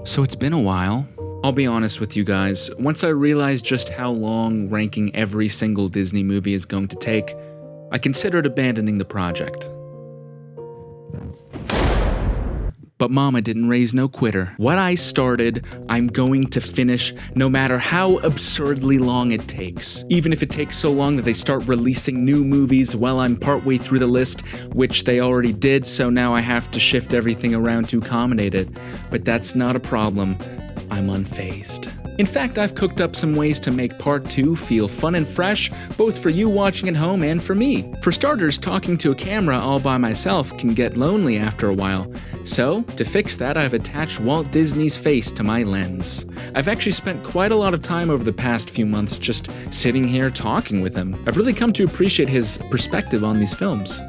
So it's been a while. I'll be honest with you guys, once I realized just how long ranking every single Disney movie is going to take, I considered abandoning the project. But Mama didn't raise no quitter. What I started, I'm going to finish no matter how absurdly long it takes. Even if it takes so long that they start releasing new movies while I'm partway through the list, which they already did, so now I have to shift everything around to accommodate it. But that's not a problem. I'm unfazed. In fact, I've cooked up some ways to make part 2 feel fun and fresh, both for you watching at home and for me. For starters, talking to a camera all by myself can get lonely after a while. So, to fix that, I've attached Walt Disney's face to my lens. I've actually spent quite a lot of time over the past few months just sitting here talking with him. I've really come to appreciate his perspective on these films.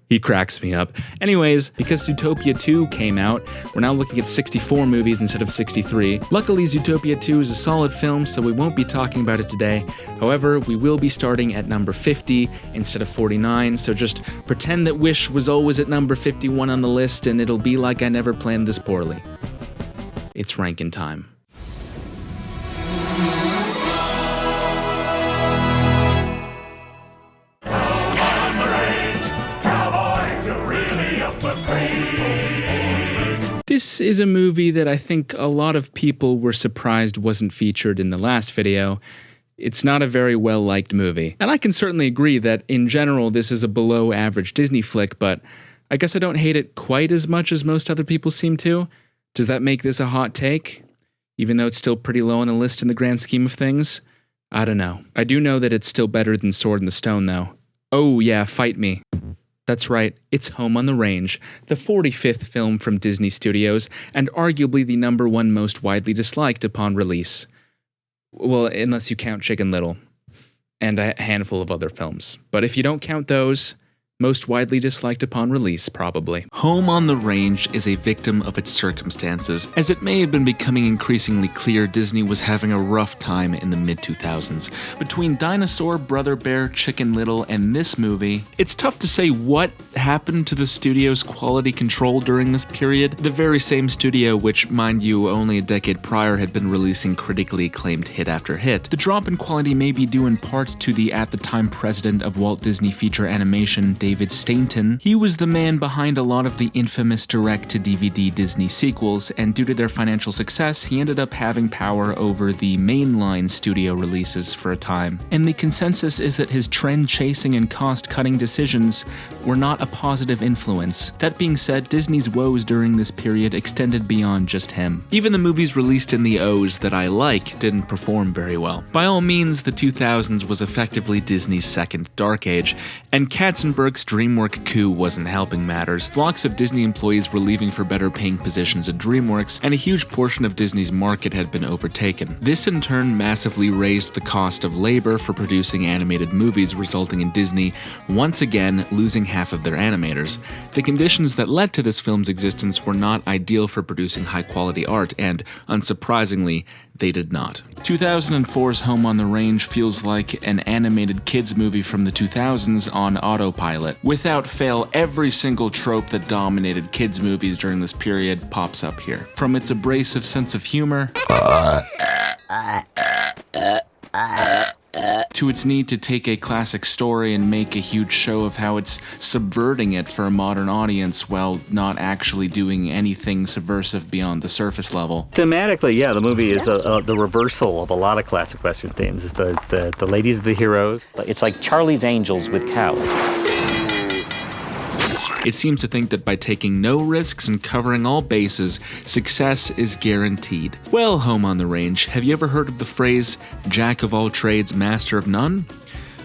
He cracks me up. Anyways, because Zootopia 2 came out, we're now looking at 64 movies instead of 63. Luckily, Zootopia 2 is a solid film, so we won't be talking about it today. However, we will be starting at number 50 instead of 49, so just pretend that Wish was always at number 51 on the list, and it'll be like I never planned this poorly. It's ranking time. This is a movie that I think a lot of people were surprised wasn't featured in the last video. It's not a very well-liked movie. And I can certainly agree that, in general, this is a below-average Disney flick, but I guess I don't hate it quite as much as most other people seem to. Does that make this a hot take? Even though it's still pretty low on the list in the grand scheme of things? I don't know. I do know that it's still better than Sword in the Stone, though. Oh yeah, fight me. That's right, it's Home on the Range, the 45th film from Disney Studios, and arguably the number 1 most widely disliked upon release. Well, unless you count Chicken Little, and a handful of other films. But if you don't count those, most widely disliked upon release, probably. Home on the Range is a victim of its circumstances. As it may have been becoming increasingly clear, Disney was having a rough time in the mid-2000s. Between Dinosaur, Brother Bear, Chicken Little, and this movie, it's tough to say what happened to the studio's quality control during this period. The very same studio which, mind you, only a decade prior had been releasing critically acclaimed hit after hit. The drop in quality may be due in part to the at-the-time president of Walt Disney Feature Animation, David Stainton. He was the man behind a lot of the infamous direct-to-DVD Disney sequels, and due to their financial success, he ended up having power over the mainline studio releases for a time. And the consensus is that his trend-chasing and cost-cutting decisions were not a positive influence. That being said, Disney's woes during this period extended beyond just him. Even the movies released in the O's that I like didn't perform very well. By all means, the 2000s was effectively Disney's second dark age, and Katzenberg's DreamWorks coup wasn't helping matters. Flocks of Disney employees were leaving for better paying positions at DreamWorks, and a huge portion of Disney's market had been overtaken. This in turn massively raised the cost of labor for producing animated movies, resulting in Disney once again losing half of their animators. The conditions that led to this film's existence were not ideal for producing high-quality art, and unsurprisingly, they did not. 2004's Home on the Range feels like an animated kids movie from the 2000s on autopilot. Without fail, every single trope that dominated kids movies during this period pops up here. From its abrasive sense of humor to its need to take a classic story and make a huge show of how it's subverting it for a modern audience while not actually doing anything subversive beyond the surface level. Thematically, yeah, the movie is the reversal of a lot of classic Western themes. It's the ladies are the heroes. It's like Charlie's Angels with cows. It seems to think that by taking no risks and covering all bases, success is guaranteed. Well, Home on the Range, have you ever heard of the phrase, "Jack of all trades, master of none"?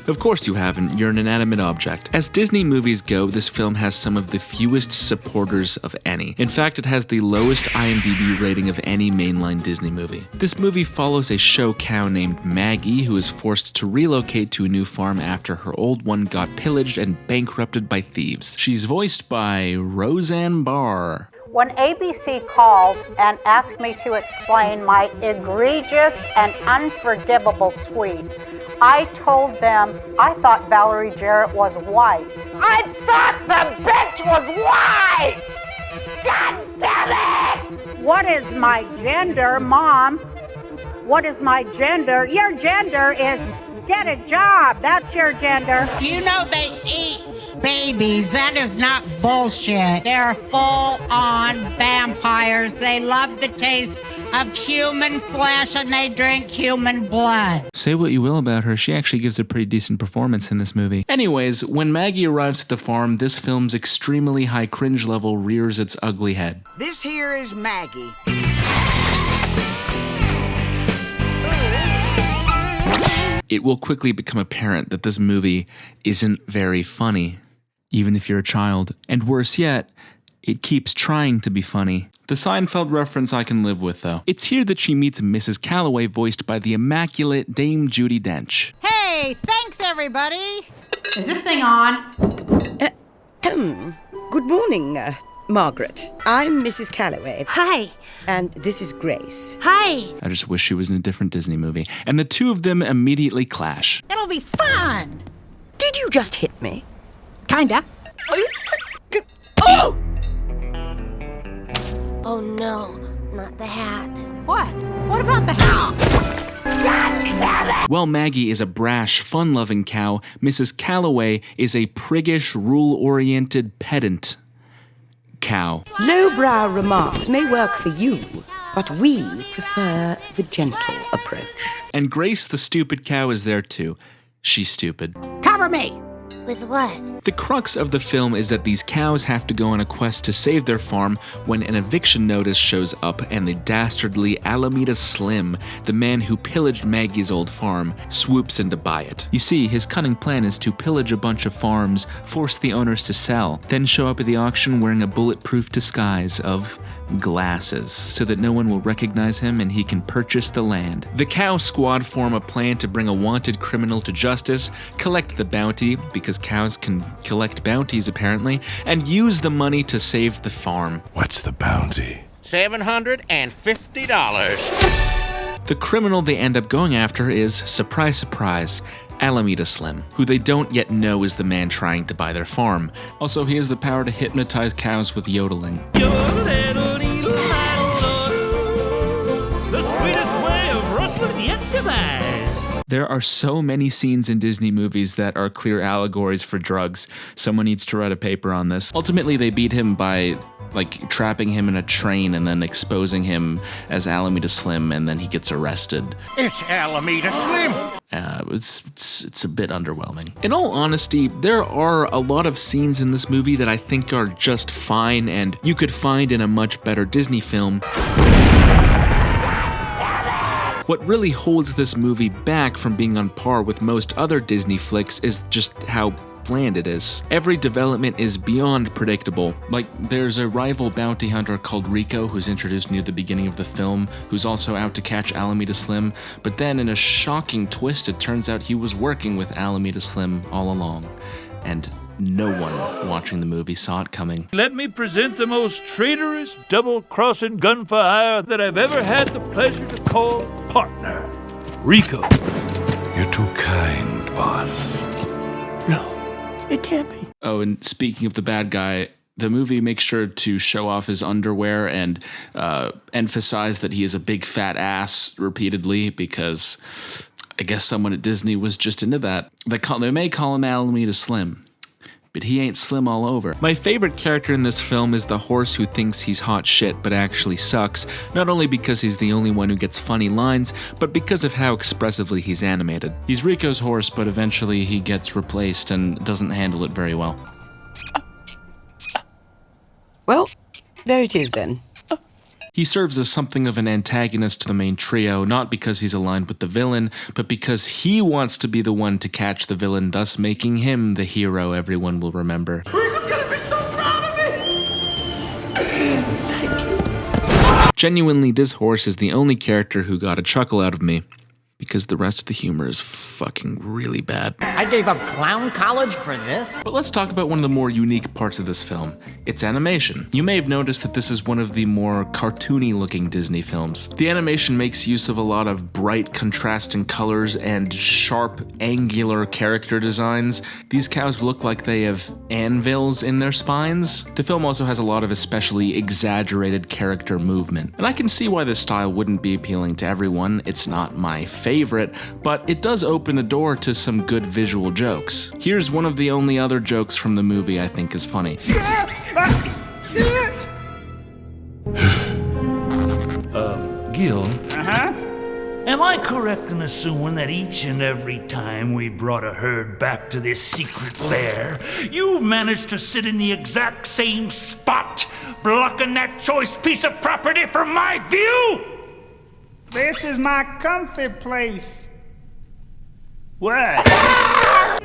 Of course you haven't, you're an inanimate object. As Disney movies go, this film has some of the fewest supporters of any. In fact, it has the lowest IMDb rating of any mainline Disney movie. This movie follows a show cow named Maggie who is forced to relocate to a new farm after her old one got pillaged and bankrupted by thieves. She's voiced by Roseanne Barr. When ABC called and asked me to explain my egregious and unforgivable tweet, I told them I thought Valerie Jarrett was white. I thought the bitch was white! God damn it! What is my gender, Mom? What is my gender? Your gender is get a job. That's your gender. You know they eat babies. That is not bullshit. They're full-on vampires. They love the taste of human flesh and they drink human blood. Say what you will about her, she actually gives a pretty decent performance in this movie. Anyways, when Maggie arrives at the farm, this film's extremely high cringe level rears its ugly head. This here is Maggie. It will quickly become apparent that this movie isn't very funny, even if you're a child. And worse yet, it keeps trying to be funny. The Seinfeld reference I can live with, though. It's here that she meets Mrs. Calloway, voiced by the immaculate Dame Judi Dench. Hey, thanks everybody. Is this thing on? Good morning, Margaret. I'm Mrs. Calloway. Hi. And this is Grace. Hi. I just wish she was in a different Disney movie. And the two of them immediately clash. It'll be fun. Did you just hit me? Kinda. Oh! Oh no, not the hat. What? What about the hat? While Maggie is a brash, fun-loving cow, Mrs. Calloway is a priggish, rule-oriented pedant cow. Lowbrow remarks may work for you, but we prefer the gentle approach. And Grace the stupid cow is there too. She's stupid. Cover me. With what? The crux of the film is that these cows have to go on a quest to save their farm when an eviction notice shows up and the dastardly Alameda Slim, the man who pillaged Maggie's old farm, swoops in to buy it. You see, his cunning plan is to pillage a bunch of farms, force the owners to sell, then show up at the auction wearing a bulletproof disguise of glasses so that no one will recognize him and he can purchase the land. The cow squad form a plan to bring a wanted criminal to justice, collect the bounty, because cows can collect bounties apparently, and use the money to save the farm. What's the bounty? $750. The criminal they end up going after is, surprise surprise, Alameda Slim, who they don't yet know is the man trying to buy their farm. Also, he has the power to hypnotize cows with yodeling. The sweetest way of rustling yet devised. There are so many scenes in Disney movies that are clear allegories for drugs. Someone needs to write a paper on this. Ultimately, they beat him by trapping him in a train and then exposing him as Alameda Slim, and then he gets arrested. It's Alameda Slim. It's a bit underwhelming. In all honesty, there are a lot of scenes in this movie that I think are just fine and you could find in a much better Disney film. What really holds this movie back from being on par with most other Disney flicks is just how bland it is. Every development is beyond predictable. Like, there's a rival bounty hunter called Rico who's introduced near the beginning of the film, who's also out to catch Alameda Slim, but then in a shocking twist it turns out he was working with Alameda Slim all along. And no one watching the movie saw it coming. Let me present the most traitorous, double-crossing gun for hire that I've ever had the pleasure to call partner. Rico. You're too kind, boss. No, it can't be. Oh, and speaking of the bad guy, the movie makes sure to show off his underwear and emphasize that he is a big fat ass repeatedly because I guess someone at Disney was just into that. They may call him Alameda Slim, but he ain't slim all over. My favorite character in this film is the horse who thinks he's hot shit but actually sucks, not only because he's the only one who gets funny lines, but because of how expressively he's animated. He's Rico's horse, but eventually he gets replaced and doesn't handle it very well. Well, there it is then. He serves as something of an antagonist to the main trio, not because he's aligned with the villain, but because he wants to be the one to catch the villain, thus making him the hero everyone will remember. Rico's gonna be so proud of me! Genuinely, this horse is the only character who got a chuckle out of me. because the rest of the humor is fucking really bad. I gave up clown college for this? But let's talk about one of the more unique parts of this film. Its animation. You may have noticed that this is one of the more cartoony looking Disney films. The animation makes use of a lot of bright contrasting colors and sharp angular character designs. These cows look like they have anvils in their spines. The film also has a lot of especially exaggerated character movement. And I can see why this style wouldn't be appealing to everyone. It's not my favorite, but it does open the door to some good visual jokes. Here's one of the only other jokes from the movie I think is funny. Gil? Am I correct in assuming that each and every time we brought a herd back to this secret lair, you've managed to sit in the exact same spot, blocking that choice piece of property from my view? This is my comfy place. What?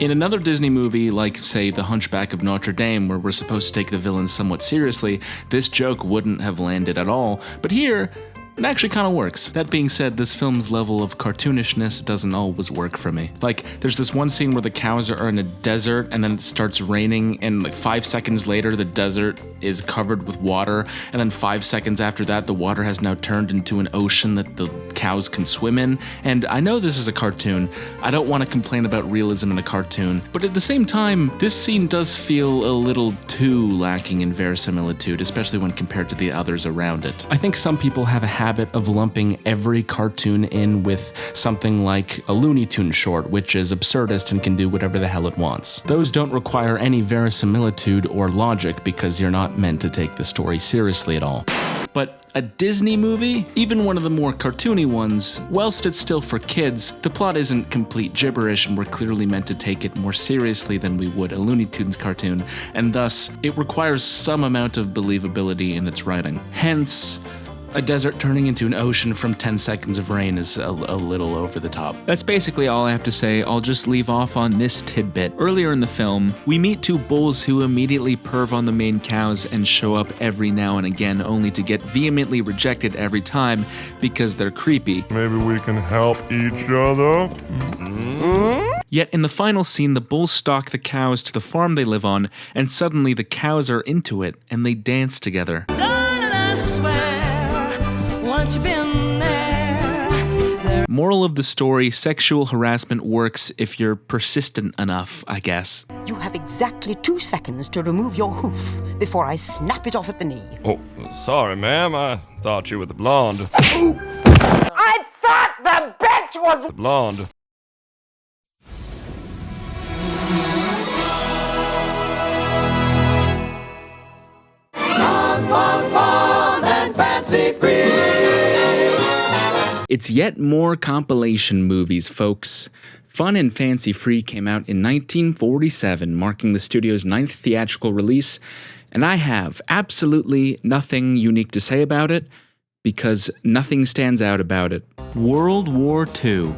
In another Disney movie, like, say, The Hunchback of Notre Dame, where we're supposed to take the villains somewhat seriously, this joke wouldn't have landed at all. But here, it actually kind of works. That being said, this film's level of cartoonishness doesn't always work for me. Like, there's this one scene where the cows are in a desert and then it starts raining, and like 5 seconds later the desert is covered with water, and then 5 seconds after that the water has now turned into an ocean that the cows can swim in. And I know this is a cartoon. I don't want to complain about realism in a cartoon, but at the same time, this scene does feel a little too lacking in verisimilitude, especially when compared to the others around it. I think some people have a habit of lumping every cartoon in with something like a Looney Tunes short, which is absurdist and can do whatever the hell it wants. Those don't require any verisimilitude or logic because you're not meant to take the story seriously at all. But a Disney movie, even one of the more cartoony ones, whilst it's still for kids, the plot isn't complete gibberish and we're clearly meant to take it more seriously than we would a Looney Tunes cartoon, and thus, it requires some amount of believability in its writing. Hence, a desert turning into an ocean from 10 seconds of rain is a little over the top. That's basically all I have to say. I'll just leave off on this tidbit. Earlier in the film, we meet two bulls who immediately perv on the main cows and show up every now and again, only to get vehemently rejected every time because they're creepy. Maybe we can help each other? Yet in the final scene, the bulls stalk the cows to the farm they live on, and suddenly the cows are into it and they dance together. Moral of the story, sexual harassment works if you're persistent enough, I guess. You have exactly 2 seconds to remove your hoof before I snap it off at the knee. Oh, sorry, ma'am. I thought you were the blonde. I thought the bitch was... The blonde. Fun and fancy free. It's yet more compilation movies, folks. Fun and Fancy Free came out in 1947, marking the studio's 9th theatrical release, and I have absolutely nothing unique to say about it, because nothing stands out about it. World War II.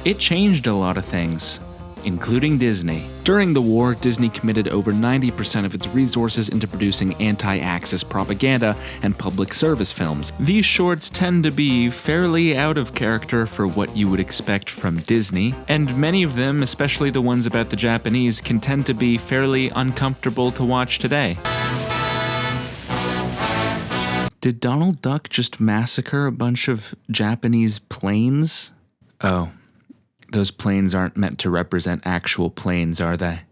It changed a lot of things, including Disney. During the war, Disney committed over 90% of its resources into producing anti-Axis propaganda and public service films. These shorts tend to be fairly out of character for what you would expect from Disney, and many of them, especially the ones about the Japanese, can tend to be fairly uncomfortable to watch today. Did Donald Duck just massacre a bunch of Japanese planes? Oh. Those planes aren't meant to represent actual planes, are they?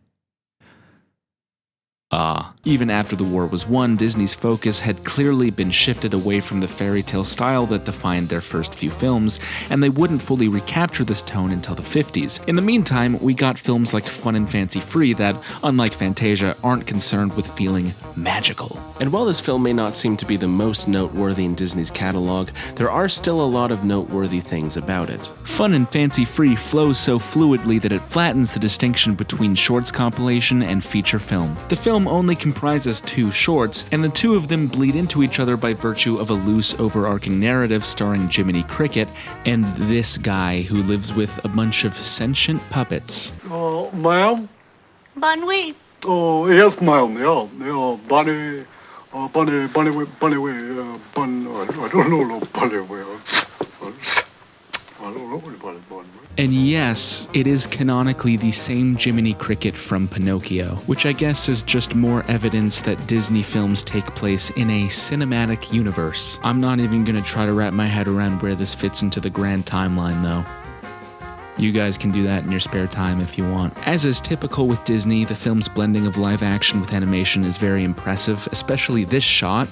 Even after the war was won, Disney's focus had clearly been shifted away from the fairy tale style that defined their first few films, and they wouldn't fully recapture this tone until the 50s. In the meantime, we got films like Fun and Fancy Free that, unlike Fantasia, aren't concerned with feeling magical. And while this film may not seem to be the most noteworthy in Disney's catalog, there are still a lot of noteworthy things about it. Fun and Fancy Free flows so fluidly that it flattens the distinction between shorts compilation and feature film. The film only comprises 2 shorts, and the 2 of them bleed into each other by virtue of a loose, overarching narrative starring Jiminy Cricket and this guy who lives with a bunch of sentient puppets. Ma'am? Bonwee. Oh, yes, ma'am. Yeah, bunny, I don't know, bunny, And yes, it is canonically the same Jiminy Cricket from Pinocchio, which I guess is just more evidence that Disney films take place in a cinematic universe. I'm not even gonna try to wrap my head around where this fits into the grand timeline though. You guys can do that in your spare time if you want. As is typical with Disney, the film's blending of live action with animation is very impressive, especially this shot.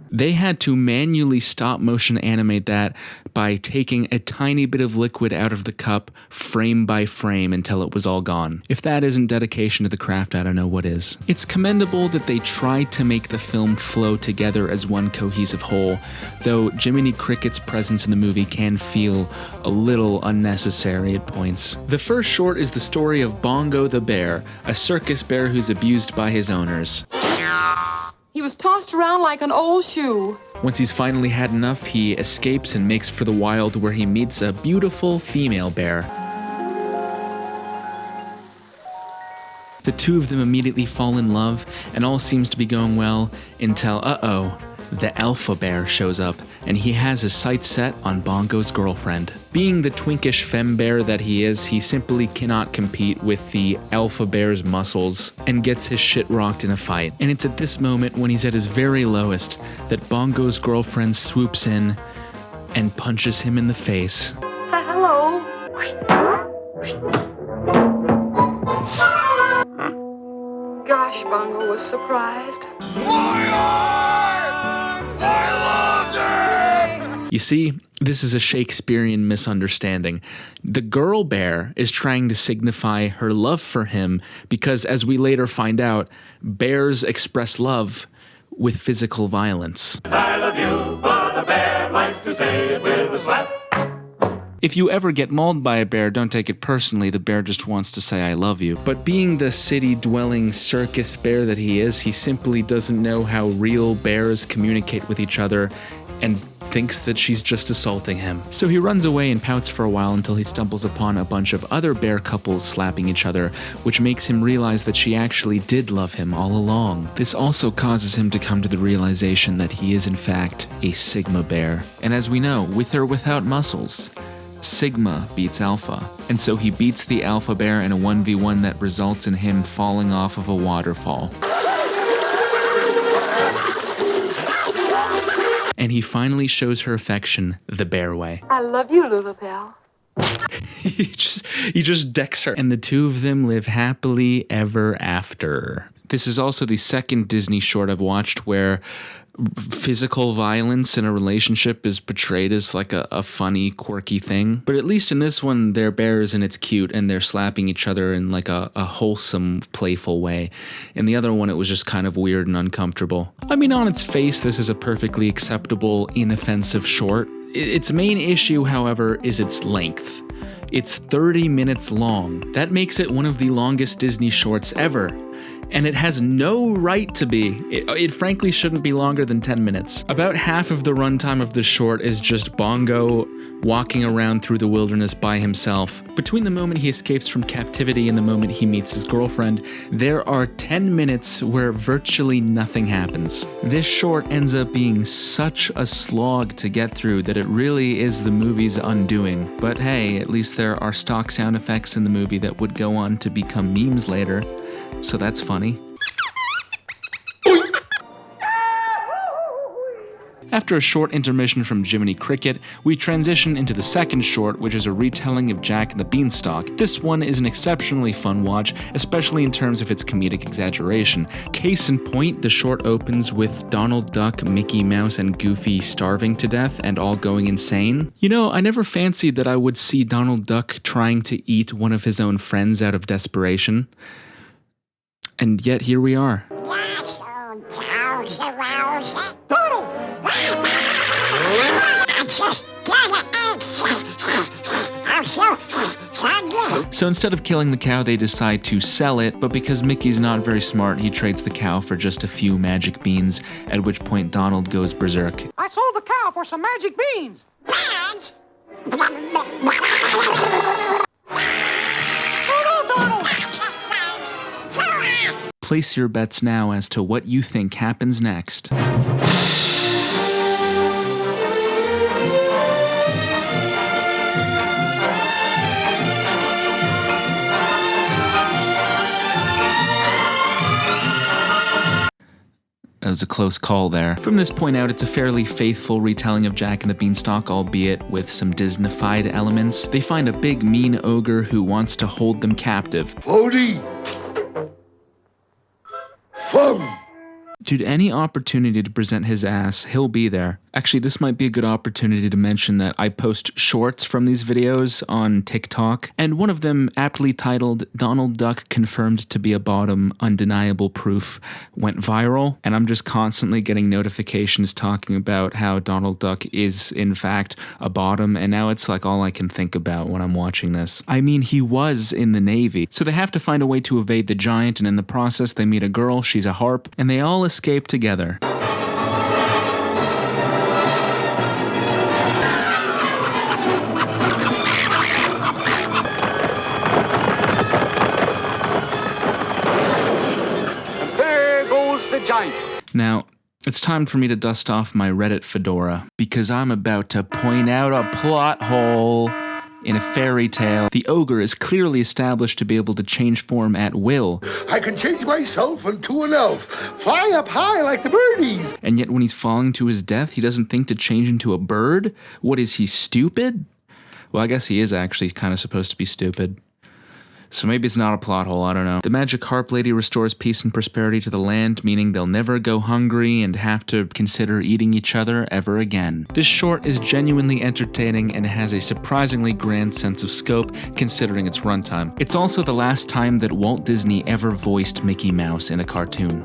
They had to manually stop motion animate that by taking a tiny bit of liquid out of the cup frame by frame until it was all gone. If that isn't dedication to the craft, I don't know what is. It's commendable that they tried to make the film flow together as one cohesive whole, though Jiminy Cricket's presence in the movie can feel a little unnecessary at points. The first short is the story of Bongo the bear, a circus bear who's abused by his owners. He was tossed around like an old shoe. Once he's finally had enough, he escapes and makes for the wild where he meets a beautiful female bear. The two of them immediately fall in love, and all seems to be going well until, the alpha bear shows up, and he has his sights set on Bongo's girlfriend. Being the twinkish femme bear that he is, he simply cannot compete with the alpha bear's muscles and gets his shit rocked in a fight. And it's at this moment, when he's at his very lowest, that Bongo's girlfriend swoops in and punches him in the face. Hello. Gosh, Bongo was surprised. You see, this is a Shakespearean misunderstanding. The girl bear is trying to signify her love for him because, as we later find out, bears express love with physical violence. I love you, but a bear likes to say it with a slap. If you ever get mauled by a bear, don't take it personally. The bear just wants to say I love you. But being the city-dwelling circus bear that he is, he simply doesn't know how real bears communicate with each other and thinks that she's just assaulting him. So he runs away and pouts for a while until he stumbles upon a bunch of other bear couples slapping each other, which makes him realize that she actually did love him all along. This also causes him to come to the realization that he is in fact a Sigma bear. And as we know, with or without muscles, Sigma beats Alpha, and so he beats the Alpha bear in a 1v1 that results in him falling off of a waterfall. And he finally shows her affection the bear way. I love you, Lulabelle. he just decks her, and the two of them live happily ever after. This is also the second Disney short I've watched where physical violence in a relationship is portrayed as like a funny, quirky thing. But at least in this one, they're bears and it's cute and they're slapping each other in like a wholesome, playful way. In the other one, it was just kind of weird and uncomfortable. I mean, on its face, this is a perfectly acceptable, inoffensive short. Its main issue, however, is its length. It's 30 minutes long. That makes it one of the longest Disney shorts ever. And it has no right to be. It frankly shouldn't be longer than 10 minutes. About half of the runtime of the short is just Bongo walking around through the wilderness by himself. Between the moment he escapes from captivity and the moment he meets his girlfriend, there are 10 minutes where virtually nothing happens. This short ends up being such a slog to get through that it really is the movie's undoing. But hey, at least there are stock sound effects in the movie that would go on to become memes later. So that's funny. After a short intermission from Jiminy Cricket, we transition into the second short, which is a retelling of Jack and the Beanstalk. This one is an exceptionally fun watch, especially in terms of its comedic exaggeration. Case in point, the short opens with Donald Duck, Mickey Mouse, and Goofy starving to death and all going insane. You know, I never fancied that I would see Donald Duck trying to eat one of his own friends out of desperation. And yet here we are. So instead of killing the cow, they decide to sell it, but because Mickey's not very smart, he trades the cow for just a few magic beans, at which point Donald goes berserk. I sold the cow for some magic beans. Beans? Place your bets now as to what you think happens next. was a close call there. From this point out, it's a fairly faithful retelling of Jack and the Beanstalk, albeit with some Disney-fied elements. They find a big mean ogre who wants to hold them captive. Forty. Fun. Dude, any opportunity to present his ass, he'll be there. Actually, this might be a good opportunity to mention that I post shorts from these videos on TikTok, and one of them, aptly titled "Donald Duck Confirmed to be a Bottom, Undeniable Proof," went viral, and I'm just constantly getting notifications talking about how Donald Duck is, in fact, a bottom, and now it's like all I can think about when I'm watching this. I mean, he was in the Navy, so they have to find a way to evade the giant, and in the process they meet a girl, she's a harp, and they all escape together. Now, it's time for me to dust off my Reddit fedora, because I'm about to point out a plot hole. In a fairy tale, the ogre is clearly established to be able to change form at will. I can change myself into an elf, fly up high like the birdies. And yet when he's falling to his death, he doesn't think to change into a bird? What is he, stupid? Well, I guess he is actually kind of supposed to be stupid. So maybe it's not a plot hole, I don't know. The magic harp lady restores peace and prosperity to the land, meaning they'll never go hungry and have to consider eating each other ever again. This short is genuinely entertaining and has a surprisingly grand sense of scope considering its runtime. It's also the last time that Walt Disney ever voiced Mickey Mouse in a cartoon.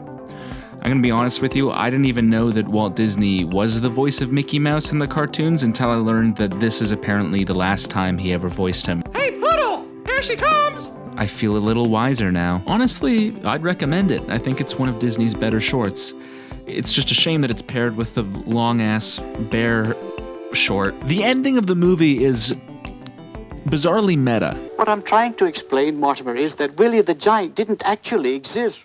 I'm gonna be honest with you, I didn't even know that Walt Disney was the voice of Mickey Mouse in the cartoons until I learned that this is apparently the last time he ever voiced him. Hey, Poodle! Here she comes! I feel a little wiser now. Honestly, I'd recommend it. I think it's one of Disney's better shorts. It's just a shame that it's paired with the long-ass bear short. The ending of the movie is bizarrely meta. What I'm trying to explain, Mortimer, is that Willie the Giant didn't actually exist.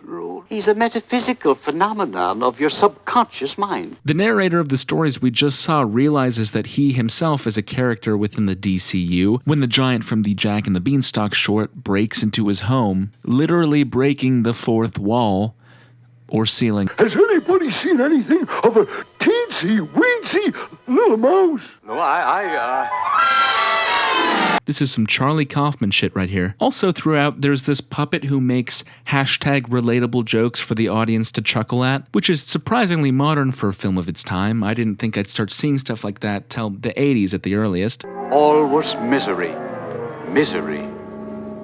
He's a metaphysical phenomenon of your subconscious mind. The narrator of the stories we just saw realizes that he himself is a character within the DCU when the giant from the Jack and the Beanstalk short breaks into his home, literally breaking the fourth wall or ceiling. Has anybody seen anything of a teensy-weensy little mouse? No, This is some Charlie Kaufman shit right here. Also throughout, there's this puppet who makes #relatable jokes for the audience to chuckle at, which is surprisingly modern for a film of its time. I didn't think I'd start seeing stuff like that till the 80s at the earliest. All was misery, misery,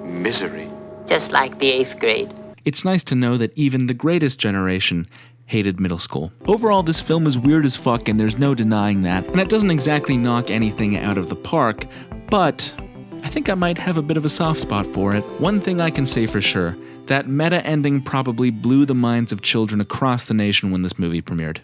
misery. Just like the 8th grade. It's nice to know that even the greatest generation hated middle school. Overall, this film is weird as fuck and there's no denying that, and it doesn't exactly knock anything out of the park, but I think I might have a bit of a soft spot for it. One thing I can say for sure, that meta ending probably blew the minds of children across the nation when this movie premiered.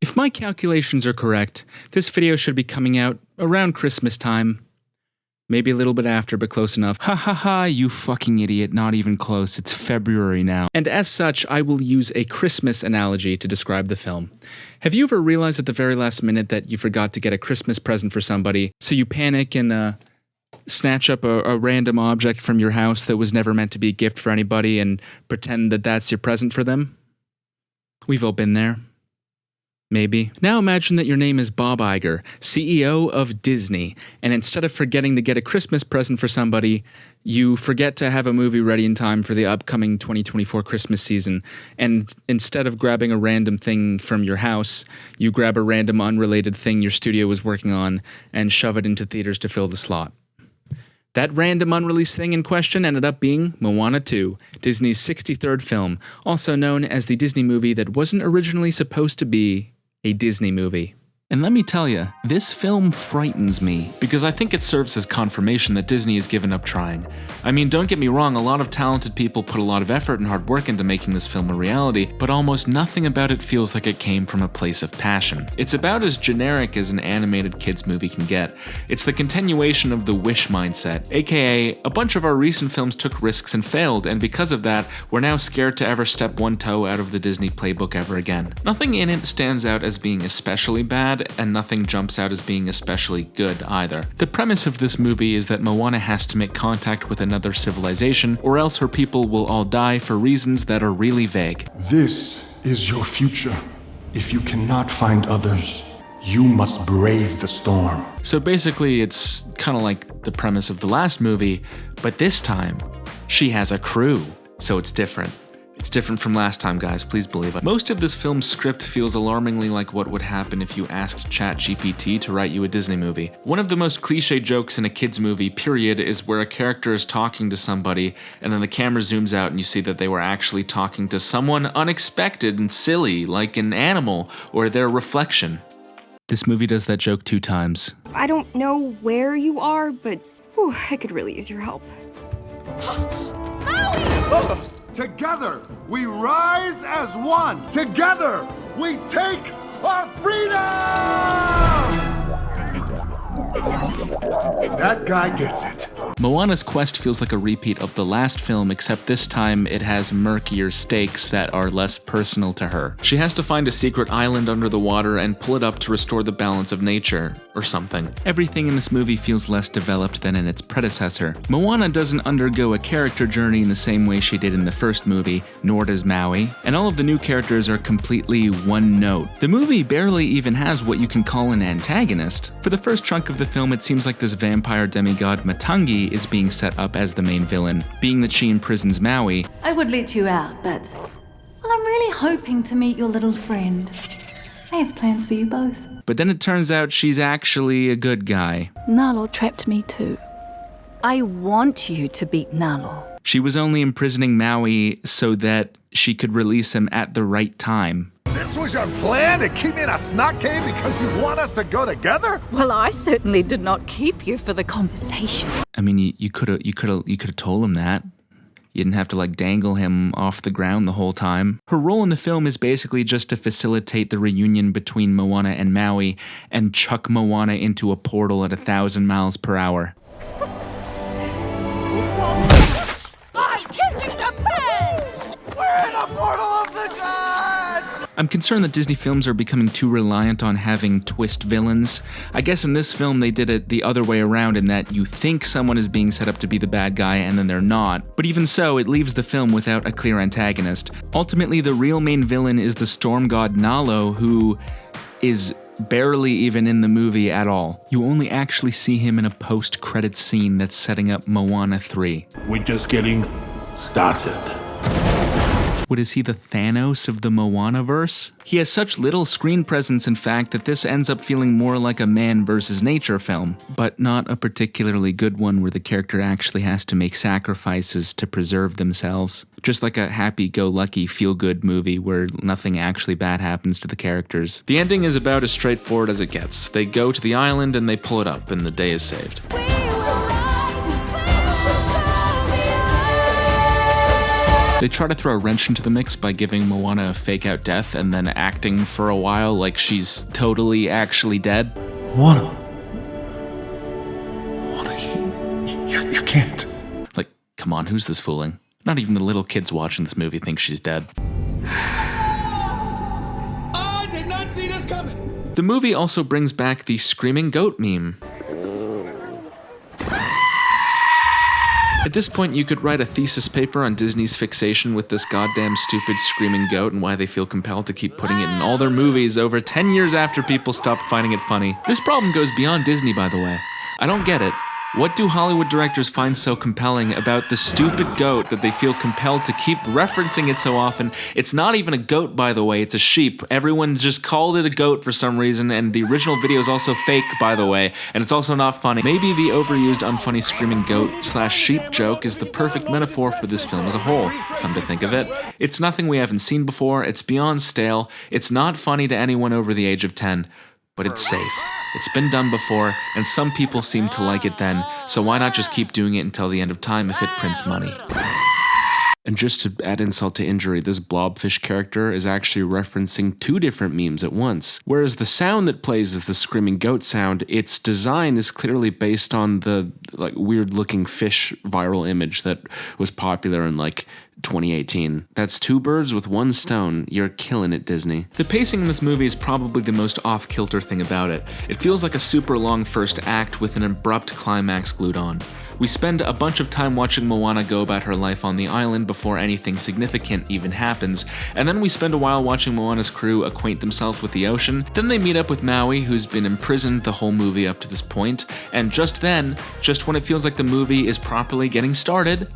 If my calculations are correct, this video should be coming out around Christmas time. Maybe a little bit after, but close enough. Ha ha ha, you fucking idiot, not even close, it's February now. And as such, I will use a Christmas analogy to describe the film. Have you ever realized at the very last minute that you forgot to get a Christmas present for somebody, so you panic and snatch up a random object from your house that was never meant to be a gift for anybody and pretend that that's your present for them? We've all been there. Maybe. Now imagine that your name is Bob Iger, CEO of Disney, and instead of forgetting to get a Christmas present for somebody, you forget to have a movie ready in time for the upcoming 2024 Christmas season, and instead of grabbing a random thing from your house, you grab a random unrelated thing your studio was working on and shove it into theaters to fill the slot. That random unreleased thing in question ended up being Moana 2, Disney's 63rd film, also known as the Disney movie that wasn't originally supposed to be a Disney movie. And let me tell you, this film frightens me, because I think it serves as confirmation that Disney has given up trying. I mean, don't get me wrong, a lot of talented people put a lot of effort and hard work into making this film a reality, but almost nothing about it feels like it came from a place of passion. It's about as generic as an animated kids movie can get. It's the continuation of the Wish mindset, aka a bunch of our recent films took risks and failed, and because of that, we're now scared to ever step one toe out of the Disney playbook ever again. Nothing in it stands out as being especially bad, and nothing jumps out as being especially good either. The premise of this movie is that Moana has to make contact with another civilization, or else her people will all die for reasons that are really vague. This is your future. If you cannot find others, you must brave the storm. So basically, it's kind of like the premise of the last movie, but this time, she has a crew, so it's different. It's different from last time, guys, please believe it. Most of this film's script feels alarmingly like what would happen if you asked ChatGPT to write you a Disney movie. One of the most cliche jokes in a kid's movie, period, is where a character is talking to somebody, and then the camera zooms out and you see that they were actually talking to someone unexpected and silly, like an animal, or their reflection. This movie does that joke 2 times. I don't know where you are, but I could really use your help. Together, we rise as one. Together, we take our freedom! That guy gets it. Moana's quest feels like a repeat of the last film, except this time it has murkier stakes that are less personal to her. She has to find a secret island under the water and pull it up to restore the balance of nature, or something. Everything in this movie feels less developed than in its predecessor. Moana doesn't undergo a character journey in the same way she did in the first movie, nor does Maui, and all of the new characters are completely one note. The movie barely even has what you can call an antagonist. For the first chunk of the film, it seems like this vampire demigod Matangi is being set up as the main villain, being that she imprisons Maui. I would let you out, but well, I'm really hoping to meet your little friend. I have plans for you both. But then it turns out she's actually a good guy. Nalo trapped me too. I want you to beat Nalo. She was only imprisoning Maui so that she could release him at the right time. This was your plan to keep me in a snot cave because you want us to go together? Well, I certainly did not keep you for the conversation. I mean, you could have told him that. You didn't have to like dangle him off the ground the whole time. Her role in the film is basically just to facilitate the reunion between Moana and Maui and chuck Moana into a portal at 1,000 miles per hour. I'm kissing the bed! We're in a portal of the gods! I'm concerned that Disney films are becoming too reliant on having twist villains. I guess in this film they did it the other way around in that you think someone is being set up to be the bad guy and then they're not. But even so, it leaves the film without a clear antagonist. Ultimately, the real main villain is the storm god Nalo, who is barely even in the movie at all. You only actually see him in a post-credits scene that's setting up Moana 3. We're just getting started. What is he, the Thanos of the Moana-verse? He has such little screen presence, in fact, that this ends up feeling more like a man versus nature film, but not a particularly good one where the character actually has to make sacrifices to preserve themselves. Just like a happy-go-lucky, feel-good movie where nothing actually bad happens to the characters. The ending is about as straightforward as it gets. They go to the island and they pull it up, and the day is saved. They try to throw a wrench into the mix by giving Moana a fake-out death and then acting for a while like she's totally actually dead. Moana, you can't. Like, come on, who's this fooling? Not even the little kids watching this movie think she's dead. I did not see this coming! The movie also brings back the screaming goat meme. At this point, you could write a thesis paper on Disney's fixation with this goddamn stupid screaming goat and why they feel compelled to keep putting it in all their movies over 10 years after people stopped finding it funny. This problem goes beyond Disney, by the way. I don't get it. What do Hollywood directors find so compelling about the stupid goat that they feel compelled to keep referencing it so often? It's not even a goat, by the way, it's a sheep. Everyone just called it a goat for some reason, and the original video is also fake, by the way, and it's also not funny. Maybe the overused, unfunny screaming goat/sheep joke is the perfect metaphor for this film as a whole, come to think of it. It's nothing we haven't seen before, it's beyond stale, it's not funny to anyone over the age of 10. but it's safe. It's been done before, and some people seem to like it then, so why not just keep doing it until the end of time if it prints money? And just to add insult to injury, this blobfish character is actually referencing two different memes at once. Whereas the sound that plays is the screaming goat sound, its design is clearly based on the weird-looking fish viral image that was popular in 2018. That's two birds with one stone. You're killing it, Disney. The pacing in this movie is probably the most off-kilter thing about it. It feels like a super long first act with an abrupt climax glued on. We spend a bunch of time watching Moana go about her life on the island before anything significant even happens, and then we spend a while watching Moana's crew acquaint themselves with the ocean. Then they meet up with Maui, who's been imprisoned the whole movie up to this point, and just then, just when it feels like the movie is properly getting started,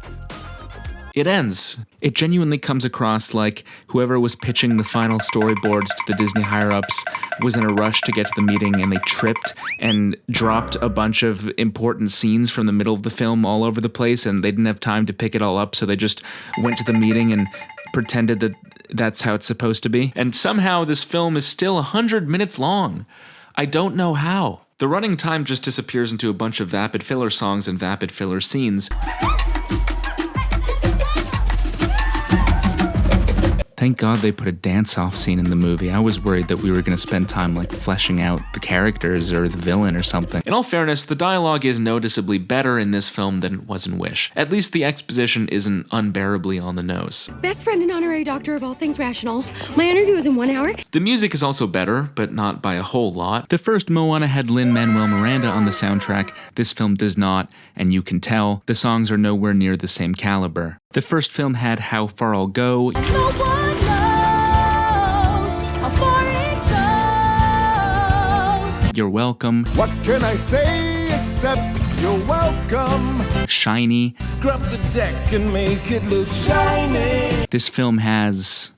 it ends. It genuinely comes across like whoever was pitching the final storyboards to the Disney higher-ups was in a rush to get to the meeting, and they tripped and dropped a bunch of important scenes from the middle of the film all over the place, and they didn't have time to pick it all up, so they just went to the meeting and pretended that that's how it's supposed to be. And somehow this film is still 100 minutes long. I don't know how. The running time just disappears into a bunch of vapid filler songs and vapid filler scenes. Thank God they put a dance-off scene in the movie. I was worried that we were going to spend time fleshing out the characters or the villain or something. In all fairness, the dialogue is noticeably better in this film than it was in Wish. At least the exposition isn't unbearably on the nose. Best friend and honorary doctor of all things rational. My interview is in 1 hour. The music is also better, but not by a whole lot. The first Moana had Lin-Manuel Miranda on the soundtrack. This film does not, and you can tell the songs are nowhere near the same caliber. The first film had How Far I'll Go. You're Welcome. What can I say except you're welcome? Shiny. Scrub the deck and make it look shiny. This film has...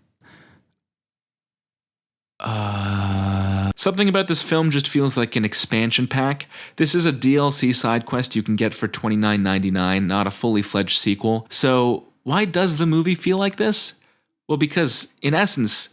Something about this film just feels like an expansion pack. This is a DLC side quest you can get for $29.99, not a fully fledged sequel. So why does the movie feel like this? Well, because in essence,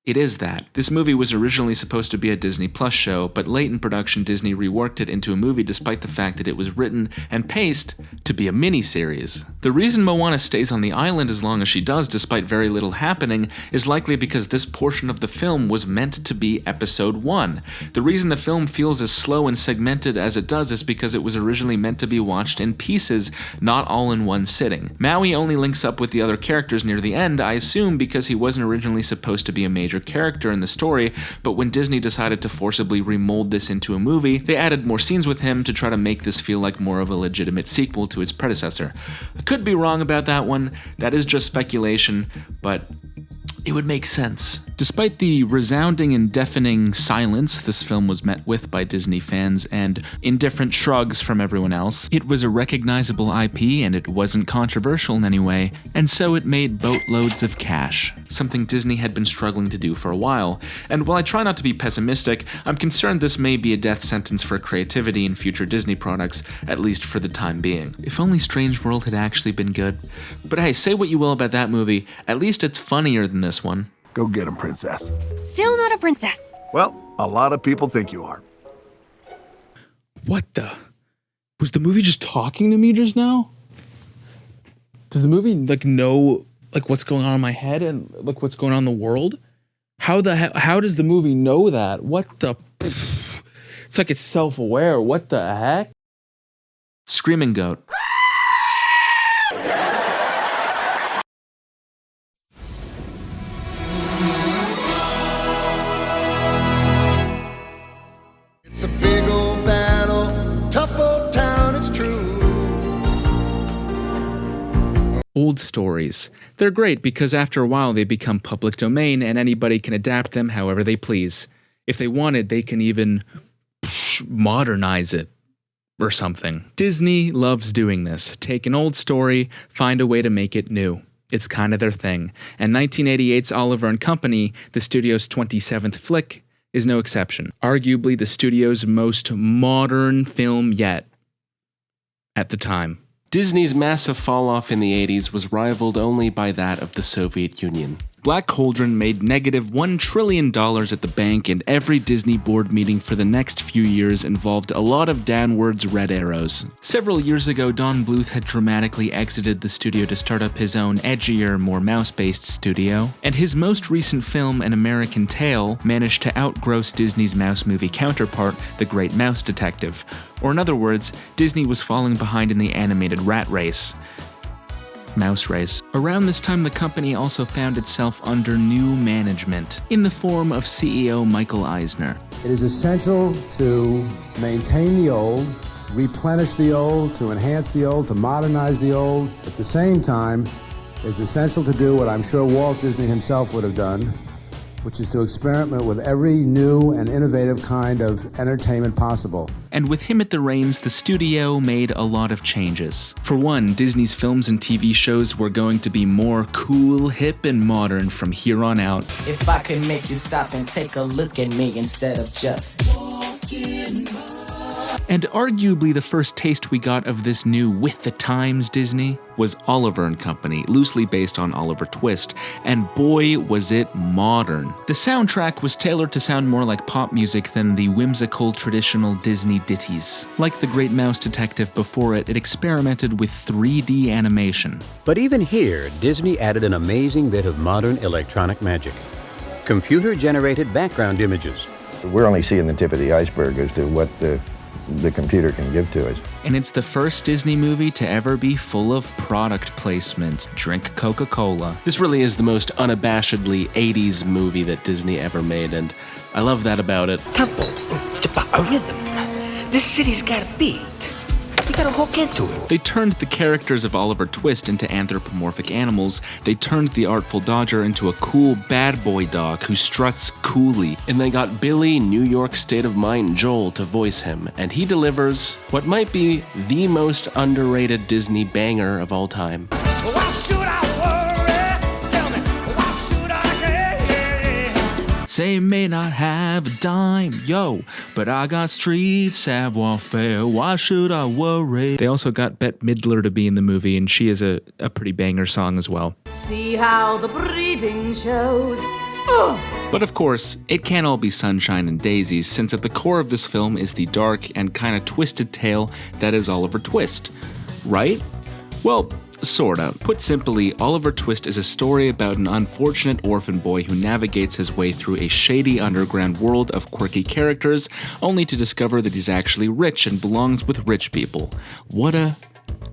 it is that. This movie was originally supposed to be a Disney Plus show, but late in production Disney reworked it into a movie despite the fact that it was written and paced to be a mini-series. The reason Moana stays on the island as long as she does despite very little happening is likely because this portion of the film was meant to be episode 1. The reason the film feels as slow and segmented as it does is because it was originally meant to be watched in pieces, not all in one sitting. Maui only links up with the other characters near the end, I assume because he wasn't originally supposed to be a major character in the story, but when Disney decided to forcibly remold this into a movie, they added more scenes with him to try to make this feel like more of a legitimate sequel to its predecessor. I could be wrong about that one, that is just speculation, but it would make sense. Despite the resounding and deafening silence this film was met with by Disney fans and indifferent shrugs from everyone else, it was a recognizable IP and it wasn't controversial in any way, and so it made boatloads of cash, something Disney had been struggling to do for a while. And while I try not to be pessimistic, I'm concerned this may be a death sentence for creativity in future Disney products, at least for the time being. If only Strange World had actually been good. But hey, say what you will about that movie, at least it's funnier than this one. Go get him, princess. Still not a princess. Well, a lot of people think you are. What the? Was the movie just talking to me just now? Does the movie know what's going on in my head and what's going on in the world? How does the movie know that? What the? It's like it's self-aware. What the heck? Screaming Goat. It's a big old battle, tough old town, it's true. Old stories. They're great because after a while they become public domain and anybody can adapt them however they please. If they wanted, they can even modernize it or something. Disney loves doing this. Take an old story, find a way to make it new. It's kind of their thing. And 1988's Oliver and Company, the studio's 27th flick, is no exception. Arguably the studio's most modern film yet at the time. Disney's massive fall-off in the 80s was rivaled only by that of the Soviet Union. Black Cauldron made negative $1 trillion at the bank, and every Disney board meeting for the next few years involved a lot of downwards red arrows. Several years ago, Don Bluth had dramatically exited the studio to start up his own edgier, more mouse-based studio, and his most recent film, An American Tail, managed to outgross Disney's mouse movie counterpart, The Great Mouse Detective. Or in other words, Disney was falling behind in the animated rat race. Mouse race. Around this time, the company also found itself under new management, in the form of CEO Michael Eisner. It is essential to maintain the old, replenish the old, to enhance the old, to modernize the old. At the same time, it's essential to do what I'm sure Walt Disney himself would have done, which is to experiment with every new and innovative kind of entertainment possible. And with him at the reins, the studio made a lot of changes. For one, Disney's films and TV shows were going to be more cool, hip, and modern from here on out. If I could make you stop and take a look at me instead of just walking by. And arguably the first taste we got of this new with the times Disney was Oliver & Company, loosely based on Oliver Twist, and boy was it modern. The soundtrack was tailored to sound more like pop music than the whimsical traditional Disney ditties. Like The Great Mouse Detective before it, it experimented with 3D animation. But even here, Disney added an amazing bit of modern electronic magic. Computer-generated background images. We're only seeing the tip of the iceberg as to what the computer can give to us. And it's the first Disney movie to ever be full of product placement. Drink Coca-Cola. This really is the most unabashedly 80s movie that Disney ever made, and I love that about it. Tempo, it's about a rhythm. This city's got a beat. You gotta hook into it. They turned the characters of Oliver Twist into anthropomorphic animals. They turned the Artful Dodger into a cool bad boy dog who struts coolly. And they got Billy, New York State of Mind Joel, to voice him, and he delivers what might be the most underrated Disney banger of all time. Why should I worry? Tell me, why should I care? Say may not have a dime, yo, but I got street savoir-faire, why should I worry? They also got Bette Midler to be in the movie, and she is a pretty banger song as well. See how the breeding shows. But of course, it can't all be sunshine and daisies, since at the core of this film is the dark and kinda twisted tale that is Oliver Twist. Right? Well, sorta. Put simply, Oliver Twist is a story about an unfortunate orphan boy who navigates his way through a shady underground world of quirky characters, only to discover that he's actually rich and belongs with rich people. What a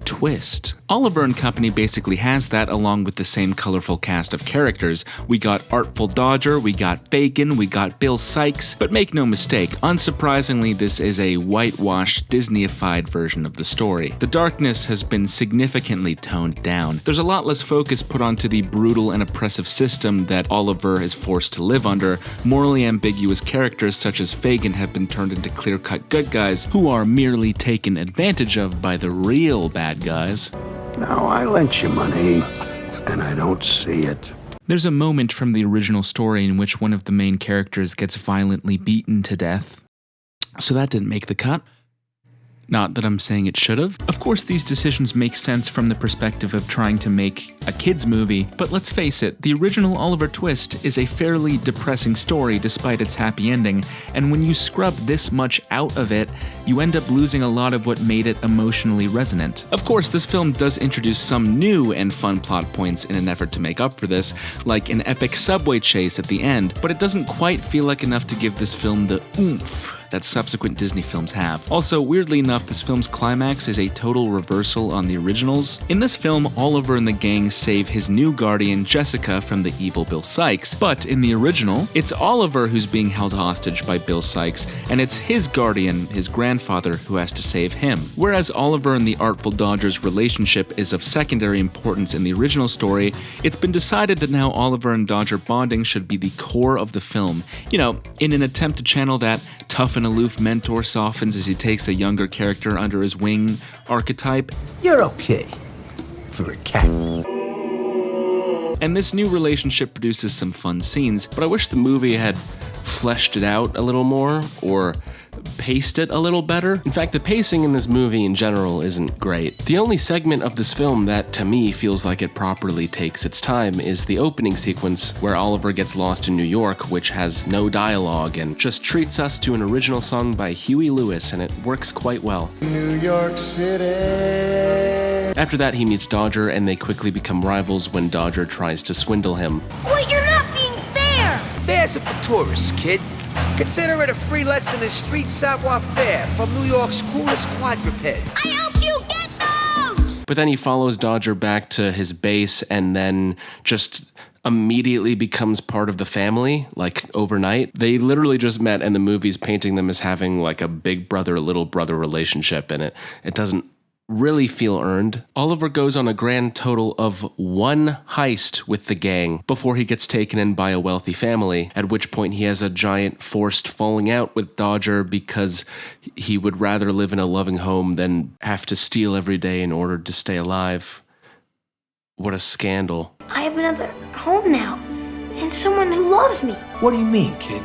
twist. Oliver & Company basically has that, along with the same colorful cast of characters. We got Artful Dodger, we got Fagin, we got Bill Sikes, but make no mistake, unsurprisingly this is a whitewashed, Disneyified version of the story. The darkness has been significantly toned down. There's a lot less focus put onto the brutal and oppressive system that Oliver is forced to live under. Morally ambiguous characters such as Fagin have been turned into clear-cut good guys who are merely taken advantage of by the real bad guys. Now I lent you money, and I don't see it. There's a moment from the original story in which one of the main characters gets violently beaten to death. So that didn't make the cut. Not that I'm saying it should have. Of course, these decisions make sense from the perspective of trying to make a kids movie, but let's face it, the original Oliver Twist is a fairly depressing story despite its happy ending, and when you scrub this much out of it, you end up losing a lot of what made it emotionally resonant. Of course, this film does introduce some new and fun plot points in an effort to make up for this, like an epic subway chase at the end, but it doesn't quite feel like enough to give this film the oomph that subsequent Disney films have. Also, weirdly enough, this film's climax is a total reversal on the originals. In this film, Oliver and the gang save his new guardian, Jessica, from the evil Bill Sikes, but in the original, it's Oliver who's being held hostage by Bill Sikes, and it's his guardian, his grandfather, who has to save him. Whereas Oliver and the Artful Dodger's relationship is of secondary importance in the original story, it's been decided that now Oliver and Dodger bonding should be the core of the film. You know, in an attempt to channel that tough and aloof mentor softens as he takes a younger character under his wing archetype. You're okay for a cat. And this new relationship produces some fun scenes, but I wish the movie had fleshed it out a little more or paced it a little better. In fact, the pacing in this movie in general isn't great. The only segment of this film that, to me, feels like it properly takes its time is the opening sequence where Oliver gets lost in New York, which has no dialogue and just treats us to an original song by Huey Lewis, and it works quite well. New York City. After that, he meets Dodger, and they quickly become rivals when Dodger tries to swindle him. Wait, you're not being fair! Fares are for tourists, kid. Consider it a free lesson in street savoir-faire from New York's coolest quadruped. I help you get those! But then he follows Dodger back to his base and then just immediately becomes part of the family, like overnight. They literally just met, and the movie's painting them as having like a big brother, little brother relationship, and it doesn't really feel earned. Oliver goes on a grand total of 1 heist with the gang before he gets taken in by a wealthy family, at which point he has a giant forced falling out with Dodger because he would rather live in a loving home than have to steal every day in order to stay alive. What a scandal. I have another home now, and someone who loves me. What do you mean, kid?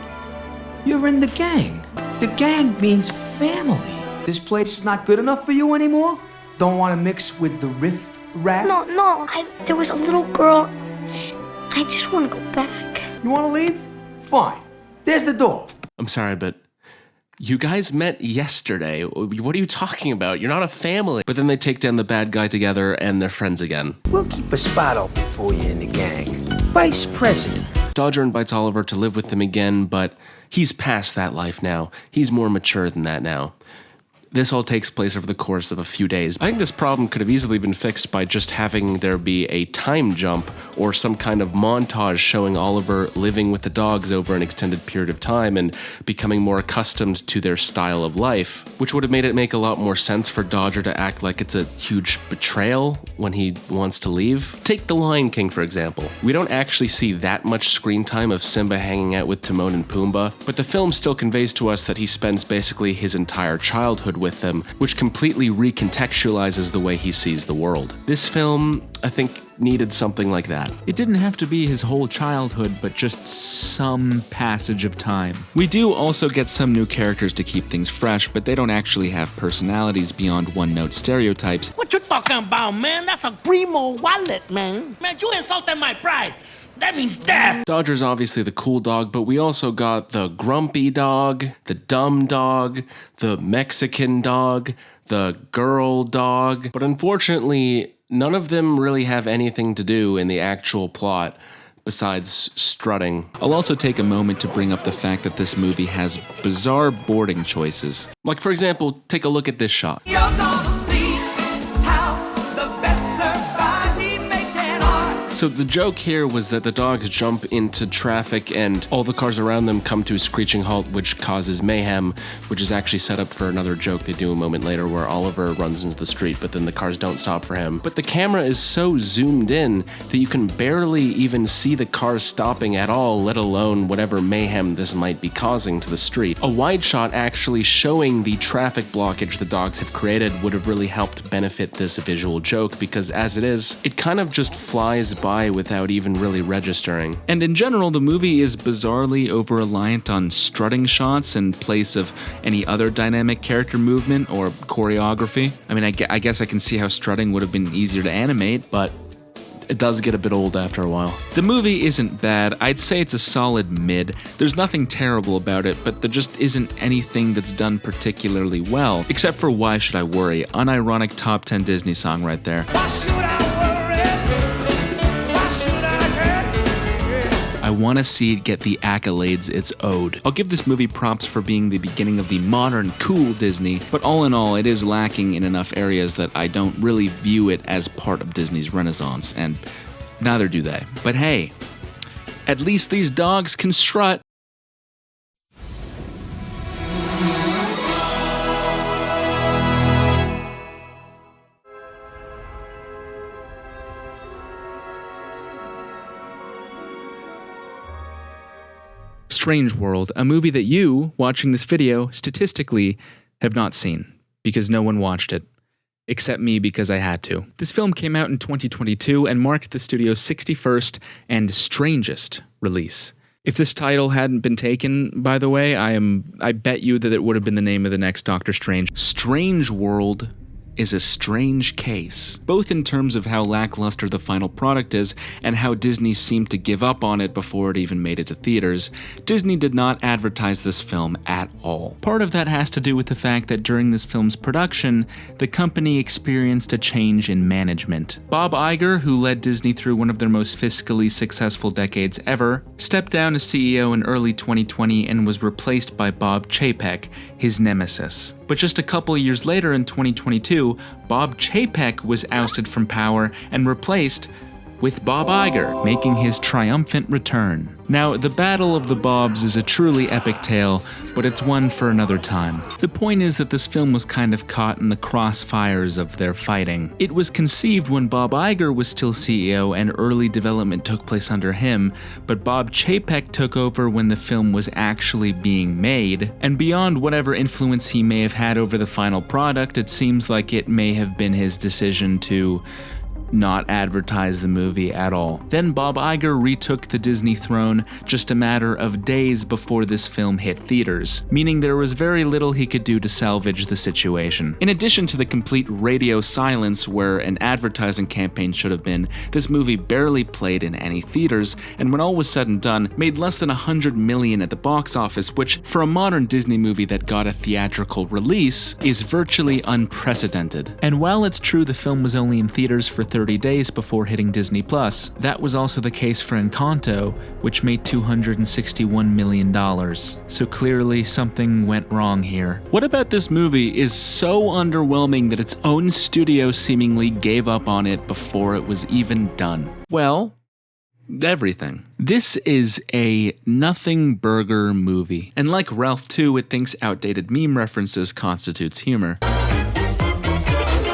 You're in the gang. The gang means family. This place is not good enough for you anymore? Don't want to mix with the riff-raff? No, there was a little girl. I just want to go back. You want to leave? Fine. There's the door. I'm sorry, but you guys met yesterday. What are you talking about? You're not a family. But then they take down the bad guy together and they're friends again. We'll keep a spot open for you in the gang. Vice President. Dodger invites Oliver to live with them again, but he's past that life now. He's more mature than that now. This all takes place over the course of a few days. I think this problem could have easily been fixed by just having there be a time jump or some kind of montage showing Oliver living with the dogs over an extended period of time and becoming more accustomed to their style of life, which would have made it make a lot more sense for Dodger to act like it's a huge betrayal when he wants to leave. Take The Lion King, for example. We don't actually see that much screen time of Simba hanging out with Timon and Pumbaa, but the film still conveys to us that he spends basically his entire childhood with them, which completely recontextualizes the way he sees the world. This film, I think, needed something like that. It didn't have to be his whole childhood, but just some passage of time. We do also get some new characters to keep things fresh, but they don't actually have personalities beyond one-note stereotypes. What you talking about, man? That's a Grimo wallet, man. Man, you insulted my pride. That means death! Dodger's obviously the cool dog, but we also got the grumpy dog, the dumb dog, the Mexican dog, the girl dog. But unfortunately, none of them really have anything to do in the actual plot besides strutting. I'll also take a moment to bring up the fact that this movie has bizarre boarding choices. Like, for example, take a look at this shot. So the joke here was that the dogs jump into traffic and all the cars around them come to a screeching halt, which causes mayhem, which is actually set up for another joke they do a moment later where Oliver runs into the street, but then the cars don't stop for him. But the camera is so zoomed in that you can barely even see the cars stopping at all, let alone whatever mayhem this might be causing to the street. A wide shot actually showing the traffic blockage the dogs have created would have really helped benefit this visual joke, because as it is, it kind of just flies by without even really registering. And in general, the movie is bizarrely over-reliant on strutting shots in place of any other dynamic character movement or choreography. I mean, I guess I can see how strutting would have been easier to animate, but it does get a bit old after a while. The movie isn't bad. I'd say it's a solid mid. There's nothing terrible about it, but there just isn't anything that's done particularly well, except for Why Should I Worry? Unironic top 10 Disney song right there. I want to see it get the accolades it's owed. I'll give this movie props for being the beginning of the modern, cool Disney, but all in all, it is lacking in enough areas that I don't really view it as part of Disney's renaissance, and neither do they. But hey, at least these dogs can strut. Strange World, a movie that you, watching this video, statistically have not seen, because no one watched it, except me because I had to. This film came out in 2022 and marked the studio's 61st and strangest release. If this title hadn't been taken, by the way, I bet you that it would have been the name of the next Doctor Strange. Strange World is a strange case, both in terms of how lackluster the final product is and how Disney seemed to give up on it before it even made it to theaters. Disney did not advertise this film at all. Part of that has to do with the fact that during this film's production, the company experienced a change in management. Bob Iger, who led Disney through one of their most fiscally successful decades ever, stepped down as CEO in early 2020 and was replaced by Bob Chapek, his nemesis. But just a couple years later in 2022, Bob Chapek was ousted from power and replaced with Bob Iger, making his triumphant return. Now, the Battle of the Bobs is a truly epic tale, but it's one for another time. The point is that this film was kind of caught in the crossfires of their fighting. It was conceived when Bob Iger was still CEO and early development took place under him, but Bob Chapek took over when the film was actually being made, and beyond whatever influence he may have had over the final product, it seems like it may have been his decision to not advertise the movie at all. Then Bob Iger retook the Disney throne just a matter of days before this film hit theaters, meaning there was very little he could do to salvage the situation. In addition to the complete radio silence where an advertising campaign should have been, this movie barely played in any theaters, and when all was said and done, made less than $100 million at the box office, which, for a modern Disney movie that got a theatrical release, is virtually unprecedented. And while it's true the film was only in theaters for 30 days before hitting Disney+, that was also the case for Encanto, which made $261 million. So clearly something went wrong here. What about this movie is so underwhelming that its own studio seemingly gave up on it before it was even done? Well, everything. This is a nothing burger movie. And like Ralph 2, it thinks outdated meme references constitutes humor.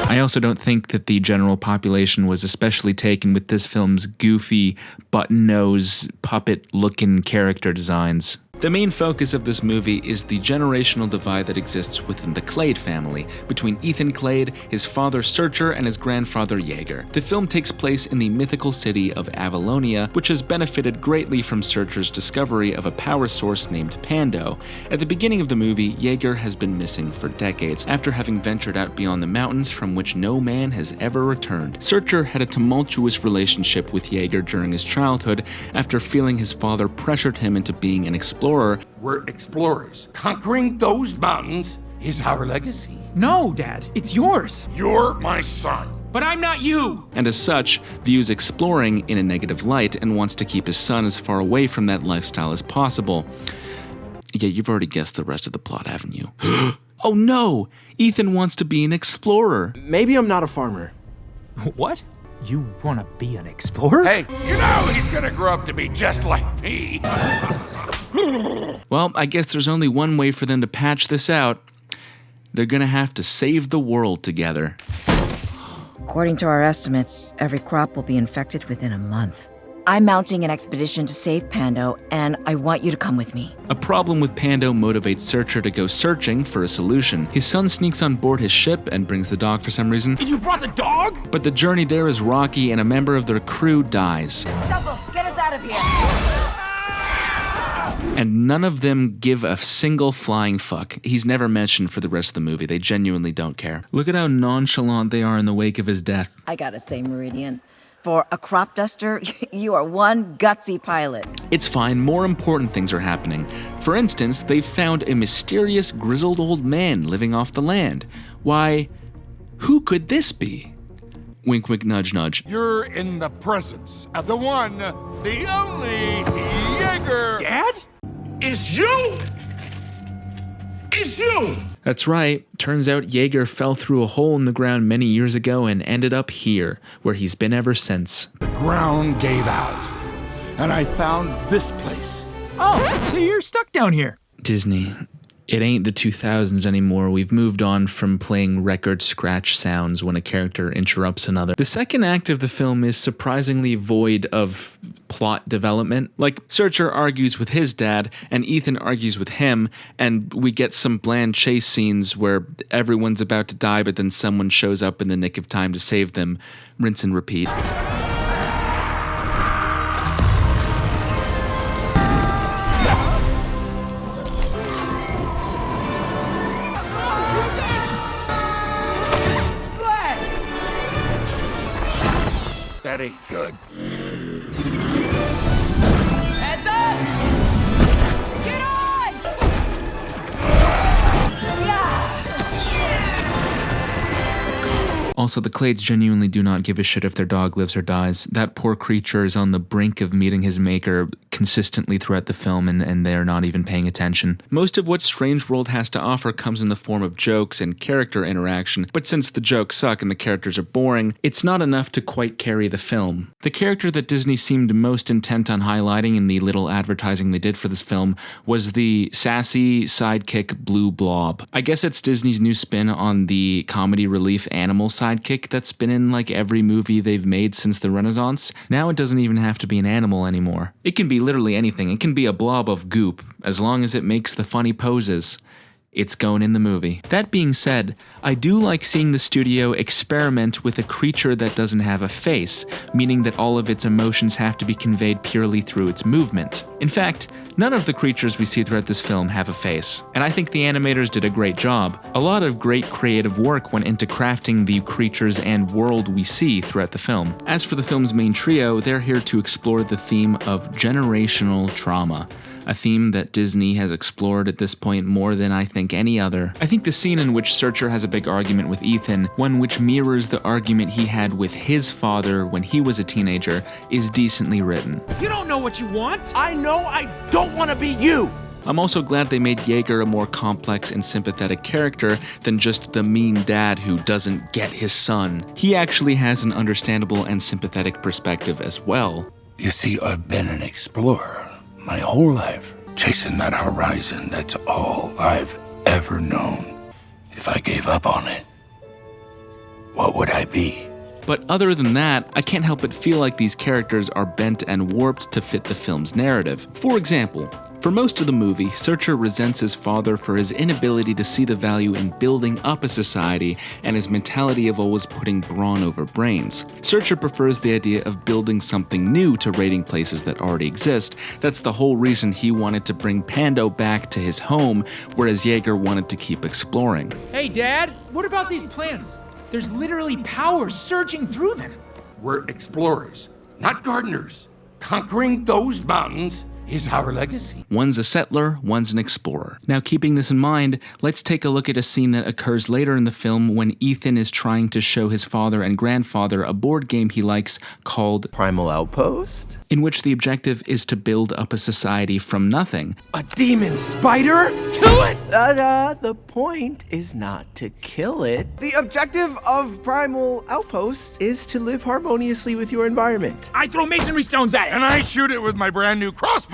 I also don't think that the general population was especially taken with this film's goofy, button-nose, puppet-looking character designs. The main focus of this movie is the generational divide that exists within the Clade family, between Ethan Clade, his father Searcher, and his grandfather Jaeger. The film takes place in the mythical city of Avalonia, which has benefited greatly from Searcher's discovery of a power source named Pando. At the beginning of the movie, Jaeger has been missing for decades, after having ventured out beyond the mountains from which no man has ever returned. Searcher had a tumultuous relationship with Jaeger during his childhood, after feeling his father pressured him into being an explorer. We're explorers. Conquering those mountains is our legacy. No, Dad, it's yours. You're my son. But I'm not you! And as such, views exploring in a negative light and wants to keep his son as far away from that lifestyle as possible. Yeah, you've already guessed the rest of the plot, haven't you? Oh no! Ethan wants to be an explorer. Maybe I'm not a farmer. What? You want to be an explorer? Hey, you know he's gonna grow up to be just like me. Well, I guess there's only one way for them to patch this out. They're gonna have to save the world together. According to our estimates, every crop will be infected within a month. I'm mounting an expedition to save Pando, and I want you to come with me. A problem with Pando motivates Searcher to go searching for a solution. His son sneaks on board his ship and brings the dog for some reason. You brought the dog? But the journey there is rocky and a member of their crew dies. Double, get us out of here! And none of them give a single flying fuck. He's never mentioned for the rest of the movie. They genuinely don't care. Look at how nonchalant they are in the wake of his death. I gotta say, Meridian, for a crop duster, you are one gutsy pilot. It's fine, more important things are happening. For instance, they've found a mysterious grizzled old man living off the land. Why, who could this be? Wink, wink, nudge, nudge. You're in the presence of the one, the only Jaeger. Dad? It's you! It's you! That's right. Turns out Jaeger fell through a hole in the ground many years ago and ended up here, where he's been ever since. The ground gave out, and I found this place. Oh, so you're stuck down here. Disney, it ain't the 2000s anymore. We've moved on from playing record scratch sounds when a character interrupts another. The second act of the film is surprisingly void of plot development. Like, Searcher argues with his dad, and Ethan argues with him, and we get some bland chase scenes where everyone's about to die, but then someone shows up in the nick of time to save them. Rinse and repeat. everybody. Good. Heads up! Get on! Also, the Clades genuinely do not give a shit if their dog lives or dies. That poor creature is on the brink of meeting his maker consistently throughout the film, and they're not even paying attention. Most of what Strange World has to offer comes in the form of jokes and character interaction, but since the jokes suck and the characters are boring, it's not enough to quite carry the film. The character that Disney seemed most intent on highlighting in the little advertising they did for this film was the sassy sidekick Blue Blob. I guess it's Disney's new spin on the comedy relief animal sidekick that's been in like every movie they've made since the Renaissance. Now it doesn't even have to be an animal anymore. It can be literally anything. It can be a blob of goop, as long as it makes the funny poses. It's going in the movie. That being said, I do like seeing the studio experiment with a creature that doesn't have a face, meaning that all of its emotions have to be conveyed purely through its movement. In fact, none of the creatures we see throughout this film have a face, and I think the animators did a great job. A lot of great creative work went into crafting the creatures and world we see throughout the film. As for the film's main trio, they're here to explore the theme of generational trauma, a theme that Disney has explored at this point more than I think any other. I think the scene in which Searcher has a big argument with Ethan, one which mirrors the argument he had with his father when he was a teenager, is decently written. You don't know what you want! I know I don't want to be you! I'm also glad they made Jaeger a more complex and sympathetic character than just the mean dad who doesn't get his son. He actually has an understandable and sympathetic perspective as well. You see, I've been an explorer my whole life, chasing that horizon. That's all I've ever known. If I gave up on it, what would I be? But other than that, I can't help but feel like these characters are bent and warped to fit the film's narrative. For example, for most of the movie, Searcher resents his father for his inability to see the value in building up a society and his mentality of always putting brawn over brains. Searcher prefers the idea of building something new to raiding places that already exist. That's the whole reason he wanted to bring Pando back to his home, whereas Jaeger wanted to keep exploring. Hey, Dad, what about these plants? There's literally power surging through them. We're explorers, not gardeners. Conquering those mountains is our legacy. One's a settler, one's an explorer. Now, keeping this in mind, let's take a look at a scene that occurs later in the film when Ethan is trying to show his father and grandfather a board game he likes called Primal Outpost, in which the objective is to build up a society from nothing. A demon spider? Kill it! The point is not to kill it. The objective of Primal Outpost is to live harmoniously with your environment. I throw masonry stones at it! And I shoot it with my brand new crossbow!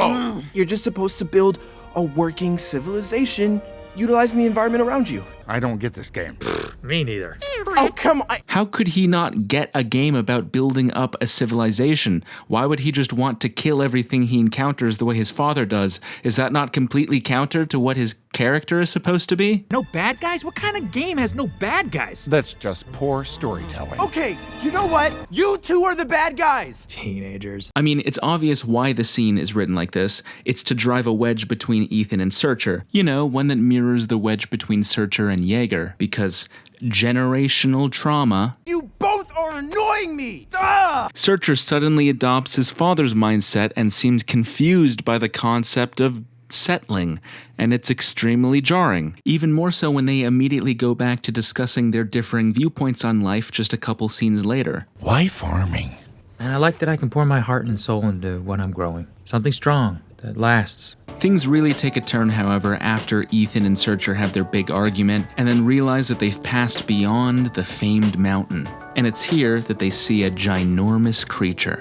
You're just supposed to build a working civilization utilizing the environment around you. I don't get this game. Me neither. Oh, come on. How could he not get a game about building up a civilization? Why would he just want to kill everything he encounters the way his father does? Is that not completely counter to what his character is supposed to be? No bad guys? What kind of game has no bad guys? That's just poor storytelling. Okay, you know what? You two are the bad guys. Teenagers. I mean, it's obvious why the scene is written like this. It's to drive a wedge between Ethan and Searcher. You know, one that mirrors the wedge between Searcher and Jaeger, because generational trauma. You both are annoying me! Duh! Searcher suddenly adopts his father's mindset and seems confused by the concept of settling, and it's extremely jarring. Even more so when they immediately go back to discussing their differing viewpoints on life just a couple scenes later. Why farming? And I like that I can pour my heart and soul into what I'm growing. Something strong that lasts. Things really take a turn, however, after Ethan and Searcher have their big argument and then realize that they've passed beyond the famed mountain. And it's here that they see a ginormous creature.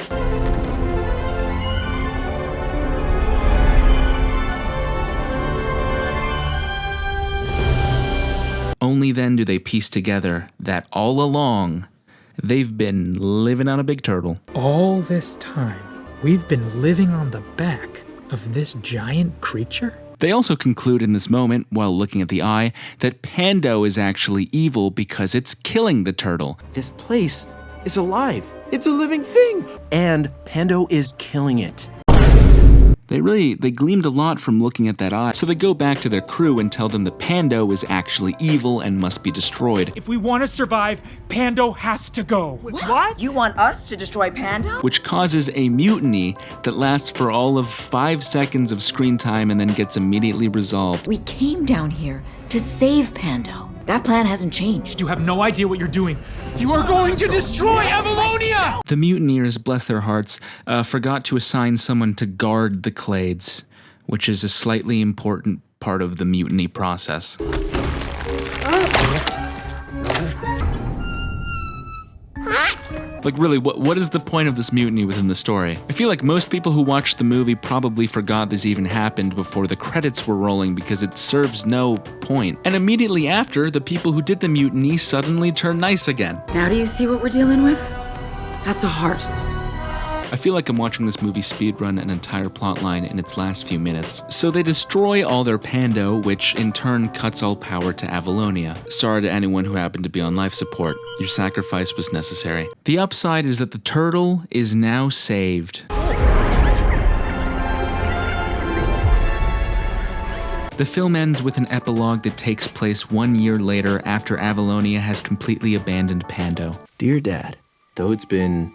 Only then do they piece together that all along, they've been living on a big turtle. All this time, we've been living on the back of this giant creature? They also conclude in this moment, while looking at the eye, that Pando is actually evil because it's killing the turtle. This place is alive. It's a living thing. And Pando is killing it. They gleamed a lot from looking at that eye. So they go back to their crew and tell them that Pando is actually evil and must be destroyed. If we want to survive, Pando has to go. What? You want us to destroy Pando? Which causes a mutiny that lasts for all of 5 seconds of screen time and then gets immediately resolved. We came down here to save Pando. That plan hasn't changed. You have no idea what you're doing. You are going to destroy Avalonia! The mutineers, bless their hearts, forgot to assign someone to guard the clades, which is a slightly important part of the mutiny process. Like, really, what is the point of this mutiny within the story? I feel like most people who watched the movie probably forgot this even happened before the credits were rolling because it serves no point. And immediately after, the people who did the mutiny suddenly turn nice again. Now do you see what we're dealing with? That's a heart. I feel like I'm watching this movie speedrun an entire plotline in its last few minutes. So they destroy all their Pando, which in turn cuts all power to Avalonia. Sorry to anyone who happened to be on life support. Your sacrifice was necessary. The upside is that the turtle is now saved. The film ends with an epilogue that takes place 1 year later after Avalonia has completely abandoned Pando. Dear Dad, though it's been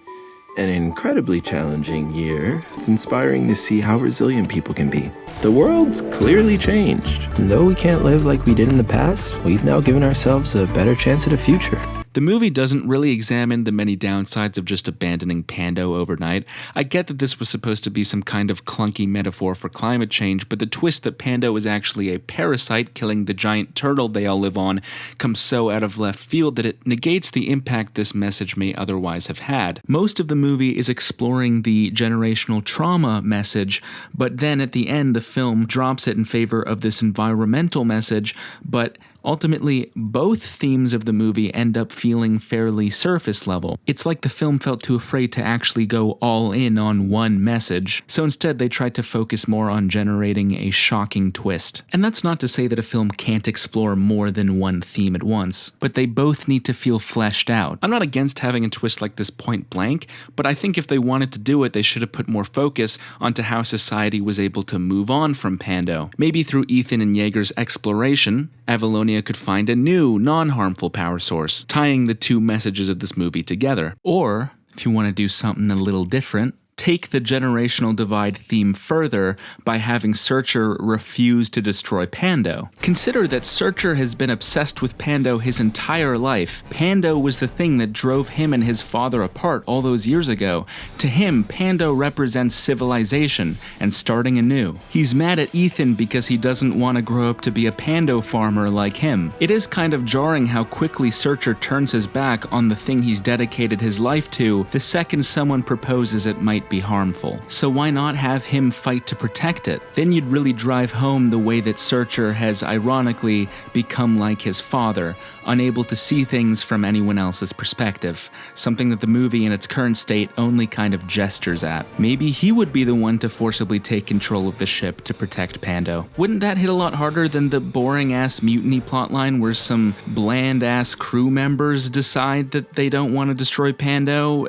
an incredibly challenging year, it's inspiring to see how resilient people can be. The world's clearly changed. And though we can't live like we did in the past, we've now given ourselves a better chance at a future. The movie doesn't really examine the many downsides of just abandoning Pando overnight. I get that this was supposed to be some kind of clunky metaphor for climate change, but the twist that Pando is actually a parasite killing the giant turtle they all live on comes so out of left field that it negates the impact this message may otherwise have had. Most of the movie is exploring the generational trauma message, but then at the end the film drops it in favor of this environmental message, but ultimately, both themes of the movie end up feeling fairly surface level. It's like the film felt too afraid to actually go all in on one message, so instead they tried to focus more on generating a shocking twist. And that's not to say that a film can't explore more than one theme at once, but they both need to feel fleshed out. I'm not against having a twist like this point blank, but I think if they wanted to do it, they should have put more focus onto how society was able to move on from Pando. Maybe through Ethan and Yeager's exploration, Avalonia could find a new, non-harmful power source, tying the two messages of this movie together. Or, if you want to do something a little different, take the generational divide theme further by having Searcher refuse to destroy Pando. Consider that Searcher has been obsessed with Pando his entire life. Pando was the thing that drove him and his father apart all those years ago. To him, Pando represents civilization and starting anew. He's mad at Ethan because he doesn't want to grow up to be a Pando farmer like him. It is kind of jarring how quickly Searcher turns his back on the thing he's dedicated his life to the second someone proposes it might be harmful. So why not have him fight to protect it? Then you'd really drive home the way that Searcher has ironically become like his father, unable to see things from anyone else's perspective, something that the movie in its current state only kind of gestures at. Maybe he would be the one to forcibly take control of the ship to protect Pando. Wouldn't that hit a lot harder than the boring-ass mutiny plotline where some bland-ass crew members decide that they don't want to destroy Pando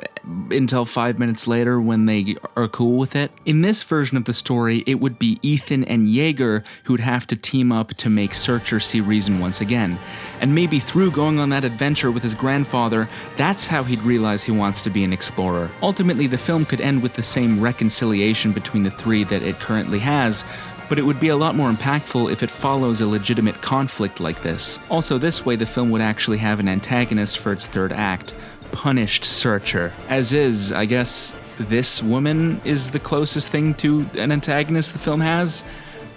until 5 minutes later when they are cool with it? In this version of the story, it would be Ethan and Yeager who'd have to team up to make Searcher see reason once again. And maybe through going on that adventure with his grandfather, that's how he'd realize he wants to be an explorer. Ultimately, the film could end with the same reconciliation between the three that it currently has, but it would be a lot more impactful if it follows a legitimate conflict like this. Also, this way the film would actually have an antagonist for its third act, punished Searcher. As is, I guess, this woman is the closest thing to an antagonist the film has.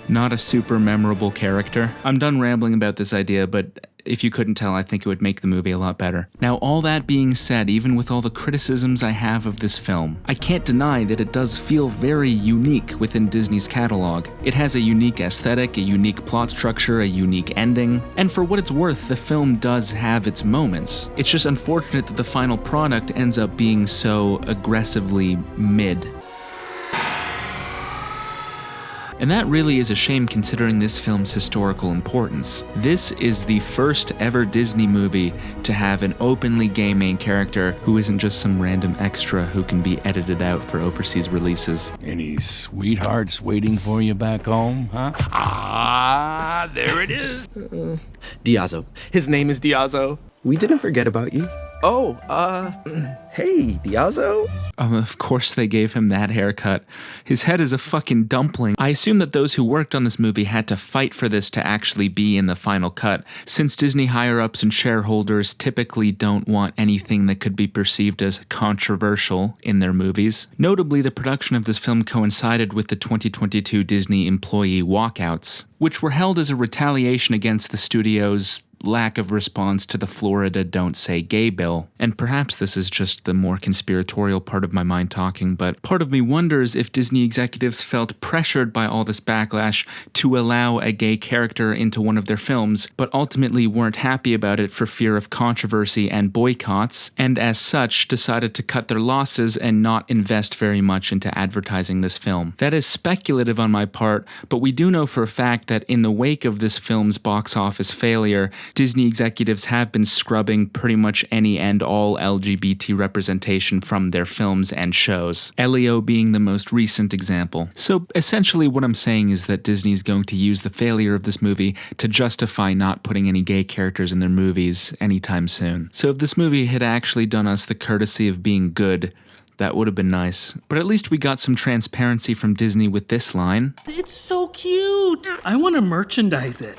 Not a super memorable character. I'm done rambling about this idea, but if you couldn't tell, I think it would make the movie a lot better. Now, all that being said, even with all the criticisms I have of this film, I can't deny that it does feel very unique within Disney's catalog. It has a unique aesthetic, a unique plot structure, a unique ending, and for what it's worth, the film does have its moments. It's just unfortunate that the final product ends up being so aggressively mid. And that really is a shame considering this film's historical importance. This is the first ever Disney movie to have an openly gay main character who isn't just some random extra who can be edited out for overseas releases. Any sweethearts waiting for you back home, huh? Ah, there it is. Diazzo. His name is Diazzo. We didn't forget about you. Oh, hey, Diazzo? Of course they gave him that haircut. His head is a fucking dumpling. I assume that those who worked on this movie had to fight for this to actually be in the final cut, since Disney higher-ups and shareholders typically don't want anything that could be perceived as controversial in their movies. Notably, the production of this film coincided with the 2022 Disney employee walkouts, which were held as a retaliation against the studio's lack of response to the Florida Don't Say Gay bill. And perhaps this is just the more conspiratorial part of my mind talking, but part of me wonders if Disney executives felt pressured by all this backlash to allow a gay character into one of their films, but ultimately weren't happy about it for fear of controversy and boycotts, and as such decided to cut their losses and not invest very much into advertising this film. That is speculative on my part, but we do know for a fact that in the wake of this film's box office failure, Disney executives have been scrubbing pretty much any and all LGBT representation from their films and shows, Elio being the most recent example. So essentially what I'm saying is that Disney is going to use the failure of this movie to justify not putting any gay characters in their movies anytime soon. So if this movie had actually done us the courtesy of being good, that would have been nice. But at least we got some transparency from Disney with this line. It's so cute. I want to merchandise it.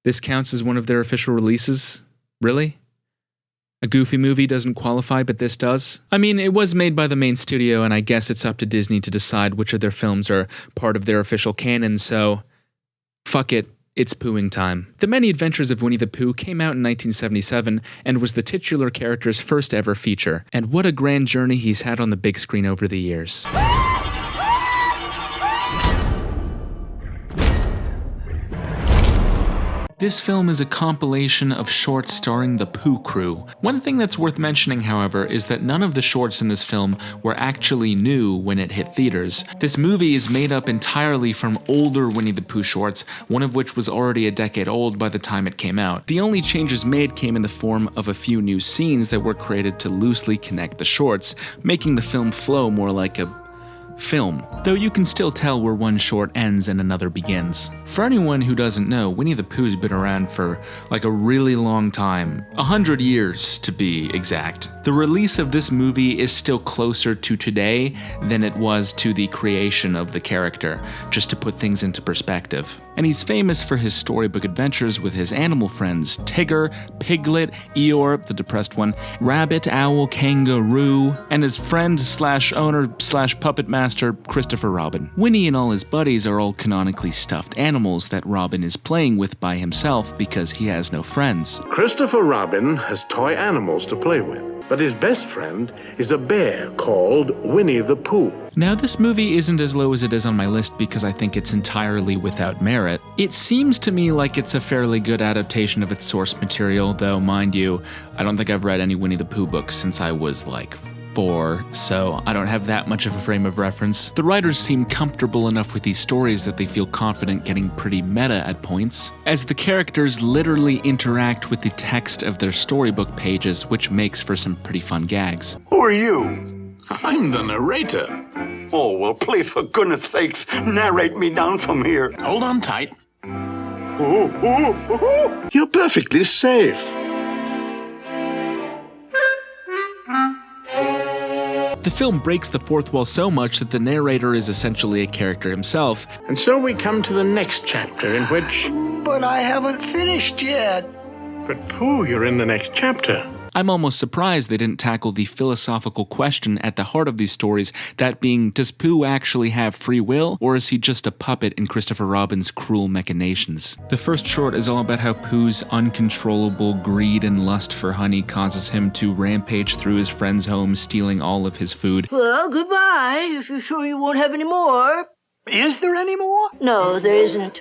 This counts as one of their official releases? Really? A Goofy movie doesn't qualify, but this does? I mean, it was made by the main studio, and I guess it's up to Disney to decide which of their films are part of their official canon, so fuck it, it's pooing time. The Many Adventures of Winnie the Pooh came out in 1977 and was the titular character's first ever feature, and what a grand journey he's had on the big screen over the years. This film is a compilation of shorts starring the Pooh crew. One thing that's worth mentioning, however, is that none of the shorts in this film were actually new when it hit theaters. This movie is made up entirely from older Winnie the Pooh shorts, one of which was already a decade old by the time it came out. The only changes made came in the form of a few new scenes that were created to loosely connect the shorts, making the film flow more like a film, though you can still tell where one short ends and another begins. For anyone who doesn't know, Winnie the Pooh's been around for like a really long time, 100 years to be exact. The release of this movie is still closer to today than it was to the creation of the character, just to put things into perspective. And he's famous for his storybook adventures with his animal friends Tigger, Piglet, Eeyore, the depressed one, Rabbit, Owl, Kangaroo, and his friend slash owner slash puppet master Christopher Robin. Winnie and all his buddies are all canonically stuffed animals that Robin is playing with by himself because he has no friends. Christopher Robin has toy animals to play with, but his best friend is a bear called Winnie the Pooh. Now, this movie isn't as low as it is on my list because I think it's entirely without merit. It seems to me like it's a fairly good adaptation of its source material, though, mind you, I don't think I've read any Winnie the Pooh books since I was like 4, so I don't have that much of a frame of reference. The writers seem comfortable enough with these stories that they feel confident getting pretty meta at points, as the characters literally interact with the text of their storybook pages, which makes for some pretty fun gags. Who are you? I'm the narrator. Oh, well, please, for goodness sakes, narrate me down from here. Hold on tight. You're perfectly safe. The film breaks the fourth wall so much that the narrator is essentially a character himself. And so we come to the next chapter in which... But I haven't finished yet. But Pooh, you're in the next chapter. I'm almost surprised they didn't tackle the philosophical question at the heart of these stories, that being, does Pooh actually have free will, or is he just a puppet in Christopher Robin's cruel machinations? The first short is all about how Pooh's uncontrollable greed and lust for honey causes him to rampage through his friend's home, stealing all of his food. Well, goodbye, if you're sure you won't have any more. Is there any more? No, there isn't.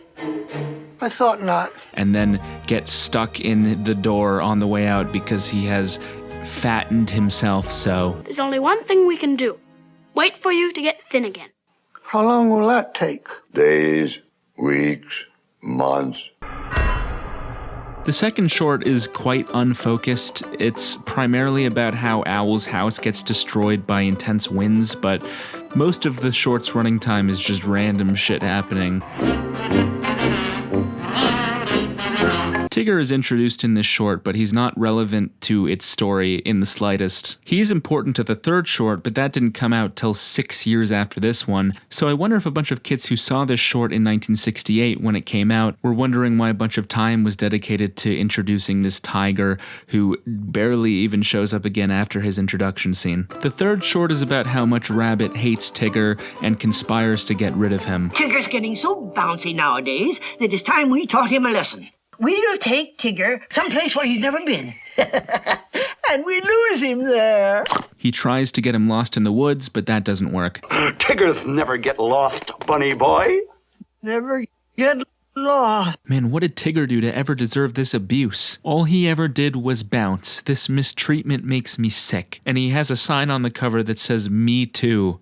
I thought not. And then get stuck in the door on the way out because he has fattened himself so. There's only one thing we can do. Wait for you to get thin again. How long will that take? Days, weeks, months. The second short is quite unfocused. It's primarily about how Owl's house gets destroyed by intense winds, but most of the short's running time is just random shit happening. Tigger is introduced in this short, but he's not relevant to its story in the slightest. He's important to the third short, but that didn't come out till 6 years after this one, so I wonder if a bunch of kids who saw this short in 1968 when it came out were wondering why a bunch of time was dedicated to introducing this tiger who barely even shows up again after his introduction scene. The third short is about how much Rabbit hates Tigger and conspires to get rid of him. Tigger's getting so bouncy nowadays that it's time we taught him a lesson. We'll take Tigger someplace where he's never been. And we lose him there. He tries to get him lost in the woods, but that doesn't work. Tiggers never get lost, bunny boy. Never get lost. Man, what did Tigger do to ever deserve this abuse? All he ever did was bounce. This mistreatment makes me sick. And he has a sign on the cover that says, "Me too."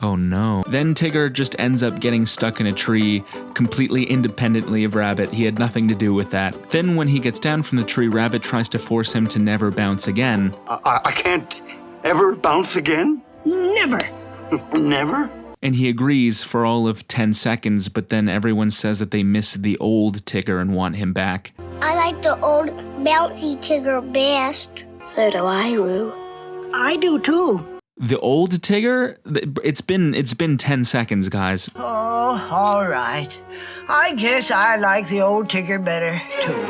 Oh no. Then Tigger just ends up getting stuck in a tree, completely independently of Rabbit. He had nothing to do with that. Then when he gets down from the tree, Rabbit tries to force him to never bounce again. I can't ever bounce again? Never. Never? And he agrees for all of 10 seconds, but then everyone says that they miss the old Tigger and want him back. I like the old bouncy Tigger best. So do I, Roo. I do too. The old Tigger? It's been 10 seconds, guys. Oh, all right. I guess I like the old Tigger better, too.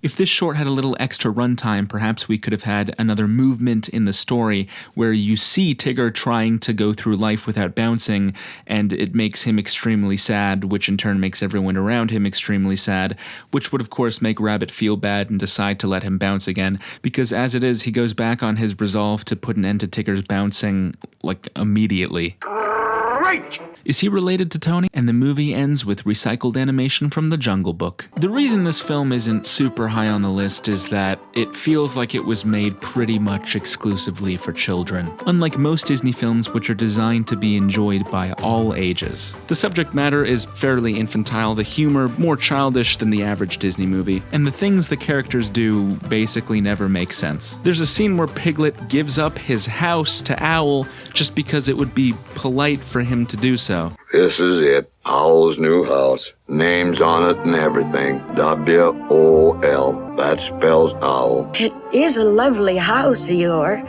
If this short had a little extra runtime, perhaps we could have had another movement in the story where you see Tigger trying to go through life without bouncing, and it makes him extremely sad, which in turn makes everyone around him extremely sad, which would of course make Rabbit feel bad and decide to let him bounce again, because as it is, he goes back on his resolve to put an end to Tigger's bouncing, like, immediately. Great! Is he related to Tony? And the movie ends with recycled animation from The Jungle Book. The reason this film isn't super high on the list is that it feels like it was made pretty much exclusively for children, unlike most Disney films which are designed to be enjoyed by all ages. The subject matter is fairly infantile, the humor more childish than the average Disney movie, and the things the characters do basically never make sense. There's a scene where Piglet gives up his house to Owl just because it would be polite for him to do so. This is it. Owl's new house. Names on it and everything. W-O-L. That spells owl. It is a lovely house, Eeyore.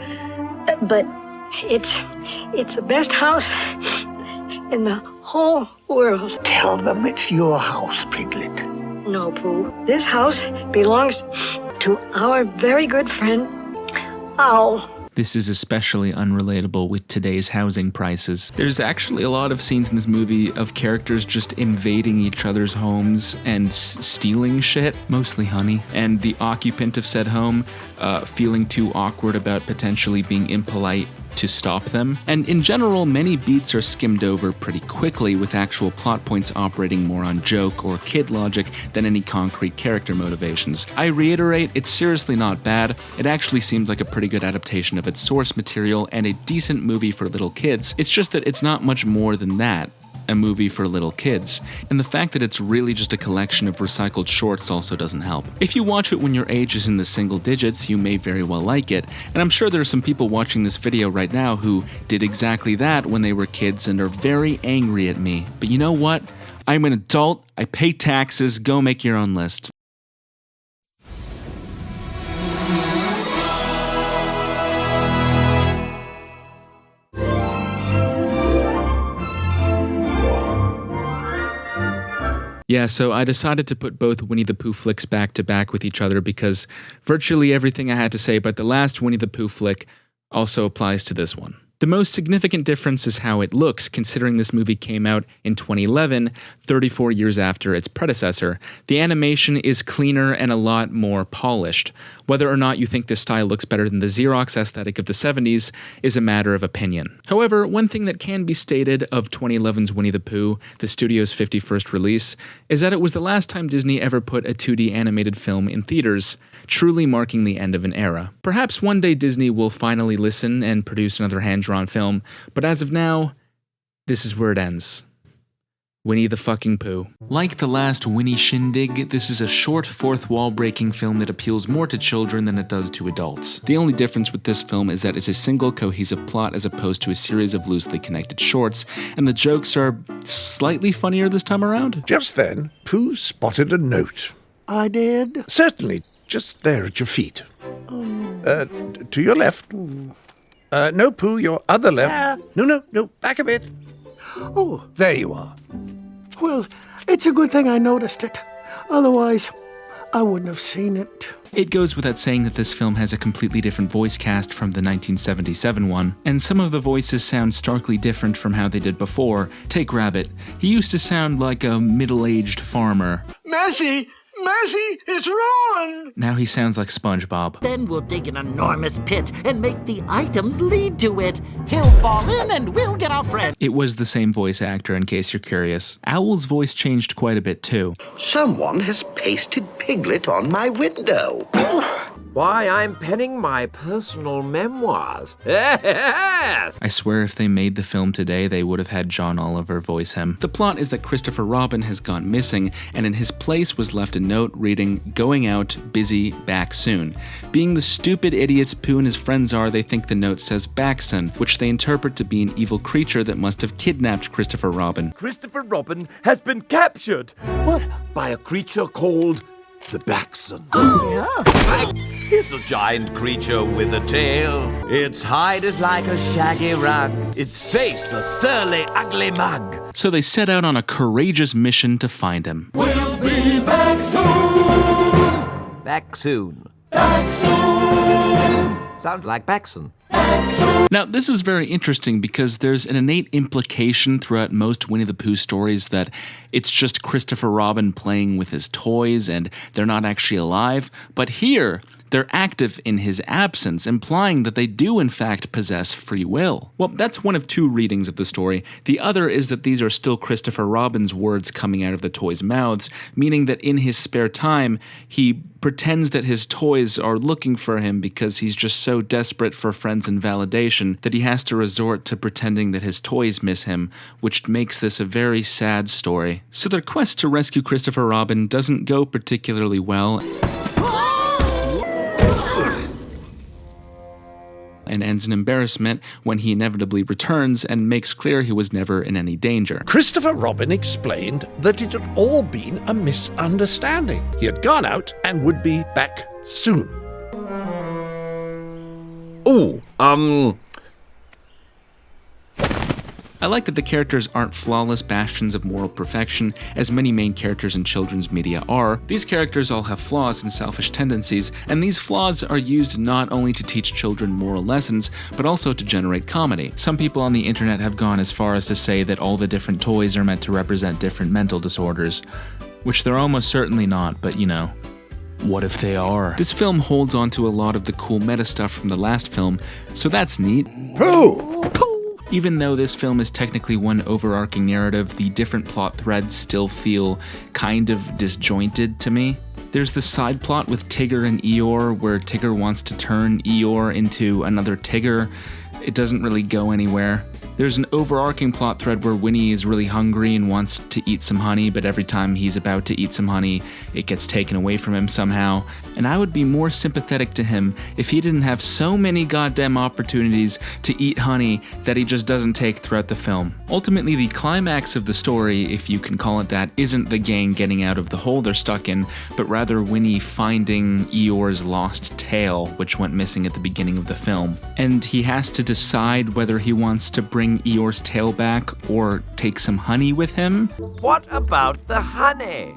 But it's the best house in the whole world. Tell them it's your house, Piglet. No, Pooh. This house belongs to our very good friend, Owl. This is especially unrelatable with today's housing prices. There's actually a lot of scenes in this movie of characters just invading each other's homes and stealing shit, mostly honey, and the occupant of said home feeling too awkward about potentially being impolite to stop them. And in general, many beats are skimmed over pretty quickly, with actual plot points operating more on joke or kid logic than any concrete character motivations. I reiterate, it's seriously not bad. It actually seems like a pretty good adaptation of its source material and a decent movie for little kids. It's just that it's not much more than that. A movie for little kids, and the fact that it's really just a collection of recycled shorts also doesn't help. If you watch it when your age is in the single digits, you may very well like it, and I'm sure there are some people watching this video right now who did exactly that when they were kids and are very angry at me. But you know what? I'm an adult, I pay taxes, go make your own list. Yeah, so I decided to put both Winnie the Pooh flicks back to back with each other because virtually everything I had to say about the last Winnie the Pooh flick also applies to this one. The most significant difference is how it looks, considering this movie came out in 2011, 34 years after its predecessor. The animation is cleaner and a lot more polished. Whether or not you think this style looks better than the Xerox aesthetic of the 70s is a matter of opinion. However, one thing that can be stated of 2011's Winnie the Pooh, the studio's 51st release, is that it was the last time Disney ever put a 2D animated film in theaters, truly marking the end of an era. Perhaps one day Disney will finally listen and produce another hand-drawn film, but as of now, this is where it ends. Winnie the fucking Pooh. Like the last Winnie Shindig, this is a short, fourth-wall-breaking film that appeals more to children than it does to adults. The only difference with this film is that it's a single, cohesive plot as opposed to a series of loosely connected shorts, and the jokes are slightly funnier this time around. Just then, Pooh spotted a note. I did? Certainly, just there at your feet. To your left. No, Pooh, your other left. No, back a bit. Oh. There you are. Well, it's a good thing I noticed it. Otherwise, I wouldn't have seen it. It goes without saying that this film has a completely different voice cast from the 1977 one, and some of the voices sound starkly different from how they did before. Take Rabbit. He used to sound like a middle-aged farmer. Mercy! Mercy! It's Ron! Now he sounds like SpongeBob. Then we'll dig an enormous pit and make the items lead to it. He'll fall in and we'll get our friend. It was the same voice actor, in case you're curious. Owl's voice changed quite a bit too. Someone has pasted Piglet on my window. Why, I'm penning my personal memoirs. Yes! I swear if they made the film today, they would have had John Oliver voice him. The plot is that Christopher Robin has gone missing, and in his place was left a note reading, "Going out, busy, back soon." Being the stupid idiots Pooh and his friends are, they think the note says Backson, which they interpret to be an evil creature that must have kidnapped Christopher Robin. Christopher Robin has been captured. What? By a creature called the Backson. Yeah. It's a giant creature with a tail. Its hide is like a shaggy rug. Its face a surly, ugly mug. So they set out on a courageous mission to find him. We'll be back soon. Back soon. Back soon. Sounds like Backson. Now, this is very interesting because there's an innate implication throughout most Winnie the Pooh stories that it's just Christopher Robin playing with his toys and they're not actually alive. But here, they're active in his absence, implying that they do in fact possess free will. Well, that's one of two readings of the story. The other is that these are still Christopher Robin's words coming out of the toys' mouths, meaning that in his spare time, he pretends that his toys are looking for him because he's just so desperate for friends and validation that he has to resort to pretending that his toys miss him, which makes this a very sad story. So their quest to rescue Christopher Robin doesn't go particularly well, and ends in embarrassment when he inevitably returns and makes clear he was never in any danger. Christopher Robin explained that it had all been a misunderstanding. He had gone out and would be back soon. I like that the characters aren't flawless bastions of moral perfection, as many main characters in children's media are. These characters all have flaws and selfish tendencies, and these flaws are used not only to teach children moral lessons, but also to generate comedy. Some people on the internet have gone as far as to say that all the different toys are meant to represent different mental disorders, which they're almost certainly not, but you know. What if they are? This film holds on to a lot of the cool meta stuff from the last film, so that's neat. Even though this film is technically one overarching narrative, the different plot threads still feel kind of disjointed to me. There's the side plot with Tigger and Eeyore, where Tigger wants to turn Eeyore into another Tigger. It doesn't really go anywhere. There's an overarching plot thread where Winnie is really hungry and wants to eat some honey, but every time he's about to eat some honey, it gets taken away from him somehow. And I would be more sympathetic to him if he didn't have so many goddamn opportunities to eat honey that he just doesn't take throughout the film. Ultimately, the climax of the story, if you can call it that, isn't the gang getting out of the hole they're stuck in, but rather Winnie finding Eeyore's lost tail, which went missing at the beginning of the film. And he has to decide whether he wants to bring Eeyore's tail back or take some honey with him. What about the honey?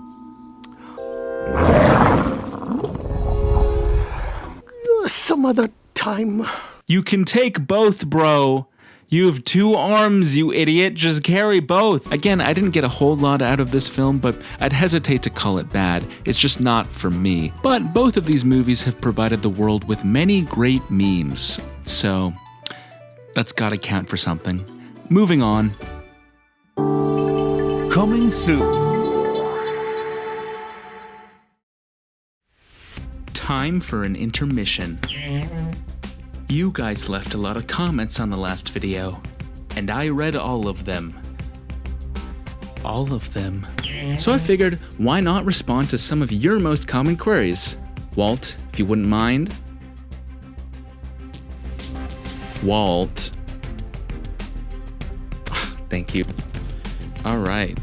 Some other time. You can take both, bro. You have 2 arms, you idiot. Just carry both. Again, I didn't get a whole lot out of this film, but I'd hesitate to call it bad. It's just not for me. But both of these movies have provided the world with many great memes. So, that's gotta count for something. Moving on. Coming soon. Time for an intermission. You guys left a lot of comments on the last video, and I read all of them. All of them. So I figured, why not respond to some of your most common queries? Walt, if you wouldn't mind. Walt. Thank you. Alright.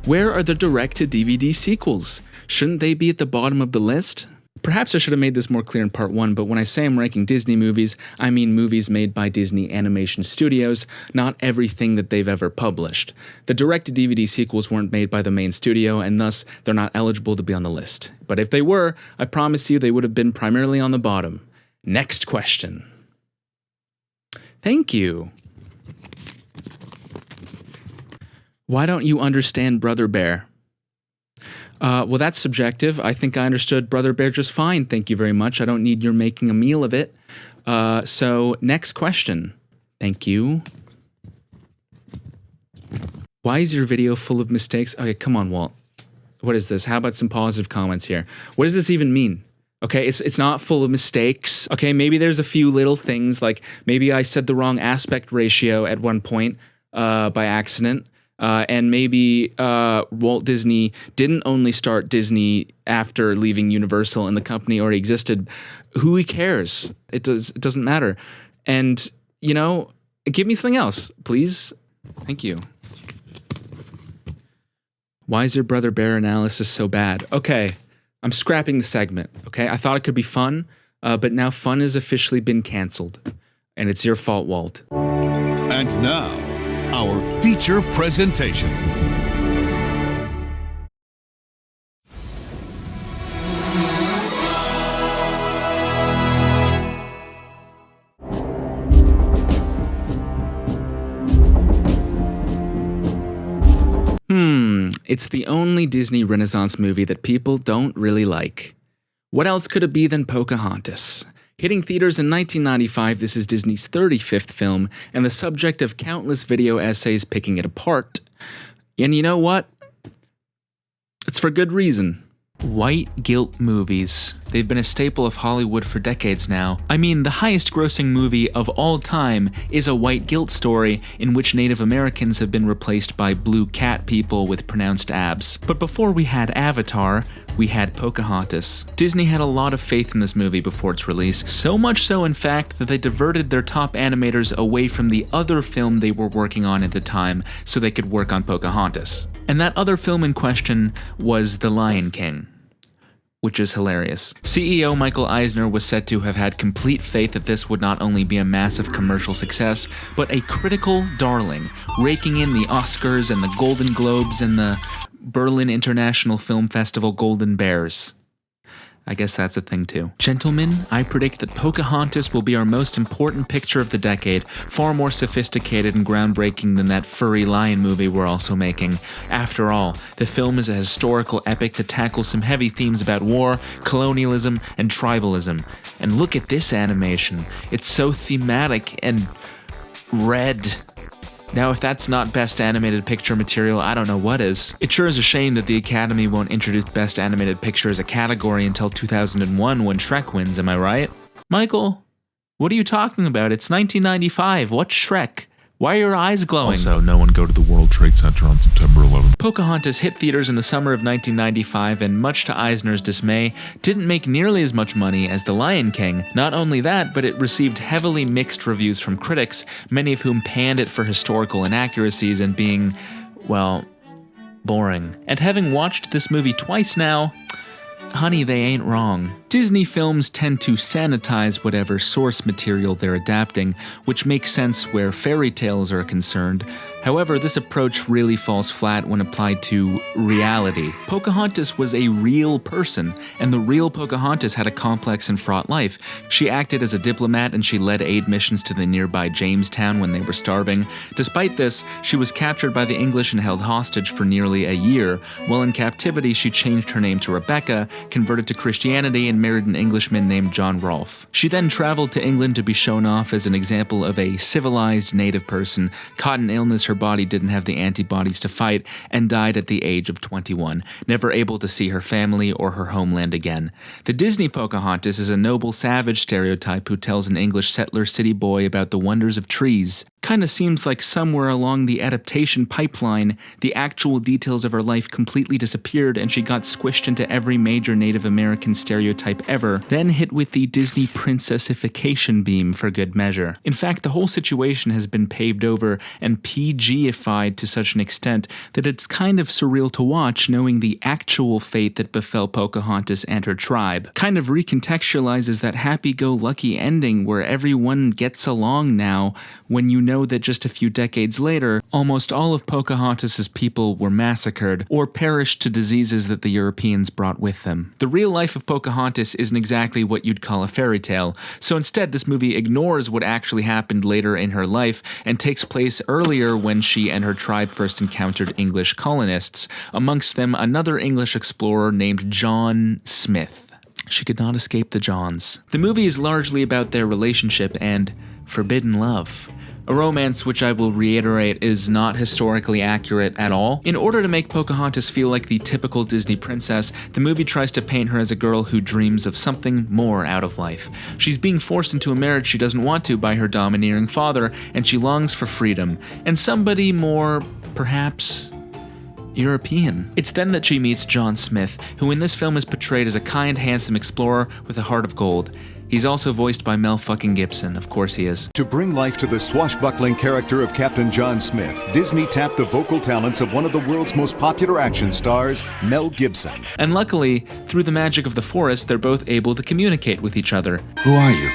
Where are the direct-to-DVD sequels? Shouldn't they be at the bottom of the list? Perhaps I should have made this more clear in part 1, but when I say I'm ranking Disney movies, I mean movies made by Disney Animation Studios, not everything that they've ever published. The direct-to-DVD sequels weren't made by the main studio, and thus they're not eligible to be on the list. But if they were, I promise you they would have been primarily on the bottom. Next question. Thank you. Why don't you understand Brother Bear? Well, that's subjective. I think I understood Brother Bear just fine. Thank you very much. I don't need your making a meal of it. So, next question. Thank you. Why is your video full of mistakes? Okay, come on, Walt. What is this? How about some positive comments here? What does this even mean? Okay, it's not full of mistakes. Okay, maybe there's a few little things, like maybe I said the wrong aspect ratio at one point by accident. And maybe Walt Disney didn't only start Disney after leaving Universal and the company already existed. Who cares? It doesn't matter. And, you know, give me something else, please. Thank you. Why is your Brother Bear analysis so bad? Okay, I'm scrapping the segment, okay? I thought it could be fun, but now fun has officially been canceled. And it's your fault, Walt. And now, our feature presentation. It's the only Disney Renaissance movie that people don't really like. What else could it be than Pocahontas? Hitting theaters in 1995, this is Disney's 35th film, and the subject of countless video essays picking it apart. And you know what? It's for good reason. White guilt movies. They've been a staple of Hollywood for decades now. I mean, the highest grossing movie of all time is a white guilt story in which Native Americans have been replaced by blue cat people with pronounced abs. But before we had Avatar, we had Pocahontas. Disney had a lot of faith in this movie before its release, so much so in fact that they diverted their top animators away from the other film they were working on at the time so they could work on Pocahontas. And that other film in question was The Lion King, which is hilarious. CEO Michael Eisner was said to have had complete faith that this would not only be a massive commercial success, but a critical darling, raking in the Oscars and the Golden Globes and the Berlin International Film Festival Golden Bears. I guess that's a thing too. Gentlemen, I predict that Pocahontas will be our most important picture of the decade, far more sophisticated and groundbreaking than that furry lion movie we're also making. After all, the film is a historical epic that tackles some heavy themes about war, colonialism, and tribalism. And look at this animation. It's so thematic and red. Now, if that's not Best Animated Picture material, I don't know what is. It sure is a shame that the Academy won't introduce Best Animated Picture as a category until 2001 when Shrek wins, am I right? Michael, what are you talking about? It's 1995. What's Shrek? Why are your eyes glowing? Also, no one go to the World Trade Center on September 11th. Pocahontas hit theaters in the summer of 1995 and, much to Eisner's dismay, didn't make nearly as much money as The Lion King. Not only that, but it received heavily mixed reviews from critics, many of whom panned it for historical inaccuracies and being, well, boring. And having watched this movie twice now, honey, they ain't wrong. Disney films tend to sanitize whatever source material they're adapting, which makes sense where fairy tales are concerned. However, this approach really falls flat when applied to reality. Pocahontas was a real person, and the real Pocahontas had a complex and fraught life. She acted as a diplomat and she led aid missions to the nearby Jamestown when they were starving. Despite this, she was captured by the English and held hostage for nearly a year. While in captivity, she changed her name to Rebecca, converted to Christianity, and married an Englishman named John Rolfe. She then traveled to England to be shown off as an example of a civilized native person, caught in illness her body didn't have the antibodies to fight, and died at the age of 21, never able to see her family or her homeland again. The Disney Pocahontas is a noble savage stereotype who tells an English settler city boy about the wonders of trees. Kinda seems like somewhere along the adaptation pipeline, the actual details of her life completely disappeared and she got squished into every major Native American stereotype ever, then hit with the Disney princessification beam for good measure. In fact, the whole situation has been paved over and PG-ified to such an extent that it's kind of surreal to watch, knowing the actual fate that befell Pocahontas and her tribe. Kind of recontextualizes that happy-go-lucky ending where everyone gets along now, when you know that just a few decades later, almost all of Pocahontas' people were massacred or perished to diseases that the Europeans brought with them. The real life of Pocahontas isn't exactly what you'd call a fairy tale, so instead this movie ignores what actually happened later in her life and takes place earlier when she and her tribe first encountered English colonists, amongst them another English explorer named John Smith. She could not escape the Johns. The movie is largely about their relationship and forbidden love. A romance which I will reiterate is not historically accurate at all. In order to make Pocahontas feel like the typical Disney princess, the movie tries to paint her as a girl who dreams of something more out of life. She's being forced into a marriage she doesn't want to by her domineering father, and she longs for freedom, and somebody more, perhaps, European. It's then that she meets John Smith, who in this film is portrayed as a kind, handsome explorer with a heart of gold. He's also voiced by Mel fucking Gibson, of course he is. To bring life to the swashbuckling character of Captain John Smith, Disney tapped the vocal talents of one of the world's most popular action stars, Mel Gibson. And luckily, through the magic of the forest, they're both able to communicate with each other. Who are you?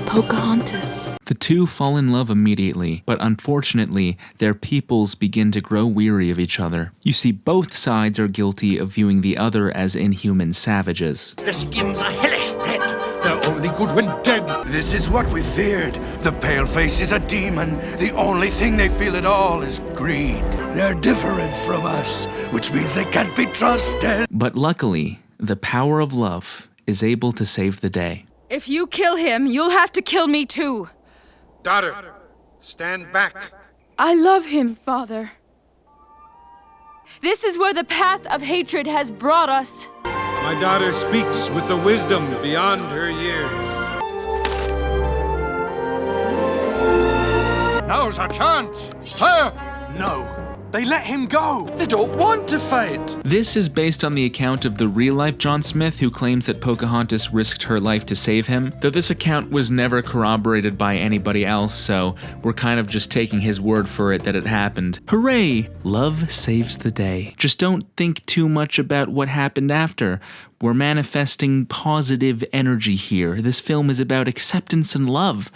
Pocahontas. The two fall in love immediately, but unfortunately, their peoples begin to grow weary of each other. You see, both sides are guilty of viewing the other as inhuman savages. The skins are hellish red. They're only good when dead. This is what we feared. The paleface is a demon. The only thing they feel at all is greed. They're different from us, which means they can't be trusted. But luckily, the power of love is able to save the day. If you kill him, you'll have to kill me too. Daughter, stand back. I love him, Father. This is where the path of hatred has brought us. My daughter speaks with the wisdom beyond her years. Now's our chance. Fire! No. They let him go. They don't want to fight. This is based on the account of the real-life John Smith, who claims that Pocahontas risked her life to save him, though this account was never corroborated by anybody else, so we're kind of just taking his word for it that it happened. Hooray! Love saves the day. Just don't think too much about what happened after. We're manifesting positive energy here. This film is about acceptance and love.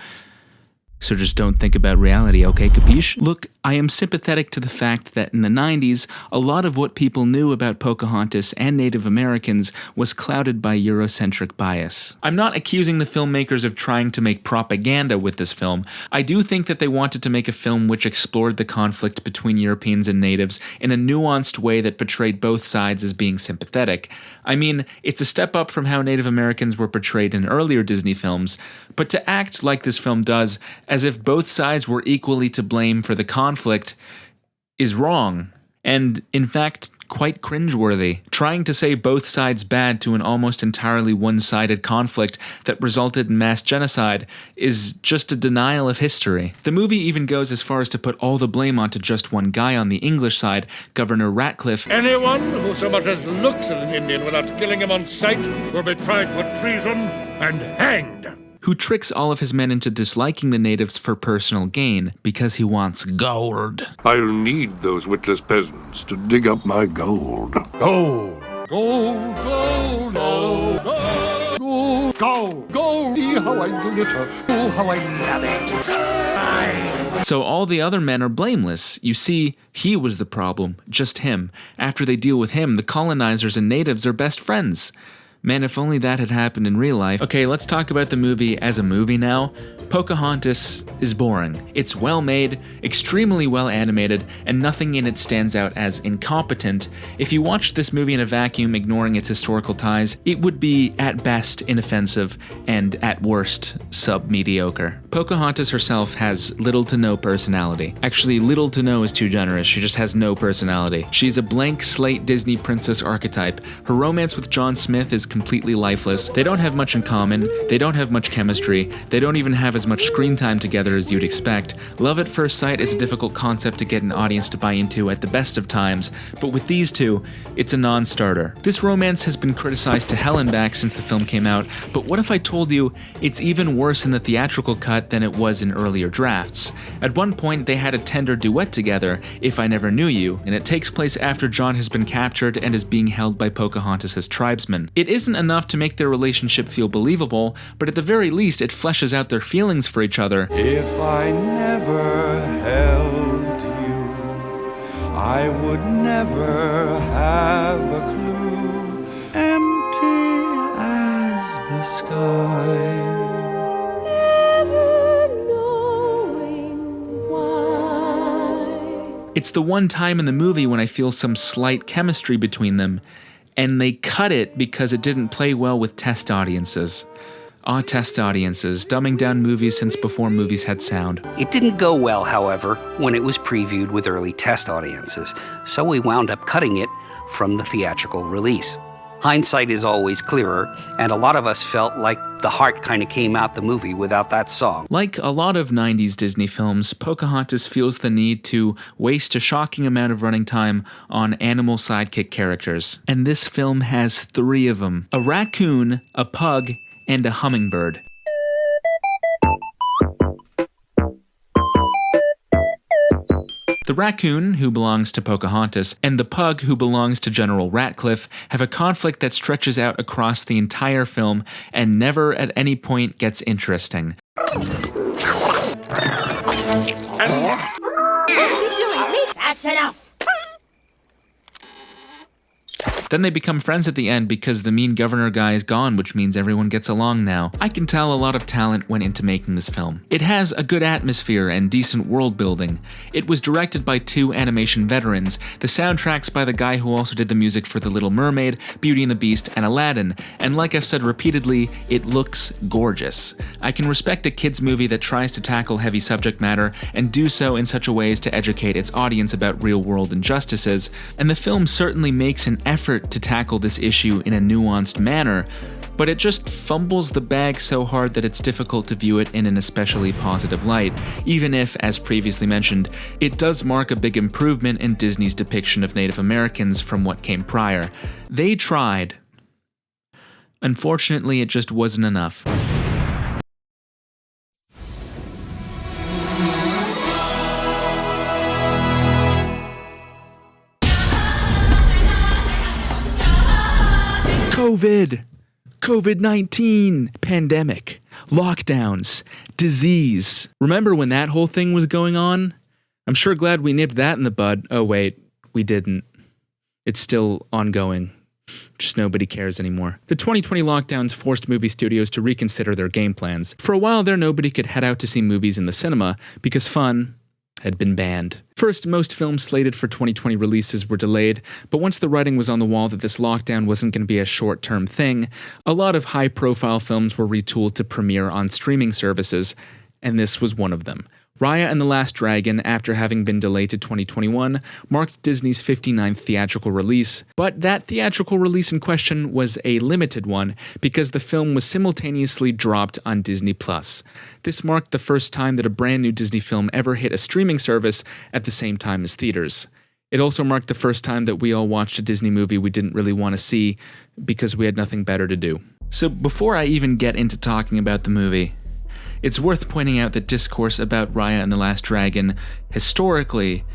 So just don't think about reality, okay, capiche? Look, I am sympathetic to the fact that in the 90s, a lot of what people knew about Pocahontas and Native Americans was clouded by Eurocentric bias. I'm not accusing the filmmakers of trying to make propaganda with this film. I do think that they wanted to make a film which explored the conflict between Europeans and natives in a nuanced way that portrayed both sides as being sympathetic. I mean, it's a step up from how Native Americans were portrayed in earlier Disney films, but to act like this film does, as if both sides were equally to blame for the conflict, is wrong, and in fact quite cringeworthy. Trying to say both sides bad to an almost entirely one-sided conflict that resulted in mass genocide is just a denial of history. The movie even goes as far as to put all the blame onto just one guy on the English side, Governor Ratcliffe. Anyone who so much as looks at an Indian without killing him on sight will be tried for treason and hanged. who tricks all of his men into disliking the natives for personal gain because he wants gold. I'll need those witless peasants to dig up my gold. Gold! Gold, gold, gold, gold, gold, gold! See how I glitter, oh, how I love it! So all the other men are blameless. You see, he was the problem, just him. After they deal with him, the colonizers and natives are best friends. Man, if only that had happened in real life. Okay, let's talk about the movie as a movie now. Pocahontas is boring. It's well made, extremely well animated, and nothing in it stands out as incompetent. If you watched this movie in a vacuum, ignoring its historical ties, it would be at best inoffensive and at worst sub-mediocre. Pocahontas herself has little to no personality. Actually, little to no is too generous. She just has no personality. She's a blank slate Disney princess archetype. Her romance with John Smith is completely lifeless. They don't have much in common. They don't have much chemistry. They don't even have as much screen time together as you'd expect. Love at first sight is a difficult concept to get an audience to buy into at the best of times, but with these two, it's a non-starter. This romance has been criticized to hell and back since the film came out, but what if I told you it's even worse in the theatrical cut than it was in earlier drafts? At one point, they had a tender duet together, If I Never Knew You, and it takes place after John has been captured and is being held by Pocahontas' tribesmen. It isn't enough to make their relationship feel believable, but at the very least, it fleshes out their feelings for each other. If I never held you, I would never have a clue. Empty as the sky. It's the one time in the movie when I feel some slight chemistry between them, and they cut it because it didn't play well with test audiences. Test audiences, dumbing down movies since before movies had sound. It didn't go well, however, when it was previewed with early test audiences, so we wound up cutting it from the theatrical release. Hindsight is always clearer, and a lot of us felt like the heart kind of came out the movie without that song. Like a lot of 90s Disney films, Pocahontas feels the need to waste a shocking amount of running time on animal sidekick characters. And this film has 3 of them: a raccoon, a pug, and a hummingbird. The raccoon, who belongs to Pocahontas, and the pug, who belongs to General Ratcliffe, have a conflict that stretches out across the entire film and never at any point gets interesting. What are you doing? That's enough! Then they become friends at the end because the mean governor guy is gone, which means everyone gets along now. I can tell a lot of talent went into making this film. It has a good atmosphere and decent world building. It was directed by 2 animation veterans. The soundtrack's by the guy who also did the music for The Little Mermaid, Beauty and the Beast, and Aladdin. And like I've said repeatedly, it looks gorgeous. I can respect a kids movie that tries to tackle heavy subject matter and do so in such a way as to educate its audience about real-world injustices, and the film certainly makes an effort to tackle this issue in a nuanced manner, but it just fumbles the bag so hard that it's difficult to view it in an especially positive light, even if, as previously mentioned, it does mark a big improvement in Disney's depiction of Native Americans from what came prior. They tried. Unfortunately, it just wasn't enough. COVID-19, pandemic, lockdowns, disease. Remember when that whole thing was going on? I'm sure glad we nipped that in the bud. Oh wait, we didn't. It's still ongoing. Just nobody cares anymore. The 2020 lockdowns forced movie studios to reconsider their game plans. For a while there, nobody could head out to see movies in the cinema because fun had been banned. First, most films slated for 2020 releases were delayed, but once the writing was on the wall that this lockdown wasn't going to be a short-term thing, a lot of high-profile films were retooled to premiere on streaming services, and this was one of them. Raya and the Last Dragon, after having been delayed to 2021, marked Disney's 59th theatrical release, but that theatrical release in question was a limited one because the film was simultaneously dropped on Disney+. This marked the first time that a brand new Disney film ever hit a streaming service at the same time as theaters. It also marked the first time that we all watched a Disney movie we didn't really want to see because we had nothing better to do. So before I even get into talking about the movie, it's worth pointing out that discourse about Raya and the Last Dragon, historically,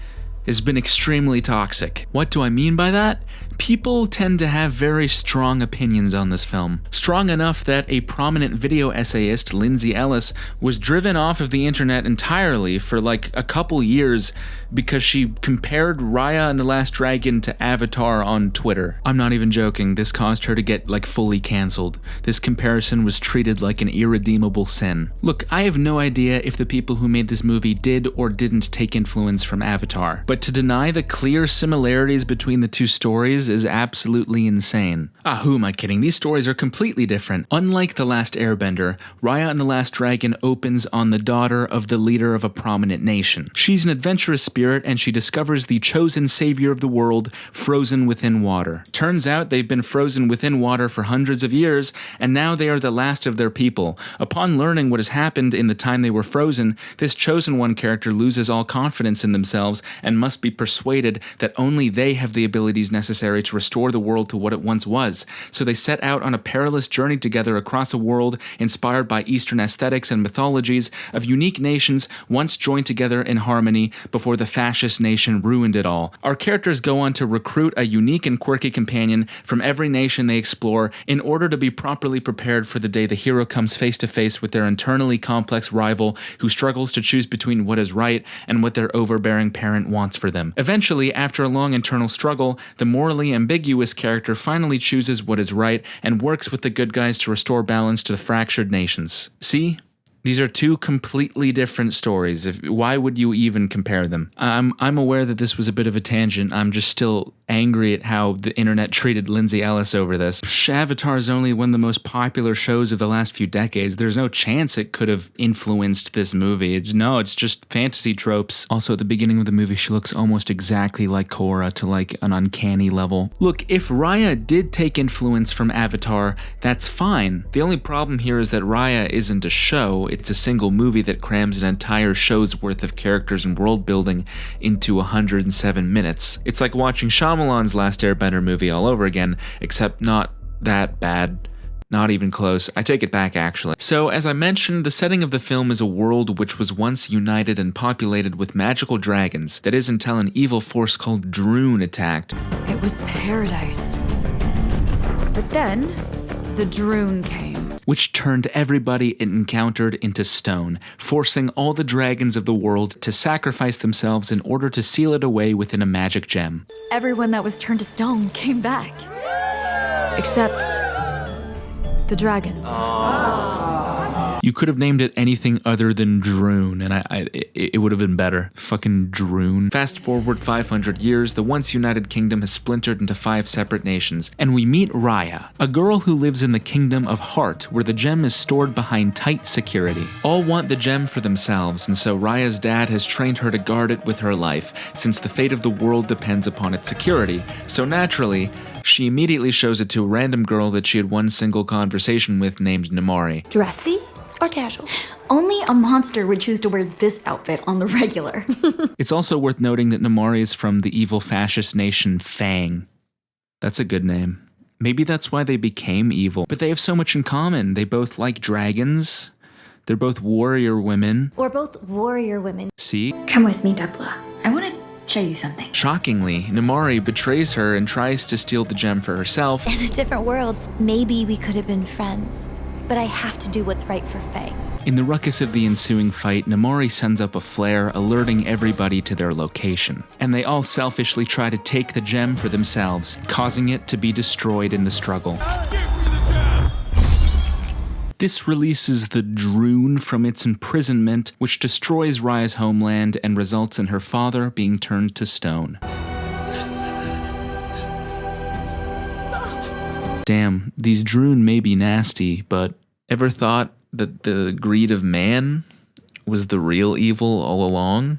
has been extremely toxic. What do I mean by that? People tend to have very strong opinions on this film. Strong enough that a prominent video essayist, Lindsay Ellis, was driven off of the internet entirely for like a couple years because she compared Raya and the Last Dragon to Avatar on Twitter. I'm not even joking, this caused her to get like fully cancelled. This comparison was treated like an irredeemable sin. Look, I have no idea if the people who made this movie did or didn't take influence from Avatar, but to deny the clear similarities between the two stories is absolutely insane. Who am I kidding? These stories are completely different. Unlike The Last Airbender, Raya and the Last Dragon opens on the daughter of the leader of a prominent nation. She's an adventurous spirit and she discovers the chosen savior of the world frozen within water. Turns out they've been frozen within water for hundreds of years and now they are the last of their people. Upon learning what has happened in the time they were frozen, this chosen one character loses all confidence in themselves and must be persuaded that only they have the abilities necessary to restore the world to what it once was. So they set out on a perilous journey together across a world inspired by Eastern aesthetics and mythologies of unique nations once joined together in harmony before the fascist nation ruined it all. Our characters go on to recruit a unique and quirky companion from every nation they explore in order to be properly prepared for the day the hero comes face to face with their internally complex rival who struggles to choose between what is right and what their overbearing parent wants for them. Eventually, after a long internal struggle, the morally ambiguous character finally chooses what is right and works with the good guys to restore balance to the fractured nations. See? These are two completely different stories. Why would you even compare them? I'm aware that this was a bit of a tangent. I'm just still angry at how the internet treated Lindsay Ellis over this. Avatar is only one of the most popular shows of the last few decades. There's no chance it could have influenced this movie. It's just fantasy tropes. Also, at the beginning of the movie, she looks almost exactly like Korra to like an uncanny level. Look, if Raya did take influence from Avatar, that's fine. The only problem here is that Raya isn't a show. It's a single movie that crams an entire show's worth of characters and world building into 107 minutes. It's like watching Shyamalan's Last Airbender movie all over again, except not that bad. Not even close. I take it back, actually. So, as I mentioned, the setting of the film is a world which was once united and populated with magical dragons. That is until an evil force called Droon attacked. It was paradise. But then, the Droon came, which turned everybody it encountered into stone, forcing all the dragons of the world to sacrifice themselves in order to seal it away within a magic gem. Everyone that was turned to stone came back. Except the dragons. You could have named it anything other than Droon, and it would have been better. Fucking Droon. Fast forward 500 years, the once united kingdom has splintered into 5 separate nations, and we meet Raya, a girl who lives in the kingdom of Heart, where the gem is stored behind tight security. All want the gem for themselves, and so Raya's dad has trained her to guard it with her life, since the fate of the world depends upon its security. So naturally, she immediately shows it to a random girl that she had one single conversation with named Namari. Dressy or casual? Only a monster would choose to wear this outfit on the regular. It's also worth noting that Namari is from the evil fascist nation Fang. That's a good name. Maybe that's why they became evil. But they have so much in common. They both like dragons. They're both warrior women. We're both warrior women. See? Come with me, Depla. I want to show you something. Shockingly, Namari betrays her and tries to steal the gem for herself. In a different world, maybe we could have been friends. But I have to do what's right for Faye. In the ruckus of the ensuing fight, Namari sends up a flare alerting everybody to their location. And they all selfishly try to take the gem for themselves, causing it to be destroyed in the struggle. This releases the Droon from its imprisonment, which destroys Raya's homeland and results in her father being turned to stone. Damn, these Droon may be nasty, but ever thought that the greed of man was the real evil all along?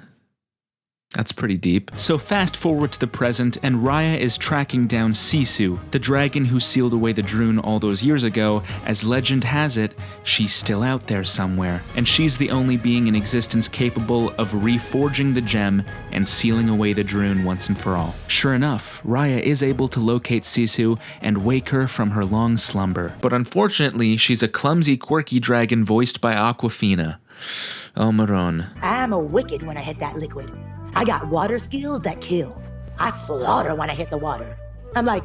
That's pretty deep. So fast forward to the present, and Raya is tracking down Sisu, the dragon who sealed away the Droon all those years ago. As legend has it, she's still out there somewhere, and she's the only being in existence capable of reforging the gem and sealing away the Droon once and for all. Sure enough, Raya is able to locate Sisu and wake her from her long slumber. But unfortunately, she's a clumsy, quirky dragon voiced by Awkwafina. Oh, Maron. I'm a wicked when I hit that liquid. I got water skills that kill. I slaughter when I hit the water. I'm like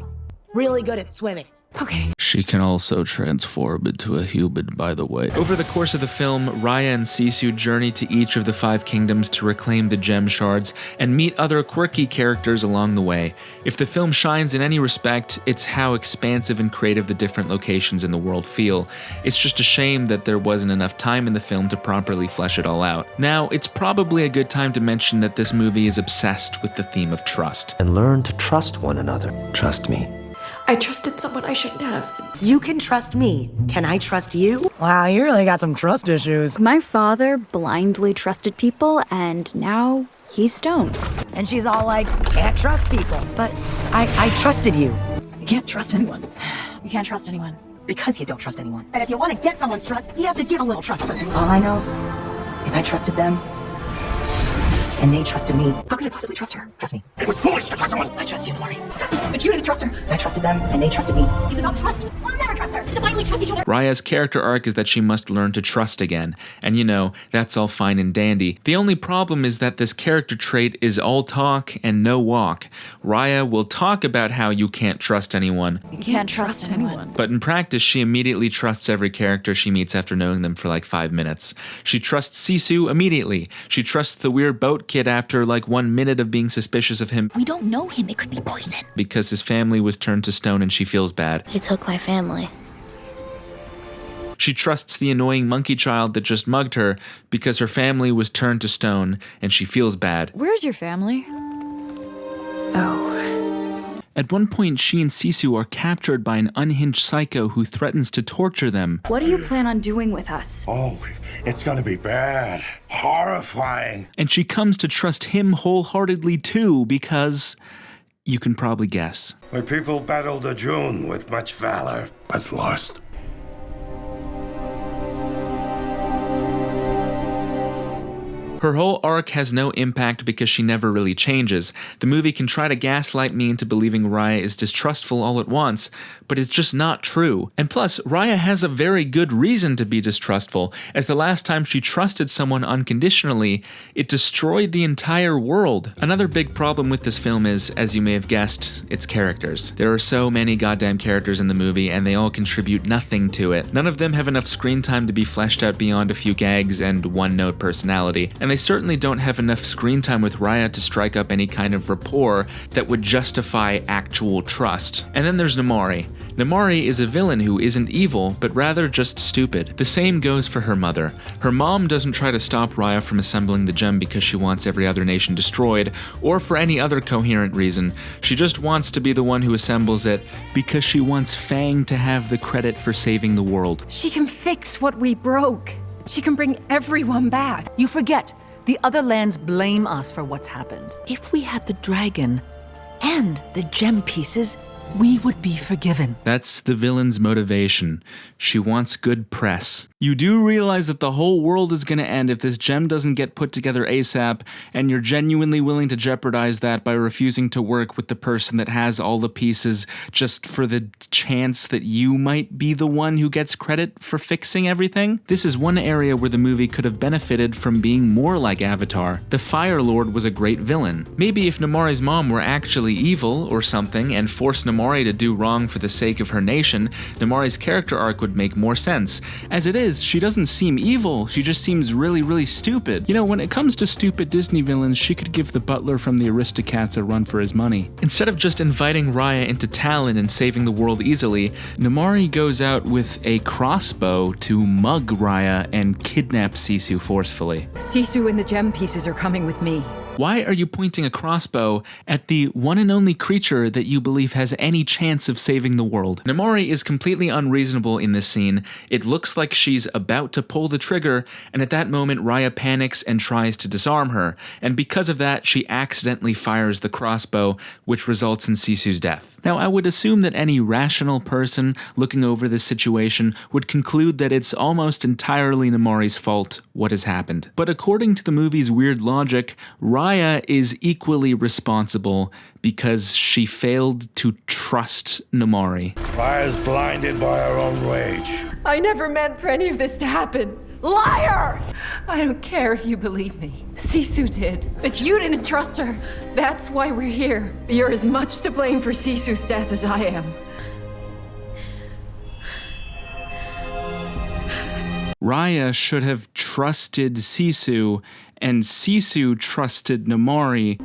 really good at swimming. Okay. She can also transform into a human, by the way. Over the course of the film, Raya and Sisu journey to each of the 5 kingdoms to reclaim the gem shards and meet other quirky characters along the way. If the film shines in any respect, it's how expansive and creative the different locations in the world feel. It's just a shame that there wasn't enough time in the film to properly flesh it all out. Now, it's probably a good time to mention that this movie is obsessed with the theme of trust. And learn to trust one another. Trust me. I trusted someone I shouldn't have. You can trust me. Can I trust you? Wow, you really got some trust issues. My father blindly trusted people, and now he's stoned. And she's all like, can't trust people. But I trusted you. You can't trust anyone. You can't trust anyone. Because you don't trust anyone. And if you want to get someone's trust, you have to give a little trust first. All I know is I trusted them. And they trusted me. How could I possibly trust her? Trust me. It was foolish to trust someone. I trust you, Namari. Trust me, but you didn't trust her. I trusted them, and they trusted me. It's about trust. We'll never trust her. To finally trust each other. Raya's character arc is that she must learn to trust again. And you know, that's all fine and dandy. The only problem is that this character trait is all talk and no walk. Raya will talk about how you can't trust anyone. You can't trust anyone. But in practice, she immediately trusts every character she meets after knowing them for like 5 minutes. She trusts Sisu immediately. She trusts the weird boat kid after like 1 minute of being suspicious of him. We don't know him. It could be poison. Because his family was turned to stone and she feels bad. He took my family. She trusts the annoying monkey child that just mugged her because her family was turned to stone and she feels bad. Where's your family? Oh. At one point, she and Sisu are captured by an unhinged psycho who threatens to torture them. What do you plan on doing with us? Oh, it's gonna be bad. Horrifying. And she comes to trust him wholeheartedly too because you can probably guess. My people battled the Droon with much valor, but lost. Her whole arc has no impact because she never really changes. The movie can try to gaslight me into believing Raya is distrustful all at once, but it's just not true. And plus, Raya has a very good reason to be distrustful, as the last time she trusted someone unconditionally, it destroyed the entire world. Another big problem with this film is, as you may have guessed, its characters. There are so many goddamn characters in the movie, and they all contribute nothing to it. None of them have enough screen time to be fleshed out beyond a few gags and one-note personality, and they certainly don't have enough screen time with Raya to strike up any kind of rapport that would justify actual trust. And then there's Namari. Namari is a villain who isn't evil, but rather just stupid. The same goes for her mother. Her mom doesn't try to stop Raya from assembling the gem because she wants every other nation destroyed, or for any other coherent reason. She just wants to be the one who assembles it because she wants Fang to have the credit for saving the world. She can fix what we broke. She can bring everyone back. You forget, the other lands blame us for what's happened. If we had the dragon and the gem pieces, we would be forgiven. That's the villain's motivation. She wants good press. You do realize that the whole world is going to end if this gem doesn't get put together ASAP, and you're genuinely willing to jeopardize that by refusing to work with the person that has all the pieces just for the chance that you might be the one who gets credit for fixing everything? This is one area where the movie could have benefited from being more like Avatar. The Fire Lord was a great villain. Maybe if Namari's mom were actually evil or something and forced Namari to do wrong for the sake of her nation, Namari's character arc would make more sense. As it is, she doesn't seem evil, she just seems really, really stupid. You know, when it comes to stupid Disney villains, she could give the butler from the Aristocats a run for his money. Instead of just inviting Raya into Talon and saving the world easily, Namari goes out with a crossbow to mug Raya and kidnap Sisu forcefully. Sisu and the gem pieces are coming with me. Why are you pointing a crossbow at the one and only creature that you believe has any chance of saving the world? Namori is completely unreasonable in this scene. It looks like she's about to pull the trigger, and at that moment Raya panics and tries to disarm her, and because of that she accidentally fires the crossbow, which results in Sisu's death. Now I would assume that any rational person looking over this situation would conclude that it's almost entirely Namori's fault what has happened. But according to the movie's weird logic, Raya is equally responsible because she failed to trust Namori. Raya's blinded by her own rage. I never meant for any of this to happen. Liar! I don't care if you believe me. Sisu did. But you didn't trust her. That's why we're here. You're as much to blame for Sisu's death as I am. Raya should have trusted Sisu, and Sisu trusted Namori.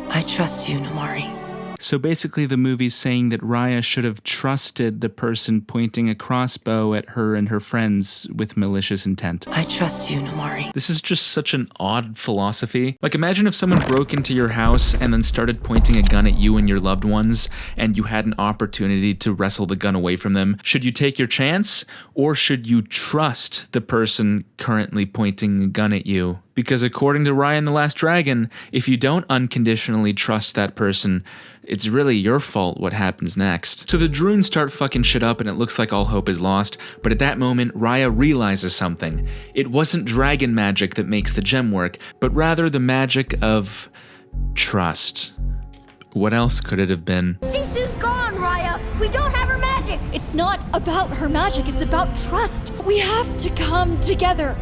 I trust you, Namori. So basically the movie's saying that Raya should have trusted the person pointing a crossbow at her and her friends with malicious intent. I trust you, Namori. This is just such an odd philosophy. Like, imagine if someone broke into your house and then started pointing a gun at you and your loved ones, and you had an opportunity to wrestle the gun away from them. Should you take your chance, or should you trust the person currently pointing a gun at you? Because according to Raya and the Last Dragon, if you don't unconditionally trust that person, it's really your fault what happens next. So the Drunes start fucking shit up and it looks like all hope is lost, but at that moment, Raya realizes something. It wasn't dragon magic that makes the gem work, but rather the magic of trust. What else could it have been? Sisu's gone, Raya! We don't have her magic! It's not about her magic, it's about trust. We have to come together.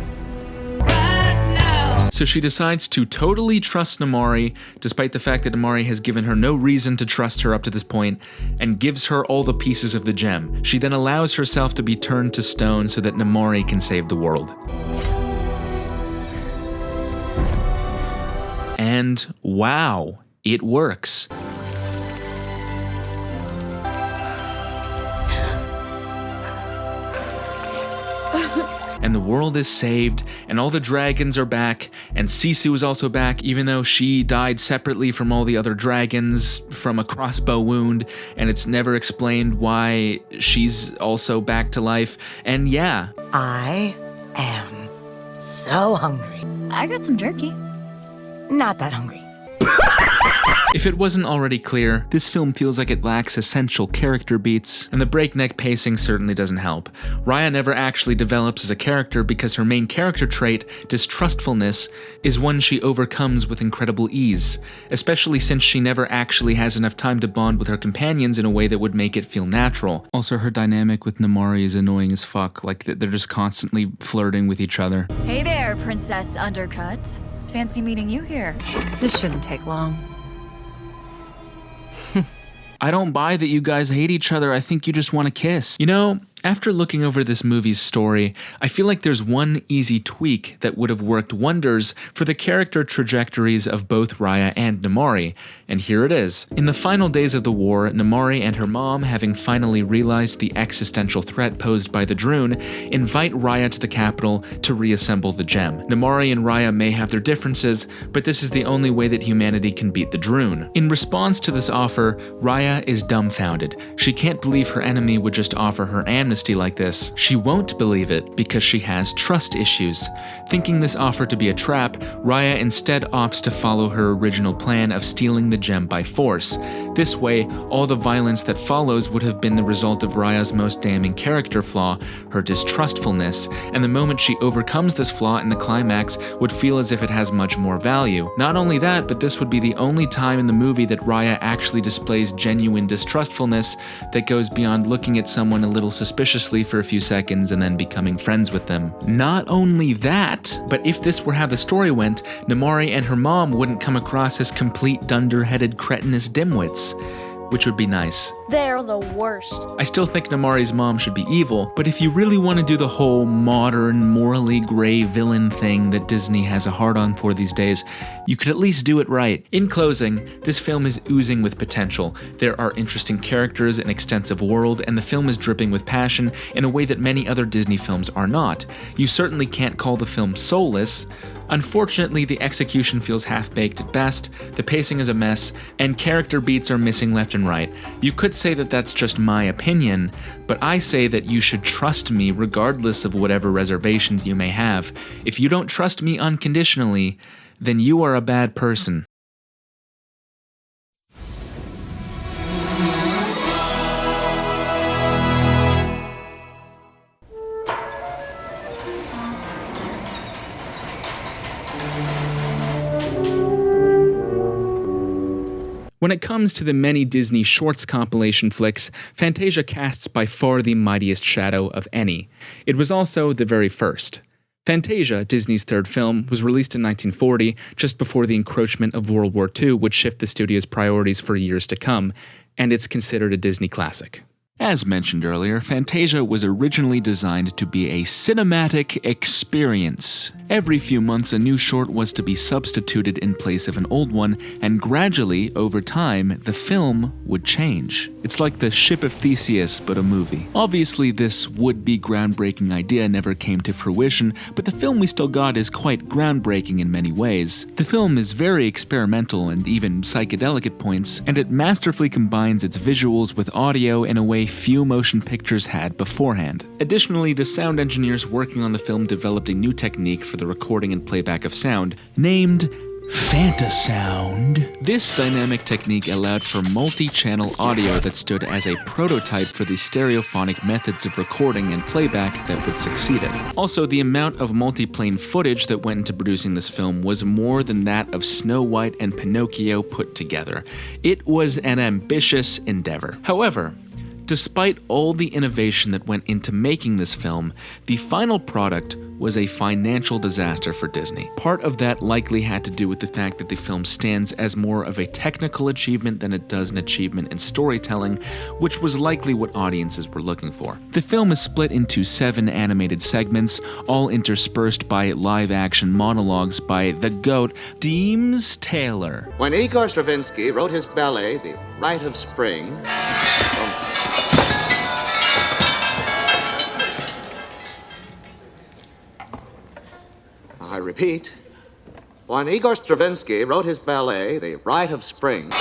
So she decides to totally trust Namori, despite the fact that Namori has given her no reason to trust her up to this point, and gives her all the pieces of the gem. She then allows herself to be turned to stone so that Namori can save the world. And wow, it works. And the world is saved, and all the dragons are back, and Sisu is also back, even though she died separately from all the other dragons from a crossbow wound, and it's never explained why she's also back to life. And yeah, I am so hungry. I got some jerky. Not that hungry. if it wasn't already clear, this film feels like it lacks essential character beats, and the breakneck pacing certainly doesn't help. Raya never actually develops as a character because her main character trait, distrustfulness, is one she overcomes with incredible ease, especially since she never actually has enough time to bond with her companions in a way that would make it feel natural. Also, her dynamic with Namori is annoying as fuck, like they're just constantly flirting with each other. Hey there, Princess Undercut. Fancy meeting you here. This shouldn't take long. I don't buy that you guys hate each other. I think you just want to kiss. You know, after looking over this movie's story, I feel like there's one easy tweak that would have worked wonders for the character trajectories of both Raya and Namori, and here it is. In the final days of the war, Namori and her mom, having finally realized the existential threat posed by the Drune, invite Raya to the capital to reassemble the gem. Namori and Raya may have their differences, but this is the only way that humanity can beat the Drune. In response to this offer, Raya is dumbfounded. She can't believe her enemy would just offer her amnesty like this. She won't believe it because she has trust issues. Thinking this offer to be a trap, Raya instead opts to follow her original plan of stealing the gem by force. This way, all the violence that follows would have been the result of Raya's most damning character flaw, her distrustfulness, and the moment she overcomes this flaw in the climax would feel as if it has much more value. Not only that, but this would be the only time in the movie that Raya actually displays genuine distrustfulness that goes beyond looking at someone a little suspiciously for a few seconds and then becoming friends with them. Not only that, but if this were how the story went, Namori and her mom wouldn't come across as complete dunder-headed cretinous dimwits, which would be nice. They're the worst. I still think Namari's mom should be evil, but if you really want to do the whole modern, morally gray villain thing that Disney has a hard-on for these days, you could at least do it right. In closing, this film is oozing with potential. There are interesting characters, an extensive world, and the film is dripping with passion in a way that many other Disney films are not. You certainly can't call the film soulless. Unfortunately, the execution feels half-baked at best, the pacing is a mess, and character beats are missing left and right. You could say that that's just my opinion, but I say that you should trust me regardless of whatever reservations you may have. If you don't trust me unconditionally, then you are a bad person. When it comes to the many Disney Shorts compilation flicks, Fantasia casts by far the mightiest shadow of any. It was also the very first. Fantasia, Disney's third film, was released in 1940, just before the encroachment of World War II would shift the studio's priorities for years to come, and it's considered a Disney classic. As mentioned earlier, Fantasia was originally designed to be a cinematic experience. Every few months, a new short was to be substituted in place of an old one, and gradually, over time, the film would change. It's like the Ship of Theseus, but a movie. Obviously, this would-be groundbreaking idea never came to fruition, but the film we still got is quite groundbreaking in many ways. The film is very experimental and even psychedelic at points, and it masterfully combines its visuals with audio in a way few motion pictures had beforehand. Additionally, the sound engineers working on the film developed a new technique for the recording and playback of sound, named Fantasound. This dynamic technique allowed for multi-channel audio that stood as a prototype for the stereophonic methods of recording and playback that would succeed it. Also, the amount of multiplane footage that went into producing this film was more than that of Snow White and Pinocchio put together. It was an ambitious endeavor. However, despite all the innovation that went into making this film, the final product was a financial disaster for Disney. Part of that likely had to do with the fact that the film stands as more of a technical achievement than it does an achievement in storytelling, which was likely what audiences were looking for. The film is split into 7 animated segments, all interspersed by live-action monologues by the GOAT, Deems Taylor. When Igor Stravinsky wrote his ballet, The Rite of Spring, I repeat, when Igor Stravinsky wrote his ballet, The Rite of Spring.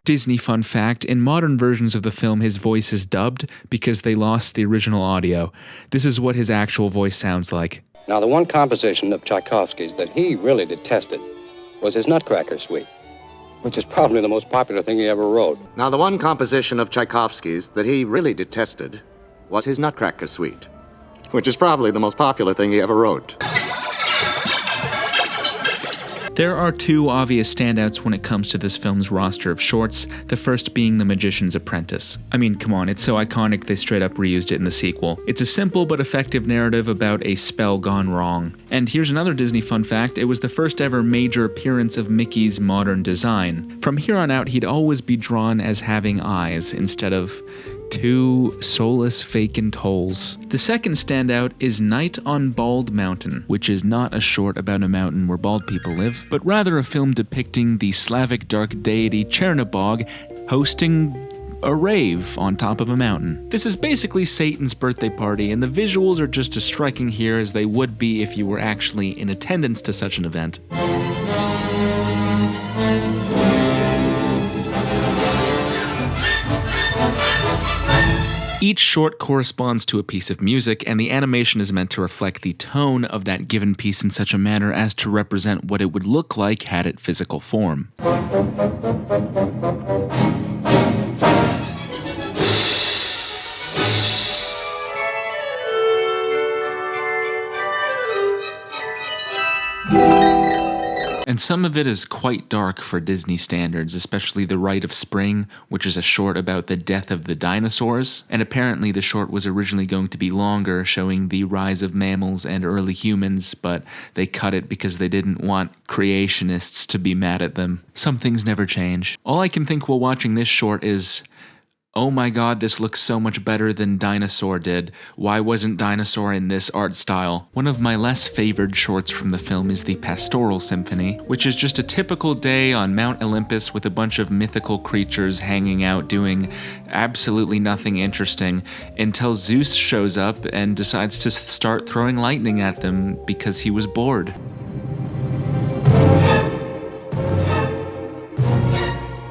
Disney fun fact, in modern versions of the film his voice is dubbed because they lost the original audio. This is what his actual voice sounds like. Now, the one composition of Tchaikovsky's that he really detested was his Nutcracker Suite, which is probably the most popular thing he ever wrote. Now, the one composition of Tchaikovsky's that he really detested was his Nutcracker Suite, which is probably the most popular thing he ever wrote. There are 2 obvious standouts when it comes to this film's roster of shorts, the first being The Magician's Apprentice. I mean, come on, it's so iconic they straight up reused it in the sequel. It's a simple but effective narrative about a spell gone wrong. And here's another Disney fun fact, it was the first ever major appearance of Mickey's modern design. From here on out, he'd always be drawn as having eyes instead of 2 soulless vacant holes. The second standout is Night on Bald Mountain, which is not a short about a mountain where bald people live, but rather a film depicting the Slavic dark deity Chernobog hosting a rave on top of a mountain. This is basically Satan's birthday party, and the visuals are just as striking here as they would be if you were actually in attendance to such an event. Each short corresponds to a piece of music, and the animation is meant to reflect the tone of that given piece in such a manner as to represent what it would look like had it physical form. And and some of it is quite dark for Disney standards, especially The Rite of Spring, which is a short about the death of the dinosaurs, and apparently the short was originally going to be longer, showing the rise of mammals and early humans, but they cut it because they didn't want creationists to be mad at them. Some things never change. All I can think while watching this short is, oh my god, this looks so much better than Dinosaur did. Why wasn't Dinosaur in this art style? One of my less favored shorts from the film is the Pastoral Symphony, which is just a typical day on Mount Olympus with a bunch of mythical creatures hanging out doing absolutely nothing interesting until Zeus shows up and decides to start throwing lightning at them because he was bored.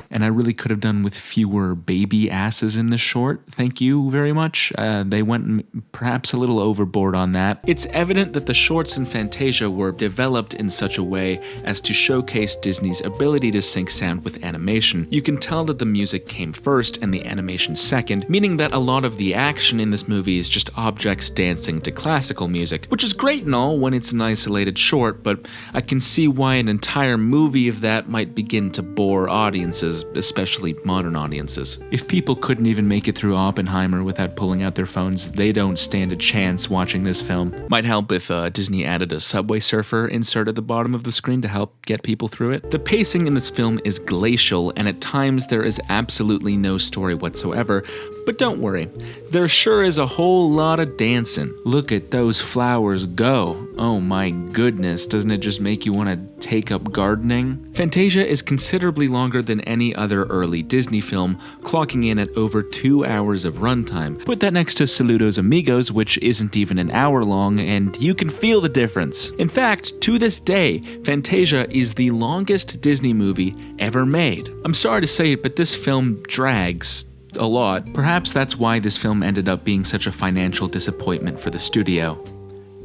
And I really could have done with fewer baby asses in the short. Thank you very much. They went perhaps a little overboard on that. It's evident that the shorts in Fantasia were developed in such a way as to showcase Disney's ability to sync sound with animation. You can tell that the music came first and the animation second, meaning that a lot of the action in this movie is just objects dancing to classical music, which is great and all when it's an isolated short, but I can see why an entire movie of that might begin to bore audiences, especially modern audiences. If people couldn't even make it through Oppenheimer without pulling out their phones, they don't stand a chance watching this film. Might help if Disney added a Subway Surfer insert at the bottom of the screen to help get people through it. The pacing in this film is glacial, and at times there is absolutely no story whatsoever, but don't worry, there sure is a whole lot of dancing. Look at those flowers go. Oh my goodness, doesn't it just make you want to take up gardening? Fantasia is considerably longer than any other early Disney film, clocking in at over 2 hours of runtime. Put that next to Saludos Amigos, which isn't even an hour long, and you can feel the difference. In fact, to this day, Fantasia is the longest Disney movie ever made. I'm sorry to say it, but this film drags a lot. Perhaps that's why this film ended up being such a financial disappointment for the studio.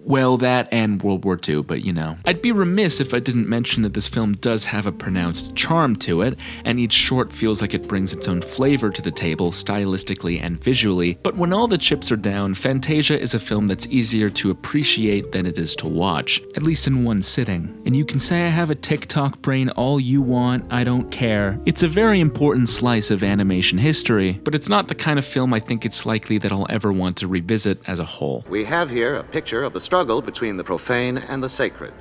Well, that and World War II, but you know. I'd be remiss if I didn't mention that this film does have a pronounced charm to it, and each short feels like it brings its own flavor to the table, stylistically and visually, but when all the chips are down, Fantasia is a film that's easier to appreciate than it is to watch, at least in one sitting. And you can say I have a TikTok brain all you want, I don't care. It's a very important slice of animation history, but it's not the kind of film I think it's likely that I'll ever want to revisit as a whole. We have here a picture of the struggle between the profane and the sacred.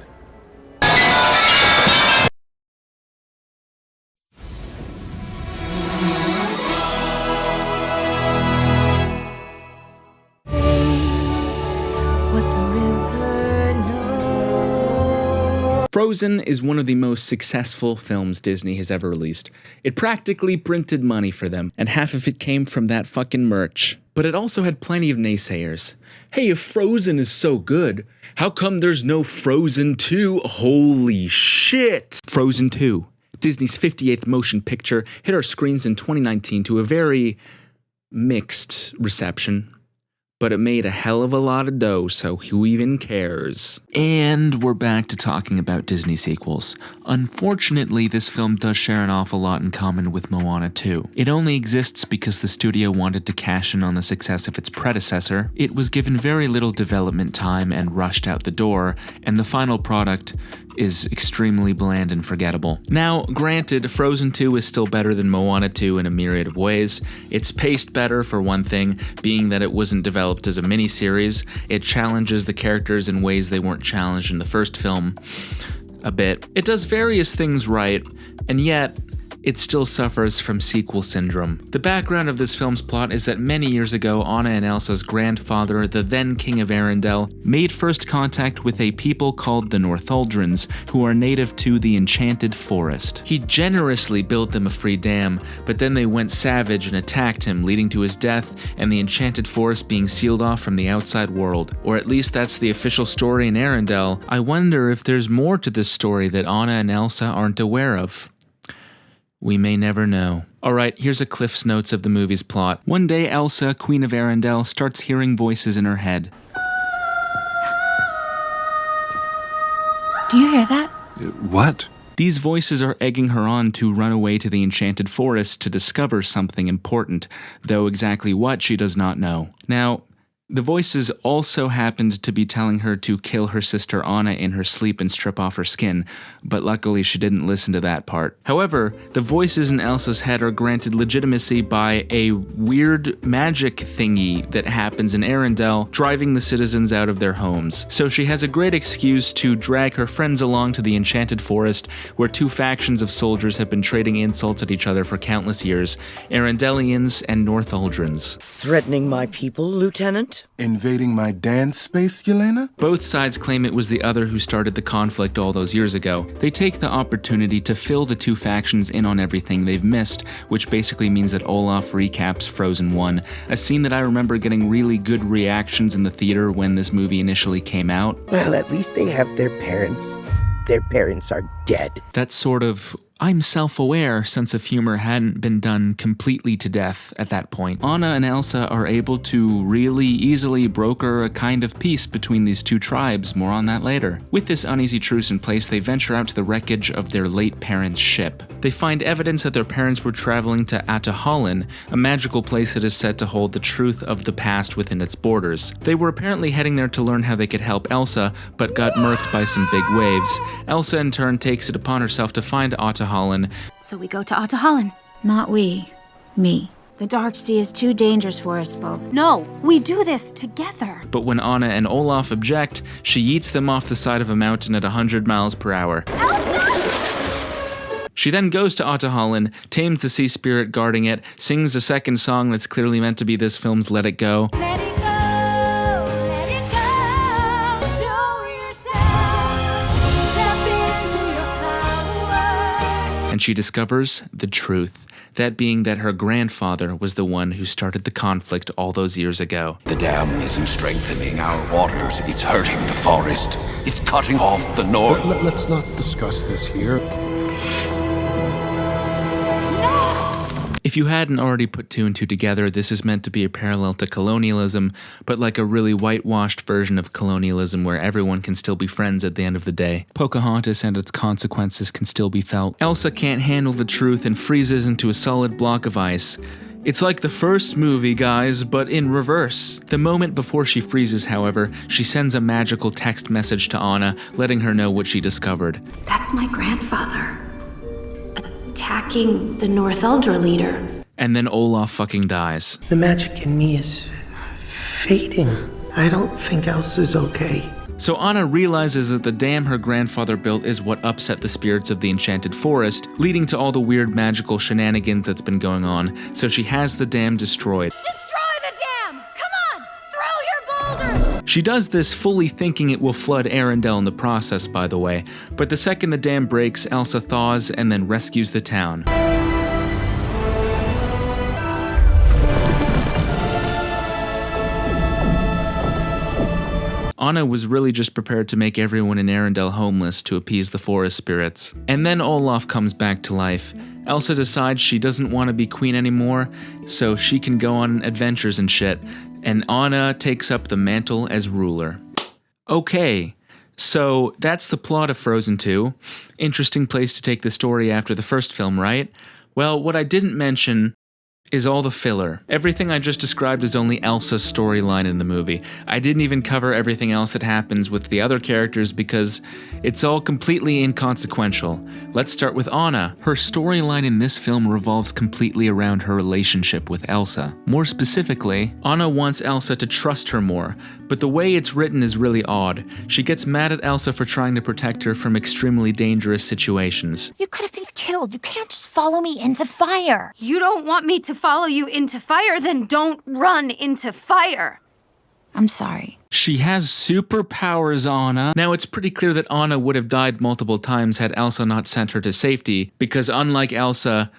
Frozen is one of the most successful films Disney has ever released. It practically printed money for them, and half of it came from that fucking merch. But it also had plenty of naysayers. Hey, if Frozen is so good, how come there's no Frozen 2? Holy shit! Frozen 2, Disney's 58th motion picture, hit our screens in 2019 to a very mixed reception. But it made a hell of a lot of dough, so who even cares? And we're back to talking about Disney sequels. Unfortunately, this film does share an awful lot in common with Moana 2. It only exists because the studio wanted to cash in on the success of its predecessor. It was given very little development time and rushed out the door, and the final product is extremely bland and forgettable. Now, granted, Frozen 2 is still better than Moana 2 in a myriad of ways. It's paced better, for one thing, being that it wasn't developed as a miniseries. It challenges the characters in ways they weren't challenged in the first film a bit. It does various things right, and yet it still suffers from sequel syndrome. The background of this film's plot is that many years ago, Anna and Elsa's grandfather, the then King of Arendelle, made first contact with a people called the Northuldrans, who are native to the Enchanted Forest. He generously built them a free dam, but then they went savage and attacked him, leading to his death and the Enchanted Forest being sealed off from the outside world. Or at least that's the official story in Arendelle. I wonder if there's more to this story that Anna and Elsa aren't aware of. We may never know. Alright, here's a Cliff's Notes of the movie's plot. One day, Elsa, Queen of Arendelle, starts hearing voices in her head. Do you hear that? What? These voices are egging her on to run away to the Enchanted Forest to discover something important, though exactly what she does not know. Now, The voices also happened to be telling her to kill her sister Anna in her sleep and strip off her skin, but luckily she didn't listen to that part. However, the voices in Elsa's head are granted legitimacy by a weird magic thingy that happens in Arendelle, driving the citizens out of their homes. So she has a great excuse to drag her friends along to the Enchanted Forest, where two factions of soldiers have been trading insults at each other for countless years, Arendellians and Northuldrans. Threatening my people, Lieutenant? Invading my dance space, Yelena? Both sides claim it was the other who started the conflict all those years ago. They take the opportunity to fill the two factions in on everything they've missed, which basically means that Olaf recaps Frozen 1, a scene that I remember getting really good reactions in the theater when this movie initially came out. Well, at least they have their parents. Their parents are dead. That sort of I'm self-aware sense of humor hadn't been done completely to death at that point. Anna and Elsa are able to really easily broker a kind of peace between these two tribes, more on that later. With this uneasy truce in place, they venture out to the wreckage of their late parents' ship. They find evidence that their parents were traveling to Atahalin, a magical place that is said to hold the truth of the past within its borders. They were apparently heading there to learn how they could help Elsa, but got murked by some big waves. Elsa in turn takes it upon herself to find Atahalin. So we go to Atahalin. Not we. Me. The Dark Sea is too dangerous for us both. No, we do this together. But when Anna and Olaf object, she yeets them off the side of a mountain at 100 miles per hour. She then goes to Atahalin, tames the sea spirit guarding it, sings a second song that's clearly meant to be this film's Let It Go. And she discovers the truth, that being that her grandfather was the one who started the conflict all those years ago. The dam isn't strengthening our waters, it's hurting the forest. It's cutting off the north. Let's not discuss this here. If you hadn't already put two and two together, this is meant to be a parallel to colonialism, but like a really whitewashed version of colonialism where everyone can still be friends at the end of the day. Pocahontas and its consequences can still be felt. Elsa can't handle the truth and freezes into a solid block of ice. It's like the first movie, guys, but in reverse. The moment before she freezes, however, she sends a magical text message to Anna, letting her know what she discovered. That's my grandfather. Attacking the Northuldra leader. And then Olaf fucking dies. The magic in me is fading. I don't think Elsa's okay. So Anna realizes that the dam her grandfather built is what upset the spirits of the Enchanted Forest, leading to all the weird magical shenanigans that's been going on, so she has the dam destroyed. Destroy the dam! Come on! Throw your boulders! She does this fully thinking it will flood Arendelle in the process, by the way, but the second the dam breaks, Elsa thaws and then rescues the town. Anna was really just prepared to make everyone in Arendelle homeless to appease the forest spirits. And then Olaf comes back to life. Elsa decides she doesn't want to be queen anymore, so she can go on adventures and shit, and Anna takes up the mantle as ruler. Okay, so that's the plot of Frozen 2. Interesting place to take the story after the first film, right? Well, what I didn't mention is all the filler. Everything I just described is only Elsa's storyline in the movie. I didn't even cover everything else that happens with the other characters because it's all completely inconsequential. Let's start with Anna. Her storyline in this film revolves completely around her relationship with Elsa. More specifically, Anna wants Elsa to trust her more, but the way it's written is really odd. She gets mad at Elsa for trying to protect her from extremely dangerous situations. You could have been killed. You can't just follow me into fire. You don't want me to follow you into fire, then don't run into fire. I'm sorry. She has superpowers, Anna. Now, it's pretty clear that Anna would have died multiple times had Elsa not sent her to safety, because unlike Elsa,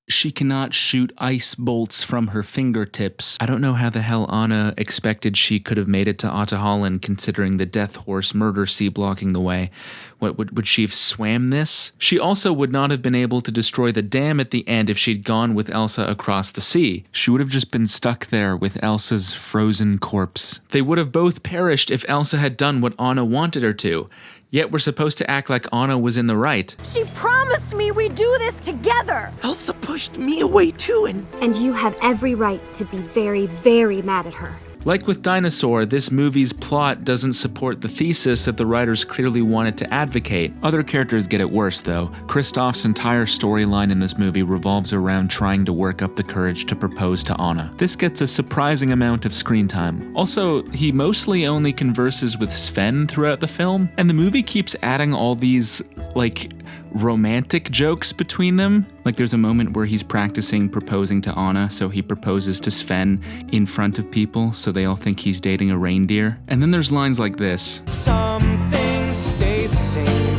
she cannot shoot ice bolts from her fingertips. I don't know how the hell Anna expected she could have made it to Atahalin considering the Death Horse murder sea blocking the way. What, would she have swam this? She also would not have been able to destroy the dam at the end if she'd gone with Elsa across the sea. She would have just been stuck there with Elsa's frozen corpse. They would have both perished if Elsa had done what Anna wanted her to. Yet we're supposed to act like Anna was in the right. She promised me we'd do this together! Elsa pushed me away too, And you have every right to be very, very mad at her. Like with Dinosaur, this movie's plot doesn't support the thesis that the writers clearly wanted to advocate. Other characters get it worse though. Kristoff's entire storyline in this movie revolves around trying to work up the courage to propose to Anna. This gets a surprising amount of screen time. Also, he mostly only converses with Sven throughout the film, and the movie keeps adding all these, like, romantic jokes between them. Like there's a moment where he's practicing proposing to Anna, so he proposes to Sven in front of people so they all think he's dating a reindeer. And then there's lines like this. Some things stay the same,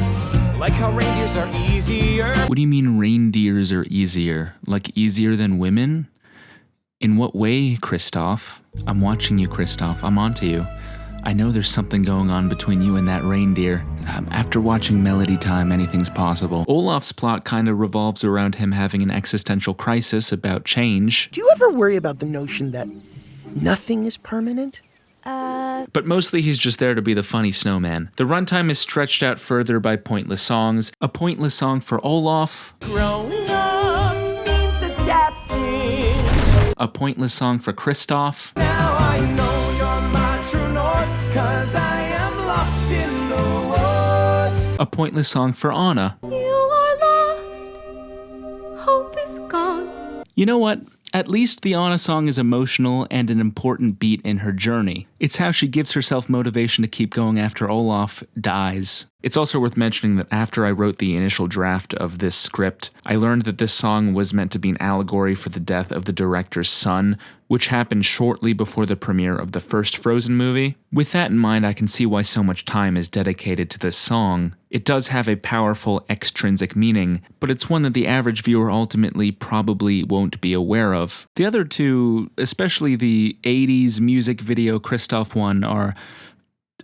like how reindeers are easier. What do you mean reindeers are easier? Like easier than women? In what way, Kristoff? I'm watching you, Kristoff. I'm onto you. I know there's something going on between you and that reindeer. After watching Melody Time, anything's possible. Olaf's plot kind of revolves around him having an existential crisis about change. Do you ever worry about the notion that nothing is permanent? But mostly he's just there to be the funny snowman. The runtime is stretched out further by pointless songs. A pointless song for Olaf. Growing up means adapting. A pointless song for Kristoff. Now I know you're my true north, 'cause I am lost in the woods. A pointless song for Anna. You are lost. Hope is gone. You know what? At least the Anna song is emotional and an important beat in her journey. It's how she gives herself motivation to keep going after Olaf dies. It's also worth mentioning that after I wrote the initial draft of this script, I learned that this song was meant to be an allegory for the death of the director's son, which happened shortly before the premiere of the first Frozen movie. With that in mind, I can see why so much time is dedicated to this song. It does have a powerful extrinsic meaning, but it's one that the average viewer ultimately probably won't be aware of. The other two, especially the 80s music video Kristoff one, are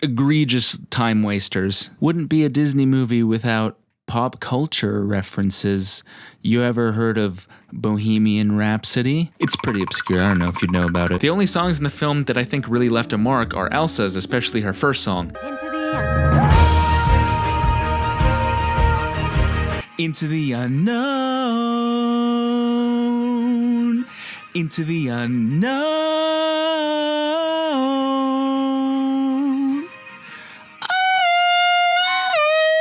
egregious time wasters. Wouldn't be a Disney movie without pop culture references. You ever heard of Bohemian Rhapsody? It's pretty obscure, I don't know if you'd know about it. The only songs in the film that I think really left a mark are Elsa's, especially her first song. Into the unknown. Into the unknown. Into the unknown.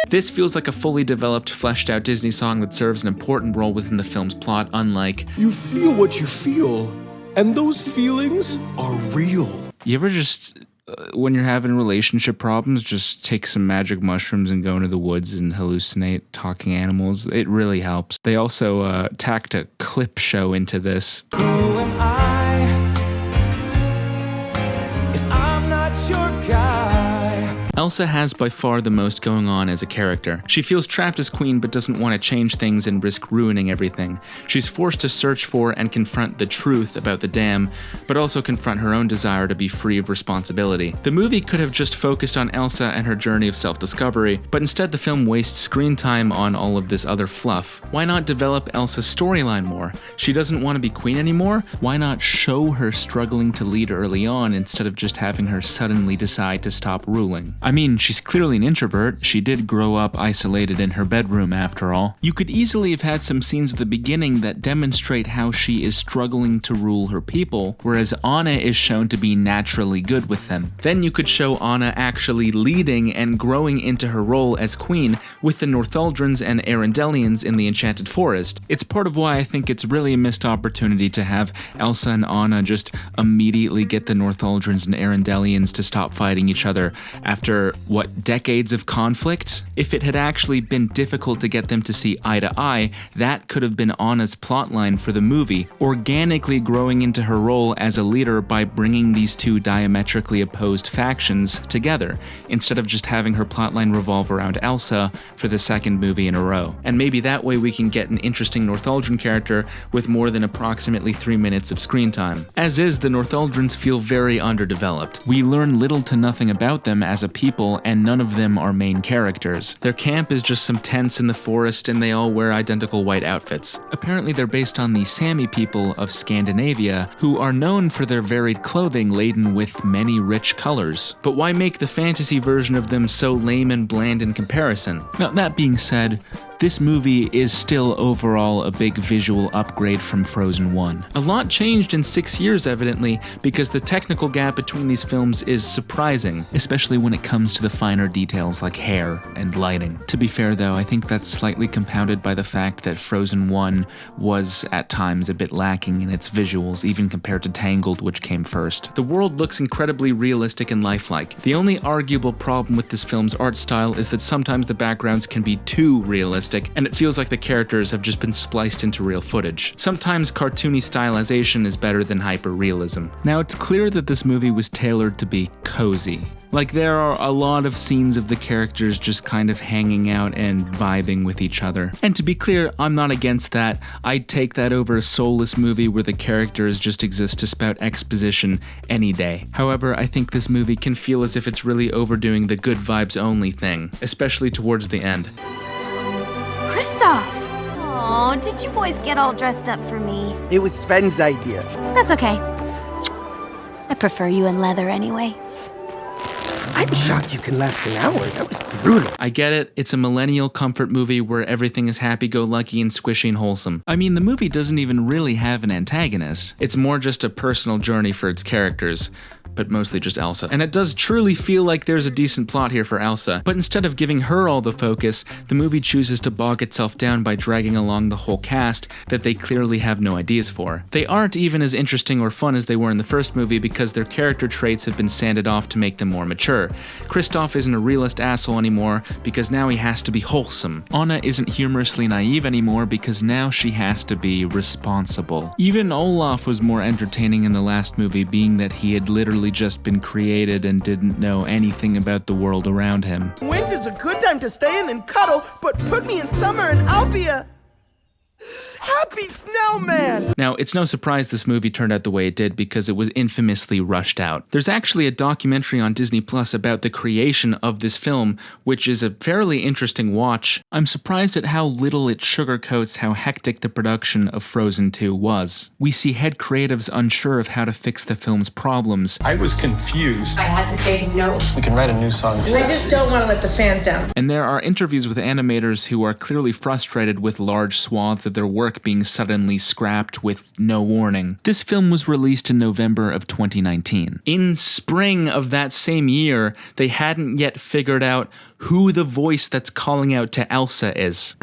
This feels like a fully developed, fleshed out Disney song that serves an important role within the film's plot, unlike You feel what you feel, and those feelings are real. You ever just, when you're having relationship problems, just take some magic mushrooms and go into the woods and hallucinate talking animals? It really helps. They also tacked a clip show into this. Who am I if I'm not your guy? Elsa has by far the most going on as a character. She feels trapped as queen but doesn't want to change things and risk ruining everything. She's forced to search for and confront the truth about the dam, but also confront her own desire to be free of responsibility. The movie could have just focused on Elsa and her journey of self-discovery, but instead the film wastes screen time on all of this other fluff. Why not develop Elsa's storyline more? She doesn't want to be queen anymore? Why not show her struggling to lead early on instead of just having her suddenly decide to stop ruling? I mean, she's clearly an introvert. She did grow up isolated in her bedroom after all. You could easily have had some scenes at the beginning that demonstrate how she is struggling to rule her people, whereas Anna is shown to be naturally good with them. Then you could show Anna actually leading and growing into her role as queen with the Northuldrans and Arendellians in the Enchanted Forest. It's part of why I think it's really a missed opportunity to have Elsa and Anna just immediately get the Northuldrans and Arendellians to stop fighting each other after, decades of conflict? If it had actually been difficult to get them to see eye to eye, that could have been Anna's plotline for the movie, organically growing into her role as a leader by bringing these two diametrically opposed factions together, instead of just having her plotline revolve around Elsa for the second movie in a row. And maybe that way we can get an interesting Northuldraan character with more than approximately 3 minutes of screen time. As is, the Northuldrans feel very underdeveloped. We learn little to nothing about them as a people, and none of them are main characters. Their camp is just some tents in the forest and they all wear identical white outfits. Apparently they're based on the Sami people of Scandinavia, who are known for their varied clothing laden with many rich colors. But why make the fantasy version of them so lame and bland in comparison? Now, that being said, this movie is still overall a big visual upgrade from Frozen 1. A lot changed in 6 years, evidently, because the technical gap between these films is surprising, especially when it comes to the finer details like hair and lighting. To be fair though, I think that's slightly compounded by the fact that Frozen 1 was at times a bit lacking in its visuals, even compared to Tangled, which came first. The world looks incredibly realistic and lifelike. The only arguable problem with this film's art style is that sometimes the backgrounds can be too realistic, and it feels like the characters have just been spliced into real footage. Sometimes cartoony stylization is better than hyper-realism. Now, it's clear that this movie was tailored to be cozy. Like, there are a lot of scenes of the characters just kind of hanging out and vibing with each other. And to be clear, I'm not against that. I'd take that over a soulless movie where the characters just exist to spout exposition any day. However, I think this movie can feel as if it's really overdoing the good vibes only thing, especially towards the end. Kristoff! Aw, did you boys get all dressed up for me? It was Sven's idea. That's okay. I prefer you in leather anyway. I'm shocked you can last an hour. That was brutal. I get it, it's a millennial comfort movie where everything is happy-go-lucky and squishy and wholesome. I mean, the movie doesn't even really have an antagonist. It's more just a personal journey for its characters, but mostly just Elsa. And it does truly feel like there's a decent plot here for Elsa, but instead of giving her all the focus, the movie chooses to bog itself down by dragging along the whole cast that they clearly have no ideas for. They aren't even as interesting or fun as they were in the first movie because their character traits have been sanded off to make them more mature. Kristoff isn't a realist asshole anymore because now he has to be wholesome. Anna isn't humorously naive anymore because now she has to be responsible. Even Olaf was more entertaining in the last movie, being that he had literally just been created and didn't know anything about the world around him. Winter's a good time to stay in and cuddle, but put me in summer and I'll be a happy snowman! Now, it's no surprise this movie turned out the way it did because it was infamously rushed out. There's actually a documentary on Disney Plus about the creation of this film, which is a fairly interesting watch. I'm surprised at how little it sugarcoats how hectic the production of Frozen 2 was. We see head creatives unsure of how to fix the film's problems. I was confused. I had to take notes. We can write a new song. I just don't want to let the fans down. And there are interviews with animators who are clearly frustrated with large swaths of their work being suddenly scrapped with no warning. This film was released in November of 2019. In spring of that same year, they hadn't yet figured out who the voice that's calling out to Elsa is.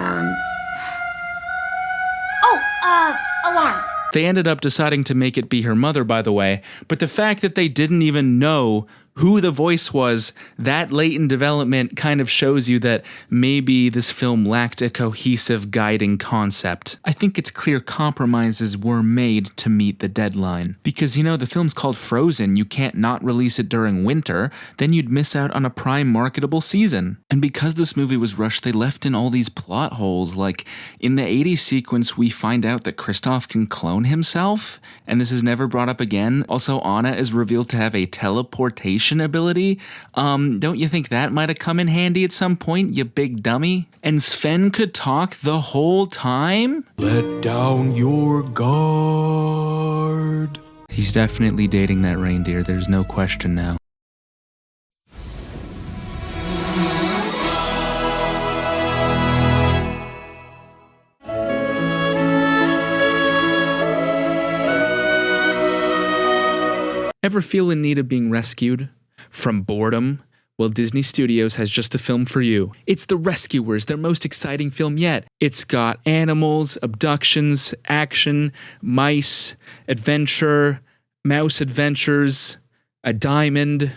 Alarmed. They ended up deciding to make it be her mother, by the way, but the fact that they didn't even know who the voice was, that late in development kind of shows you that maybe this film lacked a cohesive guiding concept. I think it's clear compromises were made to meet the deadline. Because, you know, the film's called Frozen, you can't not release it during winter, then you'd miss out on a prime marketable season. And because this movie was rushed, they left in all these plot holes, like in the 80s sequence we find out that Kristoff can clone himself, and this is never brought up again. Also, Anna is revealed to have a teleportation ability. Don't you think that might have come in handy at some point, you big dummy? And Sven could talk the whole time? Let down your guard. He's definitely dating that reindeer, there's no question now. Ever feel in need of being rescued from boredom? Well, Disney Studios has just the film for you. It's The Rescuers, their most exciting film yet. It's got animals, abductions, action, mice, adventure, mouse adventures, a diamond,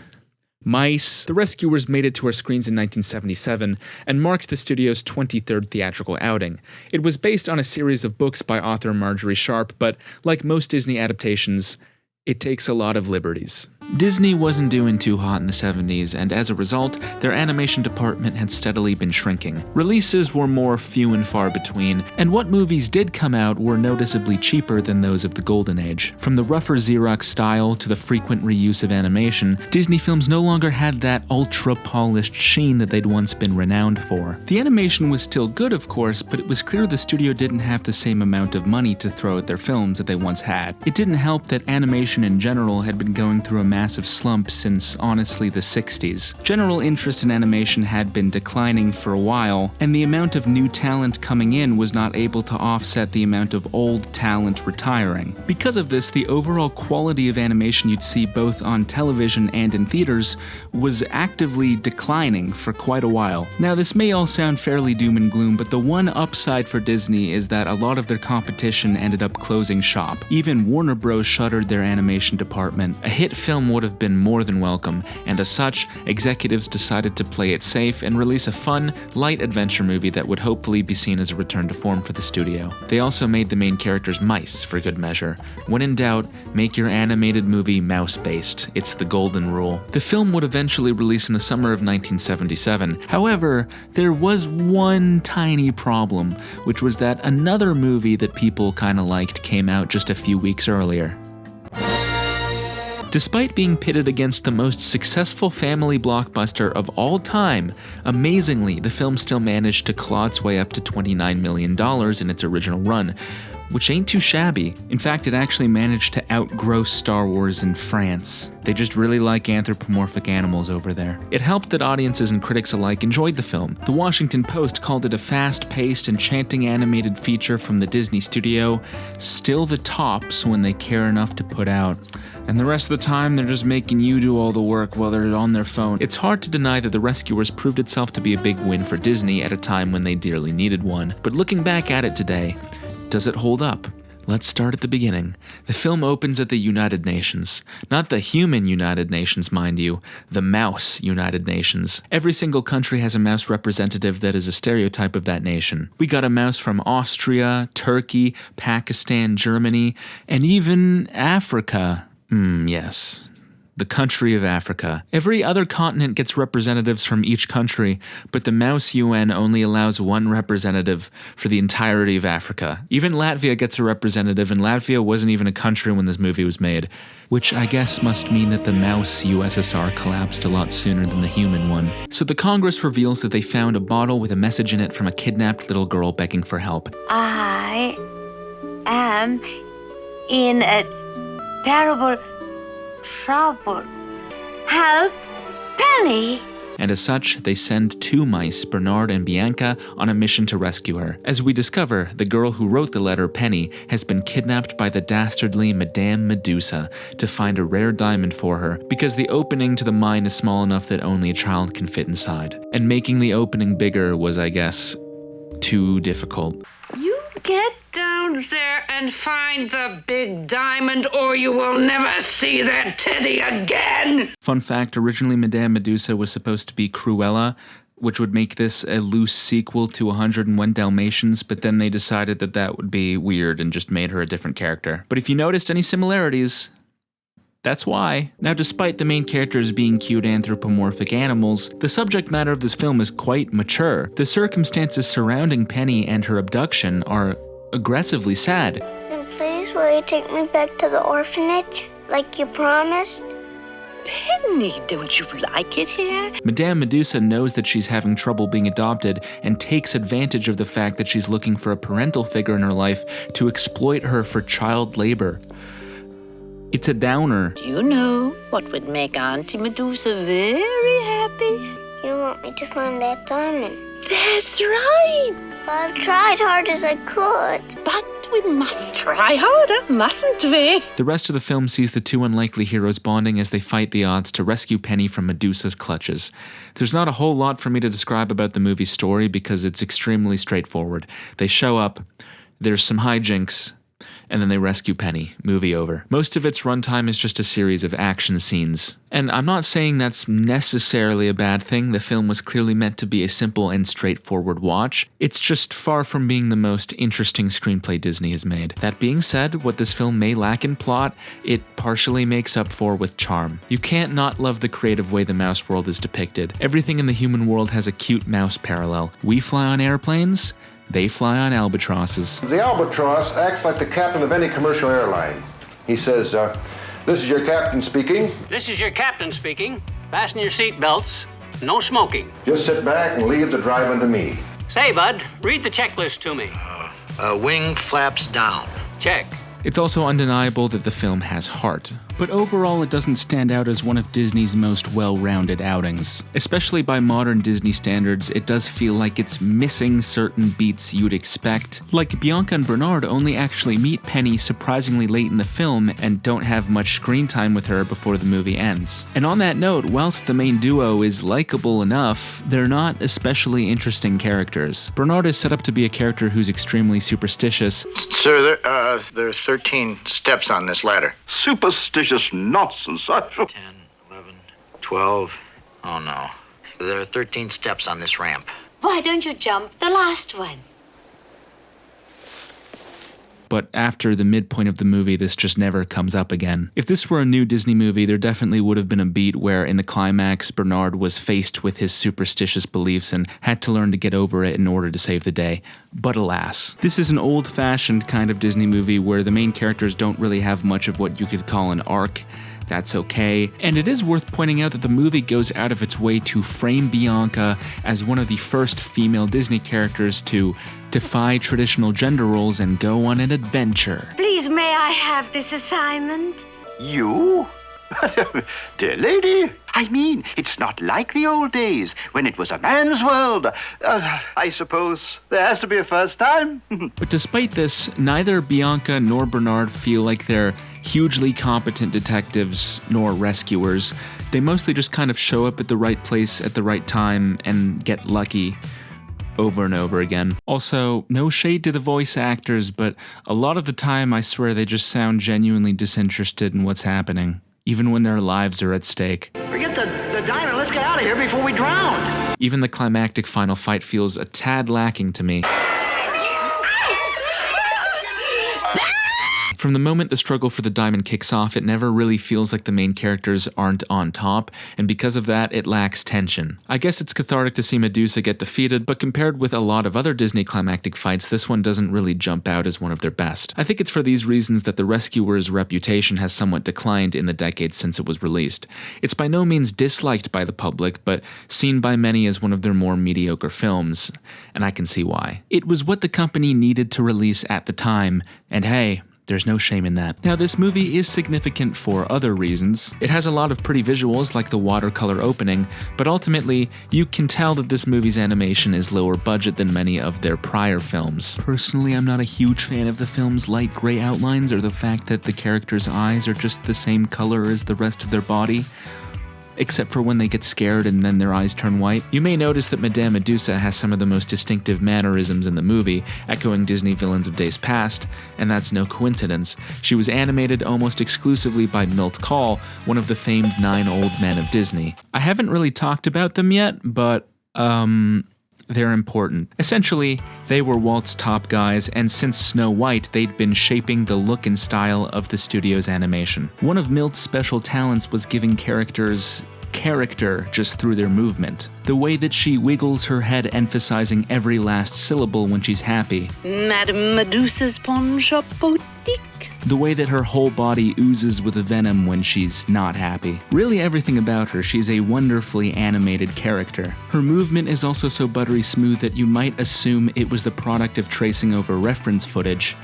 mice. The Rescuers made it to our screens in 1977 and marked the studio's 23rd theatrical outing. It was based on a series of books by author Marjorie Sharp, but like most Disney adaptations, it takes a lot of liberties. Disney wasn't doing too hot in the 70s, and as a result, their animation department had steadily been shrinking. Releases were more few and far between, and what movies did come out were noticeably cheaper than those of the Golden Age. From the rougher Xerox style to the frequent reuse of animation, Disney films no longer had that ultra-polished sheen that they'd once been renowned for. The animation was still good, of course, but it was clear the studio didn't have the same amount of money to throw at their films that they once had. It didn't help that animation in general had been going through a massive slump since, honestly, the 60s. General interest in animation had been declining for a while, and the amount of new talent coming in was not able to offset the amount of old talent retiring. Because of this, the overall quality of animation you'd see both on television and in theaters was actively declining for quite a while. Now, this may all sound fairly doom and gloom, but the one upside for Disney is that a lot of their competition ended up closing shop. Even Warner Bros. Shuttered their animation department. A hit film would have been more than welcome, and as such, executives decided to play it safe and release a fun, light adventure movie that would hopefully be seen as a return to form for the studio. They also made the main characters mice, for good measure. When in doubt, make your animated movie mouse-based. It's the golden rule. The film would eventually release in the summer of 1977. However, there was one tiny problem, which was that another movie that people kinda liked came out just a few weeks earlier. Despite being pitted against the most successful family blockbuster of all time, amazingly, the film still managed to claw its way up to $29 million in its original run, which ain't too shabby. In fact, it actually managed to outgross Star Wars in France. They just really like anthropomorphic animals over there. It helped that audiences and critics alike enjoyed the film. The Washington Post called it a fast-paced, enchanting animated feature from the Disney studio, still the tops when they care enough to put out. And the rest of the time, they're just making you do all the work while they're on their phone. It's hard to deny that The Rescuers proved itself to be a big win for Disney at a time when they dearly needed one. But looking back at it today, does it hold up? Let's start at the beginning. The film opens at the United Nations. Not the human United Nations, mind you, the mouse United Nations. Every single country has a mouse representative that is a stereotype of that nation. We got a mouse from Austria, Turkey, Pakistan, Germany, and even Africa. Yes. The country of Africa. Every other continent gets representatives from each country, but the Mouse UN only allows one representative for the entirety of Africa. Even Latvia gets a representative, and Latvia wasn't even a country when this movie was made, which I guess must mean that the Mouse USSR collapsed a lot sooner than the human one. So the Congress reveals that they found a bottle with a message in it from a kidnapped little girl begging for help. I am in a terrible trouble. Help Penny! And as such, they send two mice, Bernard and Bianca, on a mission to rescue her. As we discover, the girl who wrote the letter, Penny, has been kidnapped by the dastardly Madame Medusa to find a rare diamond for her, because the opening to the mine is small enough that only a child can fit inside. And making the opening bigger was, I guess, too difficult. You get down there and find the big diamond, or you will never see that teddy again! Fun fact, originally Madame Medusa was supposed to be Cruella, which would make this a loose sequel to 101 Dalmatians, but then they decided that that would be weird and just made her a different character. But if you noticed any similarities, that's why. Now, despite the main characters being cute anthropomorphic animals, the subject matter of this film is quite mature. The circumstances surrounding Penny and her abduction are aggressively sad. Then please, will you take me back to the orphanage, like you promised? Penny, don't you like it here? Madame Medusa knows that she's having trouble being adopted and takes advantage of the fact that she's looking for a parental figure in her life to exploit her for child labor. It's a downer. Do you know what would make Auntie Medusa very happy? You want me to find that diamond? That's right! Well, I've tried hard as I could. But we must try harder, mustn't we? The rest of the film sees the two unlikely heroes bonding as they fight the odds to rescue Penny from Medusa's clutches. There's not a whole lot for me to describe about the movie's story because it's extremely straightforward. They show up, there's some hijinks, and then they rescue Penny. Movie over. Most of its runtime is just a series of action scenes. And I'm not saying that's necessarily a bad thing. The film was clearly meant to be a simple and straightforward watch. It's just far from being the most interesting screenplay Disney has made. That being said, what this film may lack in plot, it partially makes up for with charm. You can't not love the creative way the mouse world is depicted. Everything in the human world has a cute mouse parallel. We fly on airplanes, they fly on albatrosses. The albatross acts like the captain of any commercial airline. He says, this is your captain speaking. This is your captain speaking. Fasten your seatbelts. No smoking. Just sit back and leave the driving to me. Say, bud, read the checklist to me. Wing flaps down. Check. It's also undeniable that the film has heart. But overall, it doesn't stand out as one of Disney's most well-rounded outings. Especially by modern Disney standards, it does feel like it's missing certain beats you'd expect. Like Bianca and Bernard only actually meet Penny surprisingly late in the film and don't have much screen time with her before the movie ends. And on that note, whilst the main duo is likable enough, they're not especially interesting characters. Bernard is set up to be a character who's extremely superstitious. Sir, there are 13 steps on this ladder. Superstitious nonsense. 10, 11, 12. Oh no. There are 13 steps on this ramp. Why don't you jump the last one? But after the midpoint of the movie, this just never comes up again. If this were a new Disney movie, there definitely would have been a beat where in the climax, Bernard was faced with his superstitious beliefs and had to learn to get over it in order to save the day. But alas, this is an old-fashioned kind of Disney movie where the main characters don't really have much of what you could call an arc. That's okay. And it is worth pointing out that the movie goes out of its way to frame Bianca as one of the first female Disney characters to defy traditional gender roles and go on an adventure. Please, may I have this assignment? You? Dear lady, I mean, it's not like the old days when it was a man's world. I suppose there has to be a first time. But despite this, neither Bianca nor Bernard feel like they're hugely competent detectives nor rescuers. They mostly just kind of show up at the right place at the right time and get lucky over and over again. Also, no shade to the voice actors, but a lot of the time I swear they just sound genuinely disinterested in what's happening, even when their lives are at stake. Forget the diamond, let's get out of here before we drown. Even the climactic final fight feels a tad lacking to me. From the moment the struggle for the diamond kicks off, it never really feels like the main characters aren't on top, and because of that, it lacks tension. I guess it's cathartic to see Medusa get defeated, but compared with a lot of other Disney climactic fights, this one doesn't really jump out as one of their best. I think it's for these reasons that The Rescuer's reputation has somewhat declined in the decades since it was released. It's by no means disliked by the public, but seen by many as one of their more mediocre films, and I can see why. It was what the company needed to release at the time, and hey, there's no shame in that. Now, this movie is significant for other reasons. It has a lot of pretty visuals like the watercolor opening, but ultimately, you can tell that this movie's animation is lower budget than many of their prior films. Personally, I'm not a huge fan of the film's light gray outlines or the fact that the characters' eyes are just the same color as the rest of their body, except for when they get scared and then their eyes turn white. You may notice that Madame Medusa has some of the most distinctive mannerisms in the movie, echoing Disney villains of days past, and that's no coincidence. She was animated almost exclusively by Milt Kahl, one of the famed 9 old men of Disney. I haven't really talked about them yet, but, they're important. Essentially, they were Walt's top guys, and since Snow White, they'd been shaping the look and style of the studio's animation. One of Milt's special talents was giving characters character just through their movement. The way that she wiggles her head, emphasizing every last syllable when she's happy. Madame Medusa's pawn shop boutique. The way that her whole body oozes with venom when she's not happy. Really everything about her, she's a wonderfully animated character. Her movement is also so buttery smooth that you might assume it was the product of tracing over reference footage.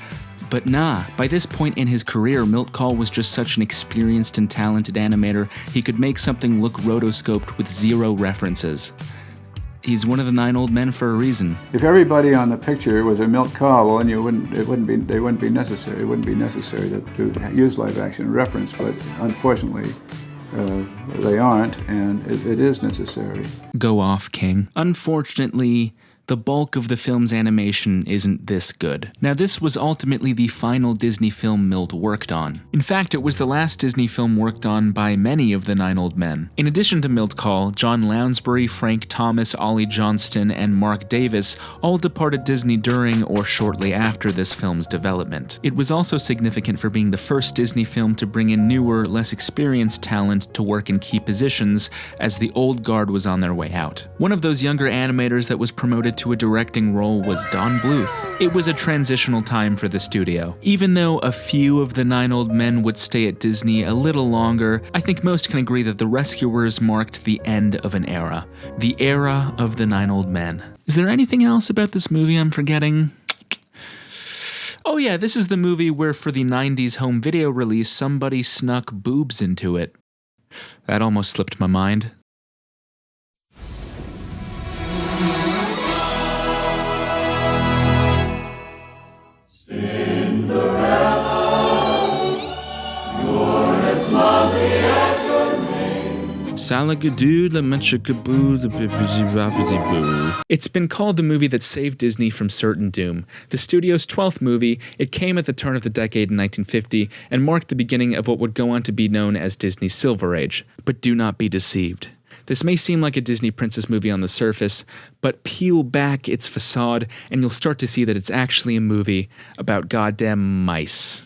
But nah, by this point in his career, Milt Kahl was just such an experienced and talented animator, he could make something look rotoscoped with 0 references. He's one of the 9 old men for a reason. If everybody on the picture was a Milt Kahl, well, then they wouldn't be necessary. It wouldn't be necessary to use live action reference, but unfortunately, they aren't, and it is necessary. Go off, King. Unfortunately, the bulk of the film's animation isn't this good. Now, this was ultimately the final Disney film Milt worked on. In fact, it was the last Disney film worked on by many of the 9 old men. In addition to Milt Kahl, John Lounsbury, Frank Thomas, Ollie Johnston, and Mark Davis all departed Disney during or shortly after this film's development. It was also significant for being the first Disney film to bring in newer, less experienced talent to work in key positions, as the old guard was on their way out. One of those younger animators that was promoted to a directing role was Don Bluth. It was a transitional time for the studio. Even though a few of the 9 old men would stay at Disney a little longer, I think most can agree that The Rescuers marked the end of an era. The era of the 9 old men. Is there anything else about this movie I'm forgetting? Oh yeah, this is the movie where for the 90s home video release, somebody snuck boobs into it. That almost slipped my mind. It's been called the movie that saved Disney from certain doom. The studio's 12th movie, it came at the turn of the decade in 1950 and marked the beginning of what would go on to be known as Disney's Silver Age. But do not be deceived. This may seem like a Disney princess movie on the surface, but peel back its facade and you'll start to see that it's actually a movie about goddamn mice.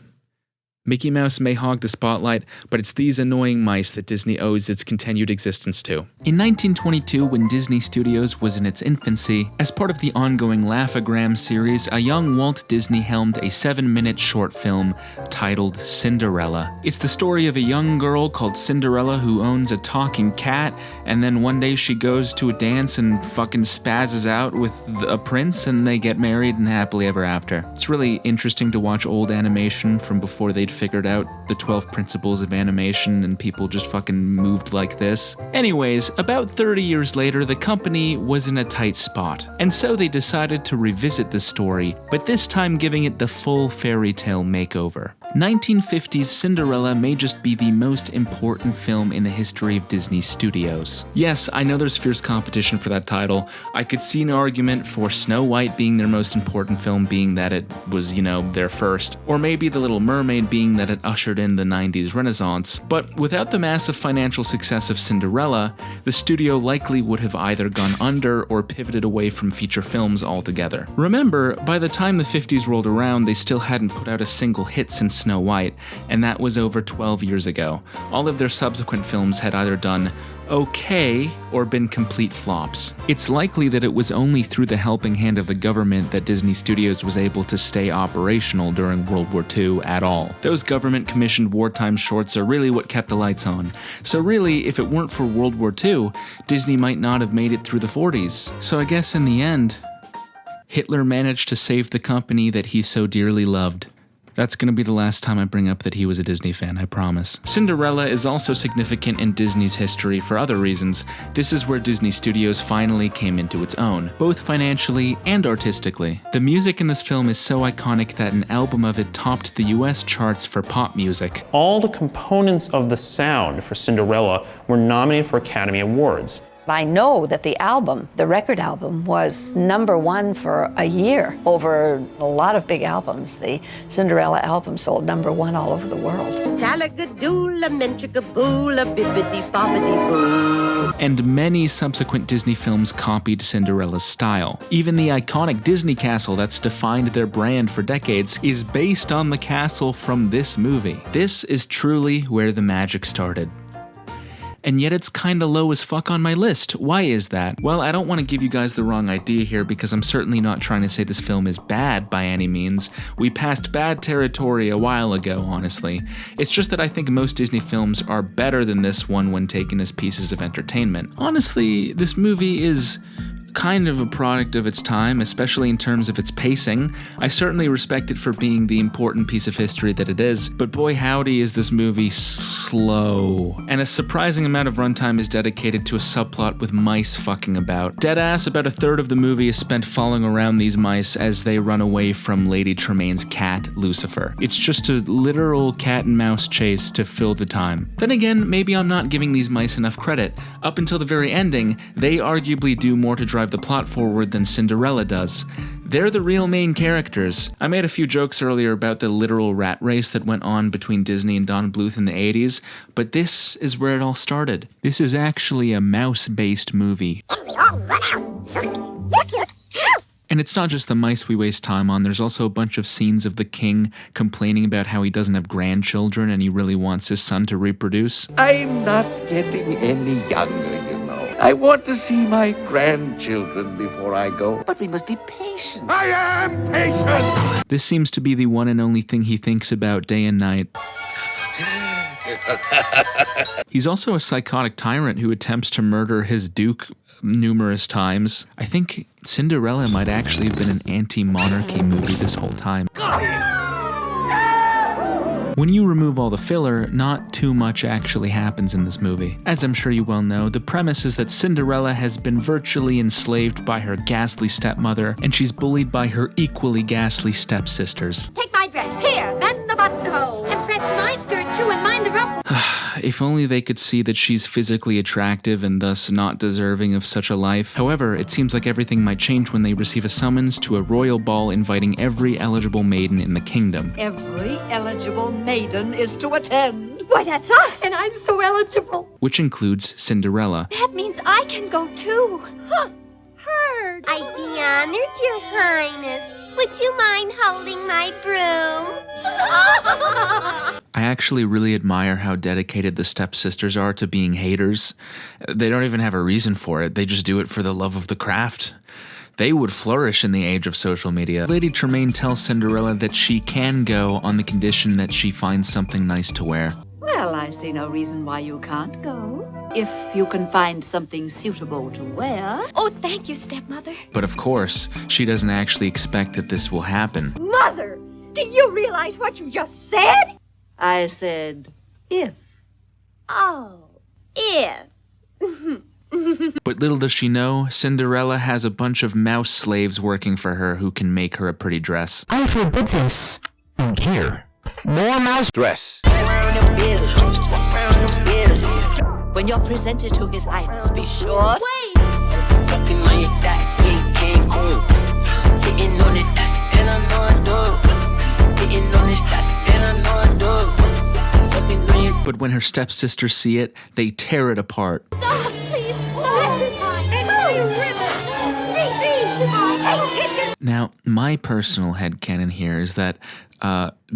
Mickey Mouse may hog the spotlight, but it's these annoying mice that Disney owes its continued existence to. In 1922, when Disney Studios was in its infancy, as part of the ongoing Laugh-O-Gram series, a young Walt Disney helmed a 7-minute short film titled Cinderella. It's the story of a young girl called Cinderella who owns a talking cat, and then one day she goes to a dance and fucking spazzes out with a prince, and they get married and happily ever after. It's really interesting to watch old animation from before they'd figured out the 12 principles of animation and people just fucking moved like this. Anyways, about 30 years later, the company was in a tight spot, and so they decided to revisit the story, but this time giving it the full fairy tale makeover. 1950's Cinderella may just be the most important film in the history of Disney Studios. Yes, I know there's fierce competition for that title. I could see an argument for Snow White being their most important film, being that it was, their first, or maybe The Little Mermaid being that it ushered in the 90s Renaissance, but without the massive financial success of Cinderella, the studio likely would have either gone under or pivoted away from feature films altogether. Remember, by the time the 50s rolled around, they still hadn't put out a single hit since Snow White, and that was over 12 years ago. All of their subsequent films had either done okay or been complete flops. It's likely that it was only through the helping hand of the government that Disney Studios was able to stay operational during World War II at all. Those government-commissioned wartime shorts are really what kept the lights on. So really, if it weren't for World War II, Disney might not have made it through the 40s. So I guess in the end, Hitler managed to save the company that he so dearly loved. That's gonna be the last time I bring up that he was a Disney fan, I promise. Cinderella is also significant in Disney's history for other reasons. This is where Disney Studios finally came into its own, both financially and artistically. The music in this film is so iconic that an album of it topped the US charts for pop music. All the components of the sound for Cinderella were nominated for Academy Awards. I know that the record album, was #1 for a year over a lot of big albums. The Cinderella album sold #1 all over the world. Salagadoola, menchikaboola, bibbidi-bobbidi-boo. And many subsequent Disney films copied Cinderella's style. Even the iconic Disney castle that's defined their brand for decades is based on the castle from this movie. This is truly where the magic started. And yet it's kinda low as fuck on my list. Why is that? Well, I don't want to give you guys the wrong idea here because I'm certainly not trying to say this film is bad by any means. We passed bad territory a while ago, honestly. It's just that I think most Disney films are better than this one when taken as pieces of entertainment. Honestly, this movie is kind of a product of its time, especially in terms of its pacing. I certainly respect it for being the important piece of history that it is, but boy howdy is this movie slow. And a surprising amount of runtime is dedicated to a subplot with mice fucking about. Deadass, about a third of the movie is spent following around these mice as they run away from Lady Tremaine's cat, Lucifer. It's just a literal cat and mouse chase to fill the time. Then again, maybe I'm not giving these mice enough credit. Up until the very ending, they arguably do more to drive the plot forward than Cinderella does. They're the real main characters. I made a few jokes earlier about the literal rat race that went on between Disney and Don Bluth in the 80s, but this is where it all started. This is actually a mouse-based movie. And it's not just the mice we waste time on, there's also a bunch of scenes of the king complaining about how he doesn't have grandchildren and he really wants his son to reproduce. I'm not getting any younger, you know. I want to see my grandchildren before I go. But we must be patient. I am patient! This seems to be the one and only thing he thinks about day and night. He's also a psychotic tyrant who attempts to murder his duke numerous times. I think Cinderella might actually have been an anti-monarchy movie this whole time. When you remove all the filler, not too much actually happens in this movie. As I'm sure you well know, the premise is that Cinderella has been virtually enslaved by her ghastly stepmother, and she's bullied by her equally ghastly stepsisters. Take my dress. Here, bend the buttonhole. And press my skirt too and mind the ruffle. If only they could see that she's physically attractive and thus not deserving of such a life. However, it seems like everything might change when they receive a summons to a royal ball inviting every eligible maiden in the kingdom. Every eligible maiden is to attend. Why, that's us. And I'm so eligible. Which includes Cinderella. That means I can go too. Huh. Heard. I'd be honored, Your Highness. Would you mind holding my broom? I actually really admire how dedicated the stepsisters are to being haters. They don't even have a reason for it, they just do it for the love of the craft. They would flourish in the age of social media. Lady Tremaine tells Cinderella that she can go on the condition that she finds something nice to wear. Well, I see no reason why you can't go. If you can find something suitable to wear. Oh, thank you, stepmother. But of course, she doesn't actually expect that this will happen. Mother, do you realize what you just said? I said, if. Oh, if. But little does she know, Cinderella has a bunch of mouse slaves working for her who can make her a pretty dress. I forbid this. Here. More mouse dress. When you're presented to His Highness, be sure. Wait! But when her stepsisters see it, they tear it apart. Stop, please, stop! Now, my personal headcanon here is that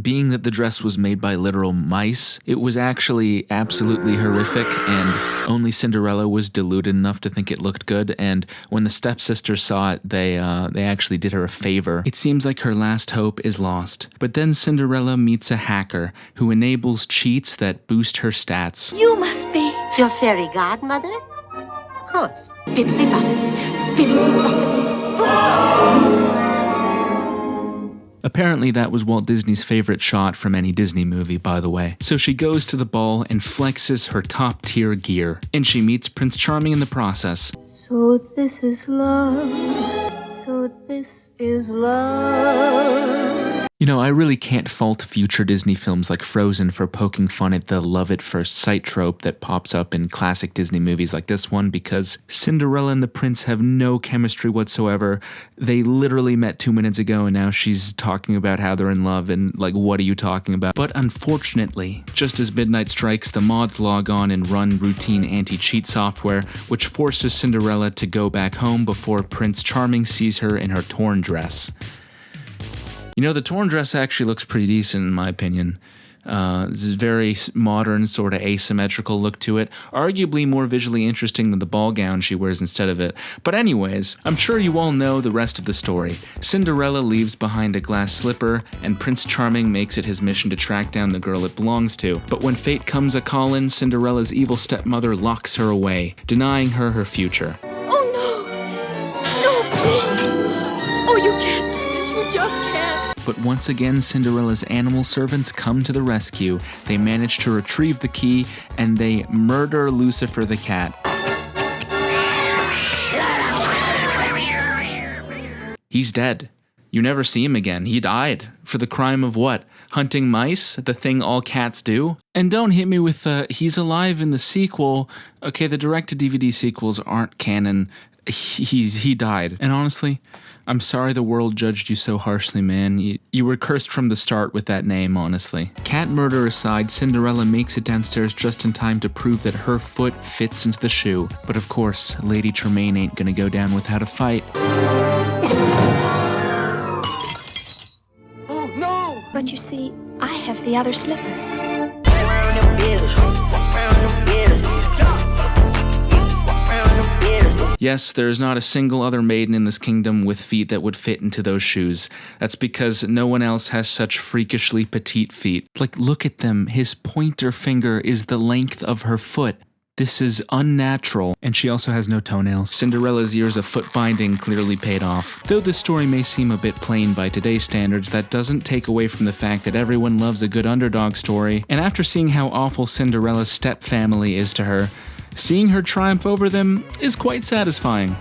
being that the dress was made by literal mice, it was actually absolutely horrific, and only Cinderella was deluded enough to think it looked good, and when the stepsisters saw it, they actually did her a favor. It seems like her last hope is lost. But then Cinderella meets a hacker who enables cheats that boost her stats. You must be Your fairy godmother? Of course. Bibbidi-bobbidi, bibbidi-bobbidi. Apparently that was Walt Disney's favorite shot from any Disney movie, by the way. So she goes to the ball and flexes her top-tier gear, and she meets Prince Charming in the process. So this is love. So this is love. You know, I really can't fault future Disney films like Frozen for poking fun at the love at first sight trope that pops up in classic Disney movies like this one, because Cinderella and the prince have no chemistry whatsoever. They literally met 2 minutes ago and now she's talking about how they're in love and like, what are you talking about? But unfortunately, just as midnight strikes, the mods log on and run routine anti-cheat software, which forces Cinderella to go back home before Prince Charming sees her in her torn dress. You know, the torn dress actually looks pretty decent in my opinion. This is a very modern, sort of asymmetrical look to it, arguably more visually interesting than the ball gown she wears instead of it. But anyways, I'm sure you all know the rest of the story. Cinderella leaves behind a glass slipper, and Prince Charming makes it his mission to track down the girl it belongs to. But when fate comes a-callin', Cinderella's evil stepmother locks her away, denying her her future. Oh, no. No, please. Oh, you can't do this. You just can't. But once again, Cinderella's animal servants come to the rescue. They manage to retrieve the key, and they murder Lucifer the cat. He's dead. You never see him again. He died. For the crime of what? Hunting mice? The thing all cats do? And don't hit me with he's alive in the sequel. Okay, the direct-to-DVD sequels aren't canon. He died. And honestly, I'm sorry the world judged you so harshly, man. You were cursed from the start with that name, honestly. Cat murder aside, Cinderella makes it downstairs just in time to prove that her foot fits into the shoe. But of course, Lady Tremaine ain't gonna go down without a fight. Oh, no! But you see, I have the other slipper. Yes, there is not a single other maiden in this kingdom with feet that would fit into those shoes. That's because no one else has such freakishly petite feet. Like, look at them. His pointer finger is the length of her foot. This is unnatural, and she also has no toenails. Cinderella's years of foot binding clearly paid off. Though this story may seem a bit plain by today's standards, that doesn't take away from the fact that everyone loves a good underdog story, and after seeing how awful Cinderella's step-family is to her, seeing her triumph over them is quite satisfying.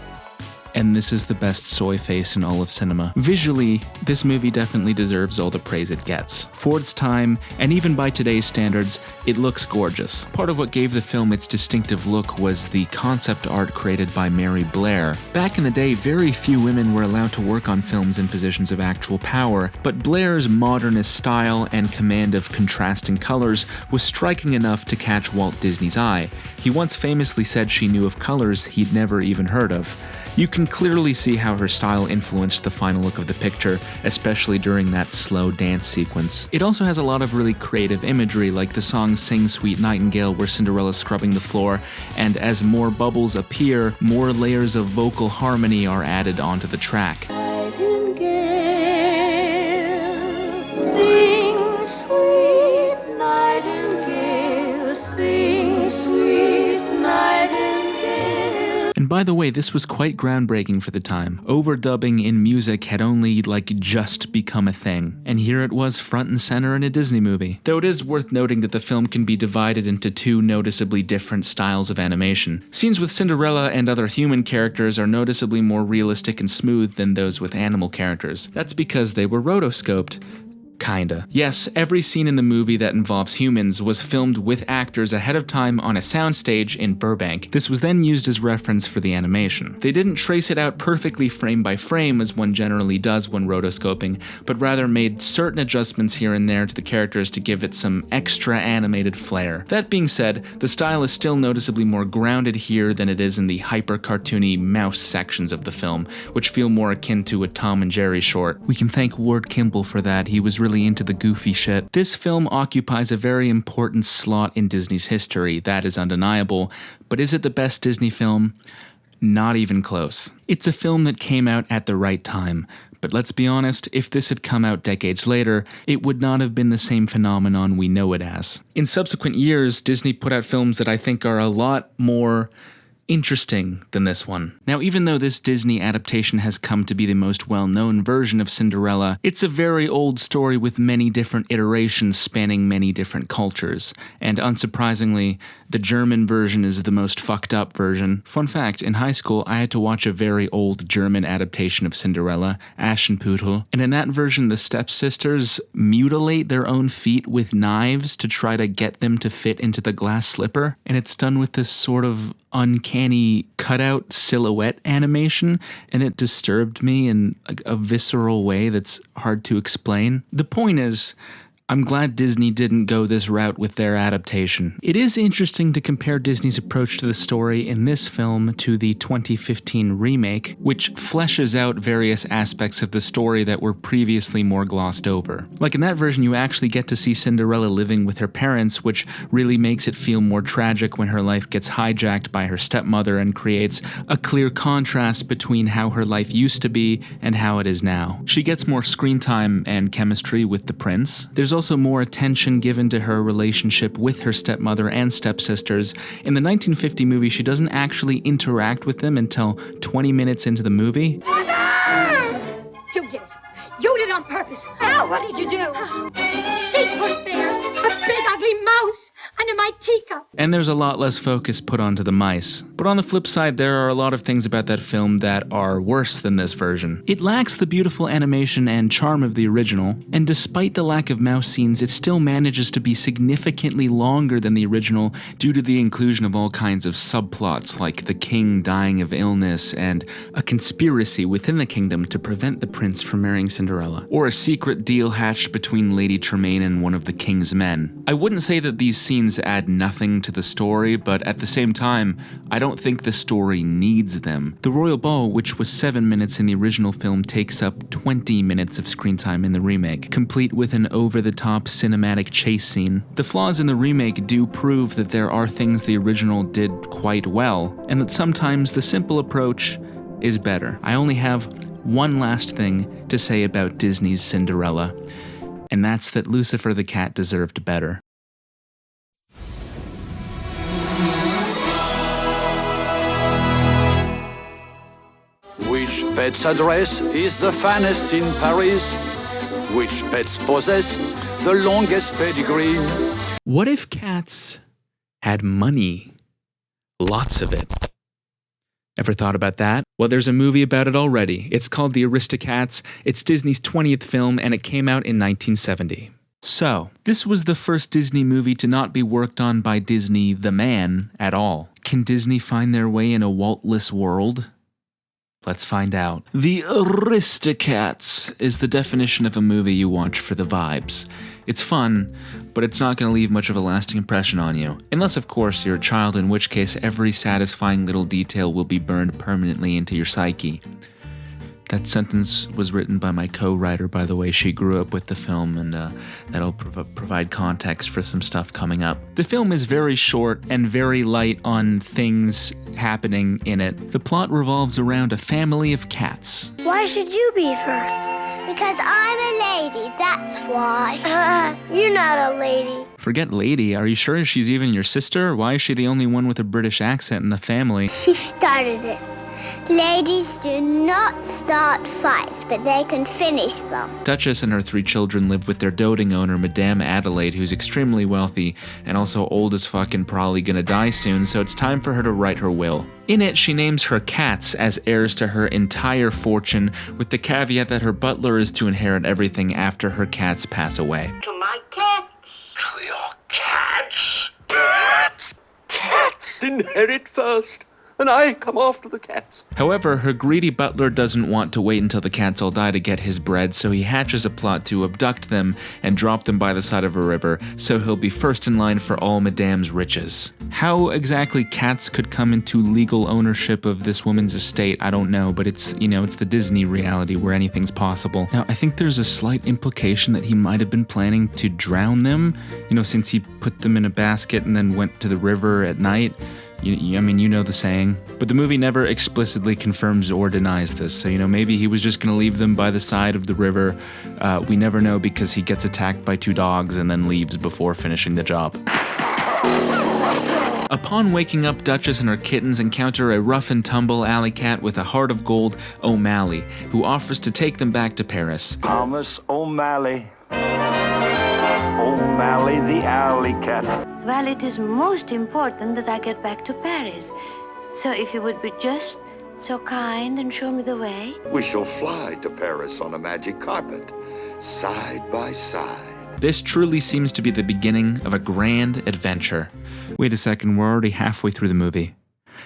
And this is the best soy face in all of cinema. Visually, this movie definitely deserves all the praise it gets. For its time, and even by today's standards, it looks gorgeous. Part of what gave the film its distinctive look was the concept art created by Mary Blair. Back in the day, very few women were allowed to work on films in positions of actual power, but Blair's modernist style and command of contrasting colors was striking enough to catch Walt Disney's eye. He once famously said she knew of colors he'd never even heard of. You can clearly see how her style influenced the final look of the picture, especially during that slow dance sequence. It also has a lot of really creative imagery, like the song Sing Sweet Nightingale, where Cinderella's scrubbing the floor, and as more bubbles appear, more layers of vocal harmony are added onto the track. Nightingale, sing sweet nightingale, sing sweet nightingale. And by the way, this was quite groundbreaking for the time. Overdubbing in music had only just become a thing, and here it was front and center in a Disney movie. Though it is worth noting that the film can be divided into two noticeably different styles of animation. Scenes with Cinderella and other human characters are noticeably more realistic and smooth than those with animal characters. That's because they were rotoscoped. Kinda. Yes, every scene in the movie that involves humans was filmed with actors ahead of time on a soundstage in Burbank. This was then used as reference for the animation. They didn't trace it out perfectly frame by frame as one generally does when rotoscoping, but rather made certain adjustments here and there to the characters to give it some extra animated flair. That being said, the style is still noticeably more grounded here than it is in the hyper-cartoony mouse sections of the film, which feel more akin to a Tom and Jerry short. We can thank Ward Kimball for that. He was really into the goofy shit. This film occupies a very important slot in Disney's history, that is undeniable, but is it the best Disney film? Not even close. It's a film that came out at the right time, but let's be honest, if this had come out decades later, it would not have been the same phenomenon we know it as. In subsequent years, Disney put out films that I think are a lot more interesting than this one. Now, even though this Disney adaptation has come to be the most well-known version of Cinderella, it's a very old story with many different iterations spanning many different cultures, and unsurprisingly, the German version is the most fucked up version. Fun fact, in high school I had to watch a very old German adaptation of Cinderella, Aschenputtel, and in that version the stepsisters mutilate their own feet with knives to try to get them to fit into the glass slipper, and it's done with this sort of uncanny cutout silhouette animation, and it disturbed me in a visceral way that's hard to explain. The point is, I'm glad Disney didn't go this route with their adaptation. It is interesting to compare Disney's approach to the story in this film to the 2015 remake, which fleshes out various aspects of the story that were previously more glossed over. Like in that version, you actually get to see Cinderella living with her parents, which really makes it feel more tragic when her life gets hijacked by her stepmother and creates a clear contrast between how her life used to be and how it is now. She gets more screen time and chemistry with the prince. There's also more attention given to her relationship with her stepmother and stepsisters. In the 1950 movie, she doesn't actually interact with them until 20 minutes into the movie. Mother! You did it. You did it on purpose. Al, what did you do? She put it there. A big ugly mouse under my teacup. And there's a lot less focus put onto the mice. But on the flip side, there are a lot of things about that film that are worse than this version. It lacks the beautiful animation and charm of the original, and despite the lack of mouse scenes, it still manages to be significantly longer than the original due to the inclusion of all kinds of subplots, like the king dying of illness and a conspiracy within the kingdom to prevent the prince from marrying Cinderella, or a secret deal hatched between Lady Tremaine and one of the king's men. I wouldn't say that these scenes add nothing to the story, but at the same time, I don't think the story needs them. The Royal Ball, which was 7 minutes in the original film, takes up 20 minutes of screen time in the remake, complete with an over-the-top cinematic chase scene. The flaws in the remake do prove that there are things the original did quite well, and that sometimes the simple approach is better. I only have one last thing to say about Disney's Cinderella, and that's that Lucifer the cat deserved better. pet's address is the finest in Paris? Which pets possess the longest pedigree? What if cats had money? Lots of it. Ever thought about that? Well, there's a movie about it already. It's called The Aristocats. It's Disney's 20th film, and it came out in 1970. So, this was the first Disney movie to not be worked on by Disney the man at all. Can Disney find their way in a Waltless world? Let's find out. The Aristocats is the definition of a movie you watch for the vibes. It's fun, but it's not going to leave much of a lasting impression on you. Unless, of course, you're a child, in which case every satisfying little detail will be burned permanently into your psyche. That sentence was written by my co-writer, by the way. She grew up with the film, and that'll provide context for some stuff coming up. The film is very short and very light on things happening in it. The plot revolves around a family of cats. Why should you be first? Because I'm a lady, that's why. You're not a lady. Forget lady, are you sure she's even your sister? Why is she the only one with a British accent in the family? She started it. Ladies do not start fights, but they can finish them. Duchess and her 3 children live with their doting owner, Madame Adelaide, who's extremely wealthy and also old as fuck and probably gonna die soon, so it's time for her to write her will. In it, she names her cats as heirs to her entire fortune, with the caveat that her butler is to inherit everything after her cats pass away. To my cats. To your cats. Cats. Cats inherit first, and I come after the cats. However, her greedy butler doesn't want to wait until the cats all die to get his bread, so he hatches a plot to abduct them and drop them by the side of a river, so he'll be first in line for all Madame's riches. How exactly cats could come into legal ownership of this woman's estate, I don't know, but it's the Disney reality where anything's possible. Now, I think there's a slight implication that he might have been planning to drown them, since he put them in a basket and then went to the river at night. You know the saying. But the movie never explicitly confirms or denies this, so maybe he was just gonna leave them by the side of the river. We never know because he gets attacked by 2 dogs and then leaves before finishing the job. Upon waking up, Duchess and her kittens encounter a rough and tumble alley cat with a heart of gold, O'Malley, who offers to take them back to Paris. Thomas O'Malley. O'Malley the alley cat. Well, it is most important that I get back to Paris. So if you would be just so kind and show me the way. We shall fly to Paris on a magic carpet, side by side. This truly seems to be the beginning of a grand adventure. Wait a second, we're already halfway through the movie.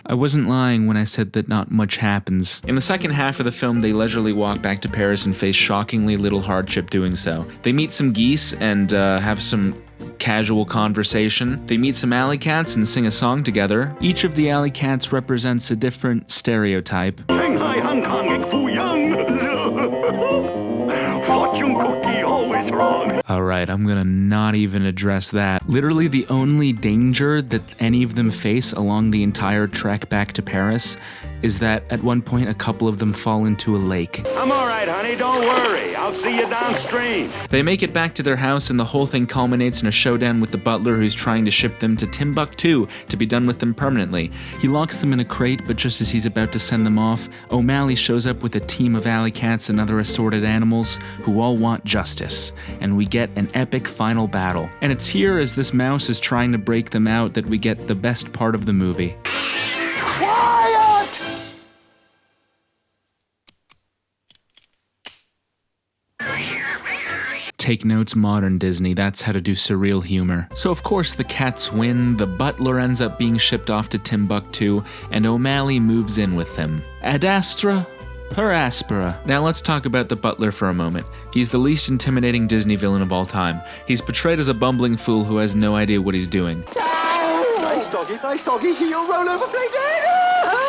I wasn't lying when I said that not much happens. In the second half of the film, they leisurely walk back to Paris and face shockingly little hardship doing so. They meet some geese and have some casual conversation. They meet some alley cats and sing a song together. Each of the alley cats represents a different stereotype. Shanghai, Hong Kong, Fuyang. Fortune cookie, always wrong. Alright, I'm gonna not even address that. Literally the only danger that any of them face along the entire trek back to Paris is that at one point a couple of them fall into a lake. I'm alright, honey, don't worry. I'll see you downstream. They make it back to their house and the whole thing culminates in a showdown with the butler who's trying to ship them to Timbuktu to be done with them permanently. He locks them in a crate, but just as he's about to send them off, O'Malley shows up with a team of alley cats and other assorted animals who all want justice, and we get an epic final battle. And it's here, as this mouse is trying to break them out, that we get the best part of the movie. Quiet! Take notes, modern Disney, that's how to do surreal humor. So of course the cats win, the butler ends up being shipped off to Timbuktu, and O'Malley moves in with them. Ad astra, per aspera. Now let's talk about the butler for a moment. He's the least intimidating Disney villain of all time. He's portrayed as a bumbling fool who has no idea what he's doing. Nice doggy, he'll roll over play dead.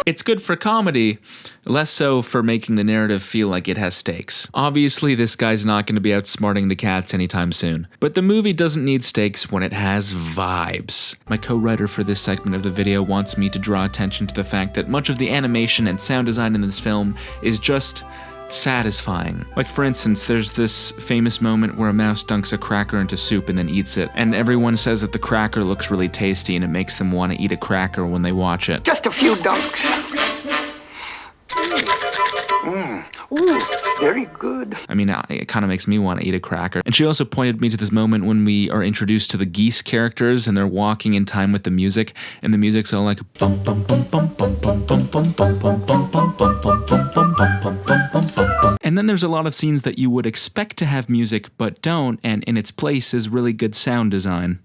It's good for comedy, less so for making the narrative feel like it has stakes. Obviously, this guy's not going to be outsmarting the cats anytime soon. But the movie doesn't need stakes when it has vibes. My co-writer for this segment of the video wants me to draw attention to the fact that much of the animation and sound design in this film is just satisfying. Like for instance, there's this famous moment where a mouse dunks a cracker into soup and then eats it, and everyone says that the cracker looks really tasty and it makes them want to eat a cracker when they watch it. Just a few dunks. Ooh, very good. I mean, it kind of makes me want to eat a cracker. And she also pointed me to this moment when we are introduced to the geese characters and they're walking in time with the music, and the music's all like bum bum bum bum bum bum bum bum bum bum bum bum bum bum bum bum bum bum bum. And then there's a lot of scenes that you would expect to have music but don't, and in its place is really good sound design.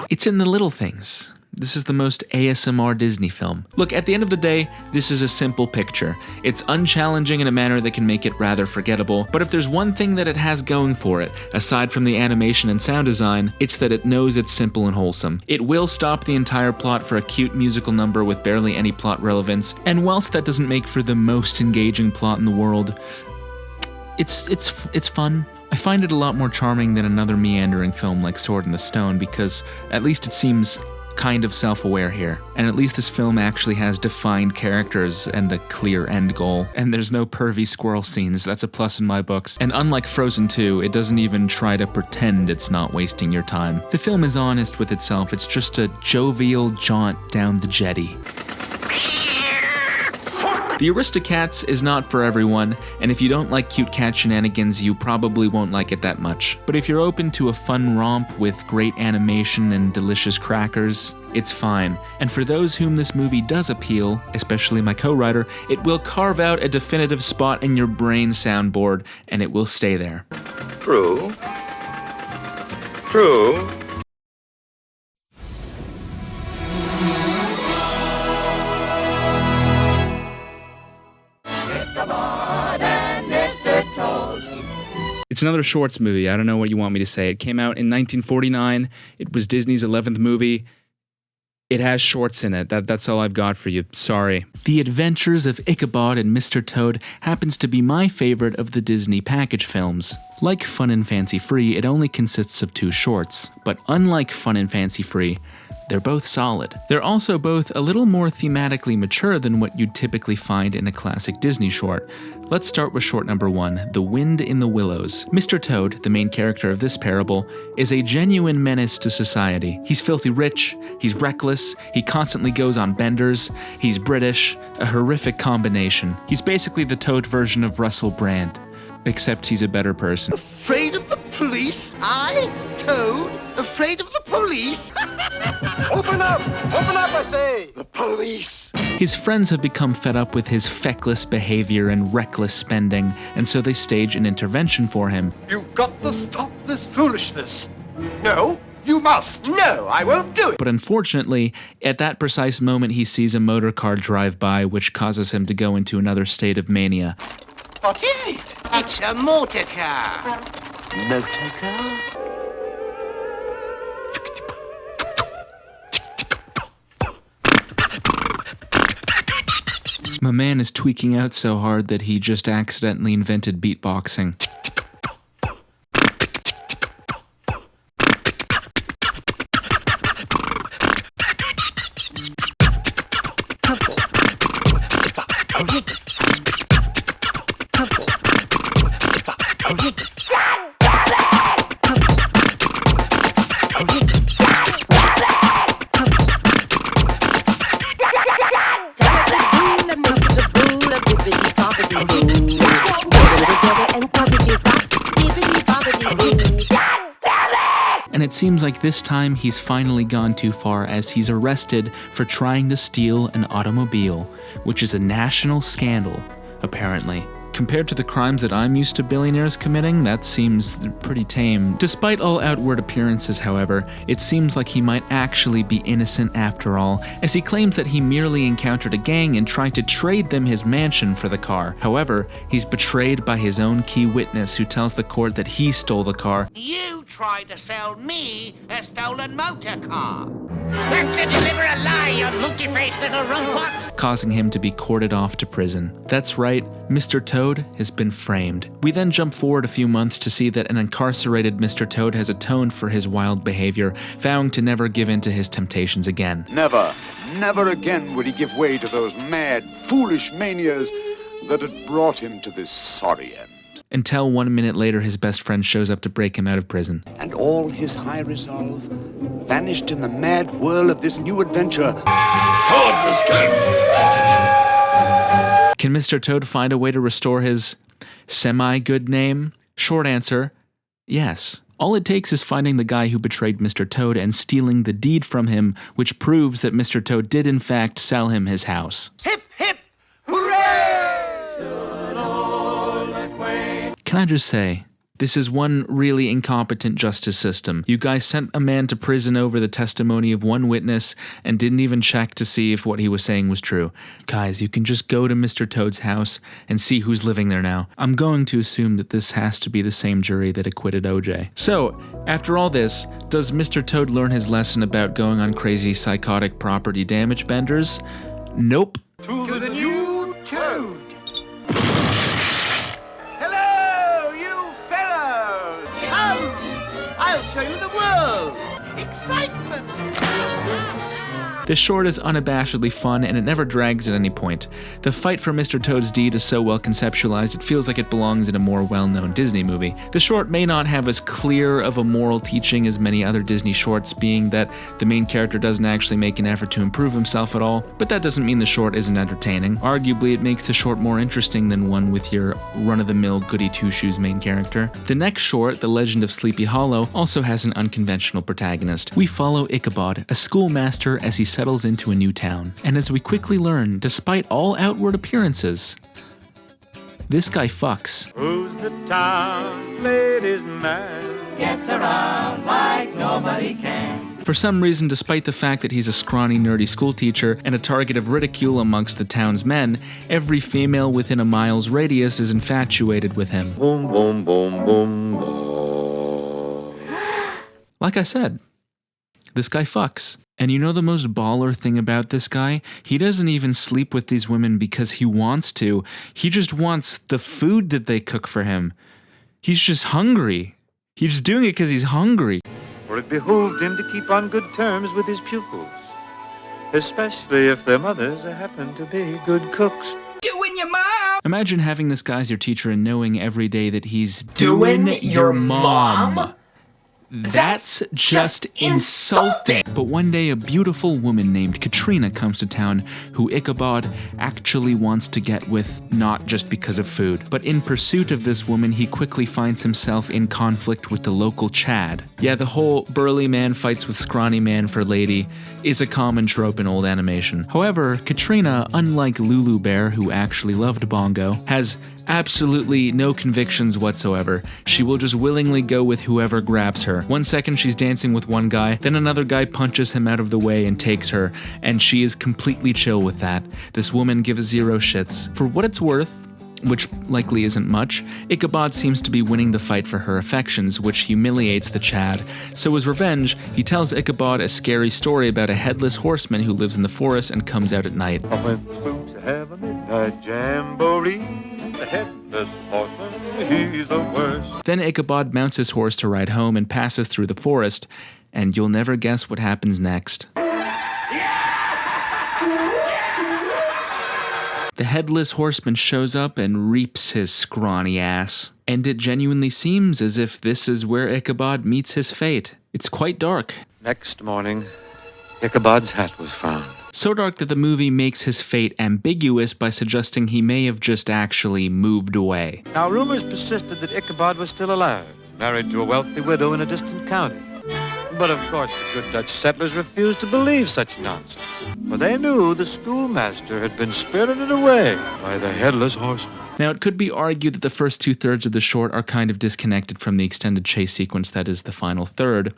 It's in the little things. This is the most ASMR Disney film. Look, at the end of the day, this is a simple picture. It's unchallenging in a manner that can make it rather forgettable, but if there's one thing that it has going for it, aside from the animation and sound design, it's that it knows it's simple and wholesome. It will stop the entire plot for a cute musical number with barely any plot relevance, and whilst that doesn't make for the most engaging plot in the world, it's fun. I find it a lot more charming than another meandering film like Sword in the Stone because at least it seems kind of self-aware here. And at least this film actually has defined characters and a clear end goal. And there's no pervy squirrel scenes, that's a plus in my books. And unlike Frozen 2, it doesn't even try to pretend it's not wasting your time. The film is honest with itself, it's just a jovial jaunt down the jetty. The Aristocats is not for everyone, and if you don't like cute cat shenanigans, you probably won't like it that much. But if you're open to a fun romp with great animation and delicious crackers, it's fine. And for those whom this movie does appeal, especially my co-writer, it will carve out a definitive spot in your brain soundboard, and it will stay there. True. True. It's another shorts movie. I don't know what you want me to say. It came out in 1949. It was Disney's 11th movie. It has shorts in it. That's all I've got for you. Sorry. The Adventures of Ichabod and Mr. Toad happens to be my favorite of the Disney package films. Like Fun and Fancy Free, it only consists of 2 shorts. But unlike Fun and Fancy Free, they're both solid. They're also both a little more thematically mature than what you'd typically find in a classic Disney short. Let's start with short number 1, The Wind in the Willows. Mr. Toad, the main character of this parable, is a genuine menace to society. He's filthy rich, he's reckless, he constantly goes on benders, he's British, a horrific combination. He's basically the Toad version of Russell Brand, except he's a better person. Afraid of the police? I, Toad, afraid of the police? Open up! Open up, I say! The police! His friends have become fed up with his feckless behavior and reckless spending, and so they stage an intervention for him. You've got to stop this foolishness. No, you must. No, I won't do it. But unfortunately, at that precise moment he sees a motor car drive by, which causes him to go into another state of mania. What is it? It's a motor car. Motor car? My man is tweaking out so hard that he just accidentally invented beatboxing. And it seems like this time he's finally gone too far, as he's arrested for trying to steal an automobile, which is a national scandal, apparently. Compared to the crimes that I'm used to billionaires committing, that seems pretty tame. Despite all outward appearances, however, it seems like he might actually be innocent after all, as he claims that he merely encountered a gang and tried to trade them his mansion for the car. However, he's betrayed by his own key witness, who tells the court that he stole the car. You tried to sell me a stolen motor car. Let's deliver a lie, you monkey-faced little rumpot! Causing him to be courted off to prison. That's right, Mr. Toad has been framed. We then jump forward a few months to see that an incarcerated Mr. Toad has atoned for his wild behavior, vowing to never give in to his temptations again. Never, never again would he give way to those mad, foolish manias that had brought him to this sorry end. until 1 minute later his best friend shows up to break him out of prison. And all his high resolve vanished in the mad whirl of this new adventure. Toad's escape! Can Mr. Toad find a way to restore his semi-good name? Short answer, yes. All it takes is finding the guy who betrayed Mr. Toad and stealing the deed from him, which proves that Mr. Toad did in fact sell him his house. Hip, hip, hooray! Can I just say, this is one really incompetent justice system. You guys sent a man to prison over the testimony of one witness and didn't even check to see if what he was saying was true. Guys, you can just go to Mr. Toad's house and see who's living there now. I'm going to assume that this has to be the same jury that acquitted OJ. So, after all this, does Mr. Toad learn his lesson about going on crazy psychotic property damage benders? Nope. To the new Toad! I'll show you the world! Excitement! This short is unabashedly fun and it never drags at any point. The fight for Mr. Toad's deed is so well conceptualized it feels like it belongs in a more well-known Disney movie. The short may not have as clear of a moral teaching as many other Disney shorts, being that the main character doesn't actually make an effort to improve himself at all, but that doesn't mean the short isn't entertaining. Arguably, it makes the short more interesting than one with your run-of-the-mill goody two-shoes main character. The next short, The Legend of Sleepy Hollow, also has an unconventional protagonist. We follow Ichabod, a schoolmaster, as he settles into a new town. And as we quickly learn, despite all outward appearances, this guy fucks. Who's the town's latest man? Gets around like nobody can. For some reason, despite the fact that he's a scrawny, nerdy schoolteacher and a target of ridicule amongst the town's men, every female within a mile's radius is infatuated with him. Boom, boom, boom, boom, boom. Like I said, this guy fucks. And you know the most baller thing about this guy? He doesn't even sleep with these women because he wants to. He just wants the food that they cook for him. He's just hungry. He's just doing it because he's hungry. For it behooved him to keep on good terms with his pupils, especially if their mothers happen to be good cooks. Doing your mom! Imagine having this guy as your teacher and knowing every day that he's doing your mom. That's just insulting. But one day a beautiful woman named Katrina comes to town who Ichabod actually wants to get with, not just because of food. But in pursuit of this woman, he quickly finds himself in conflict with the local Chad. Yeah, the whole burly man fights with scrawny man for lady is a common trope in old animation. However, Katrina, unlike Lulu Bear, who actually loved Bongo, has absolutely no convictions whatsoever. She will just willingly go with whoever grabs her. 1 second she's dancing with one guy, then another guy punches him out of the way and takes her, and she is completely chill with that. This woman gives zero shits. For what it's worth, which likely isn't much, Ichabod seems to be winning the fight for her affections, which humiliates the Chad. So as revenge, he tells Ichabod a scary story about a headless horseman who lives in the forest and comes out at night. I went to school to have a midnight jamboree. The headless horseman, he's the worst. Then Ichabod mounts his horse to ride home and passes through the forest, and you'll never guess what happens next. The headless horseman shows up and reaps his scrawny ass. And it genuinely seems as if this is where Ichabod meets his fate. It's quite dark. Next morning, Ichabod's hat was found. So dark that the movie makes his fate ambiguous by suggesting he may have just actually moved away. Now, rumors persisted that Ichabod was still alive, married to a wealthy widow in a distant county. But of course, the good Dutch settlers refused to believe such nonsense, for they knew the schoolmaster had been spirited away by the headless horseman. Now, it could be argued that the first 2/3 of the short are kind of disconnected from the extended chase sequence that is the final third.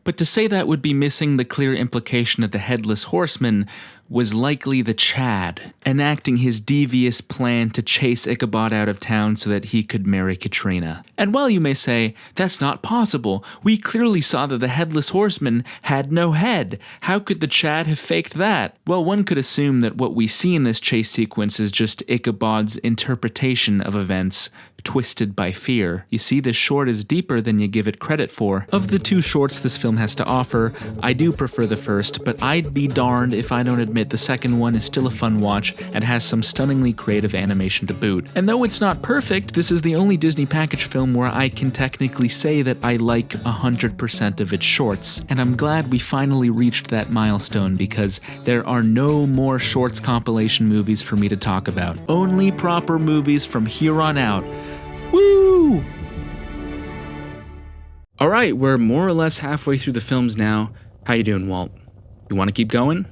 But to say that would be missing the clear implication that the headless horseman was likely the Chad, enacting his devious plan to chase Ichabod out of town so that he could marry Katrina. And while you may say, that's not possible, we clearly saw that the headless horseman had no head. How could the Chad have faked that? Well, one could assume that what we see in this chase sequence is just Ichabod's interpretation of events, twisted by fear. You see, this short is deeper than you give it credit for. Of the two shorts this film has to offer, I do prefer the first, but I'd be darned if I don't admit admit the second one is still a fun watch and has some stunningly creative animation to boot. And though it's not perfect, this is the only Disney package film where I can technically say that I like 100% of its shorts, and I'm glad we finally reached that milestone because there are no more shorts compilation movies for me to talk about. Only proper movies from here on out. Woo! Alright, we're more or less halfway through the films now. How you doing, Walt? You want to keep going?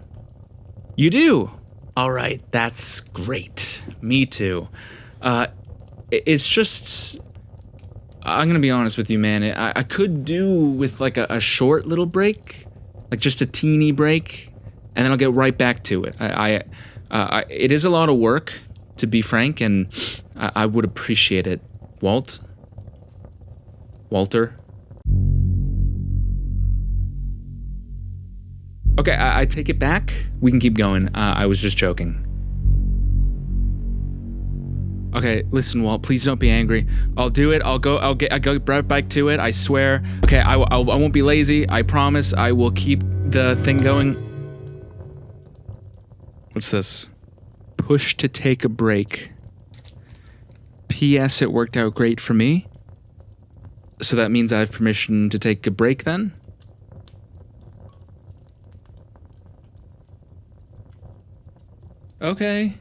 You do? Alright, that's great. Me too. It's just... I'm gonna be honest with you, man. I could do with like a short little break. Like just a teeny break. And then I'll get right back to it. It is a lot of work, to be frank, and I would appreciate it. Walter? Okay, I take it back. We can keep going. I was just joking. Okay, listen, Walt, please don't be angry. I'll do it. I'll go right back to it. I swear. Okay, I won't be lazy. I promise. I will keep the thing going. What's this? Push to take a break. P.S. It worked out great for me. So that means I have permission to take a break then? Okay.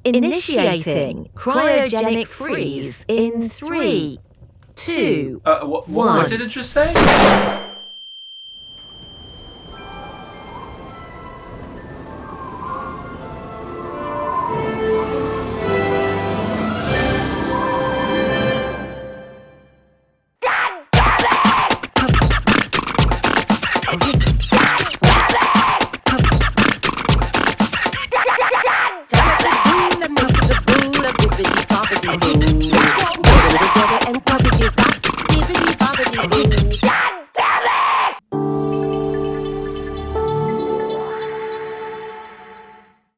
Initiating cryogenic freeze in 3, 2, 1. What did it just say?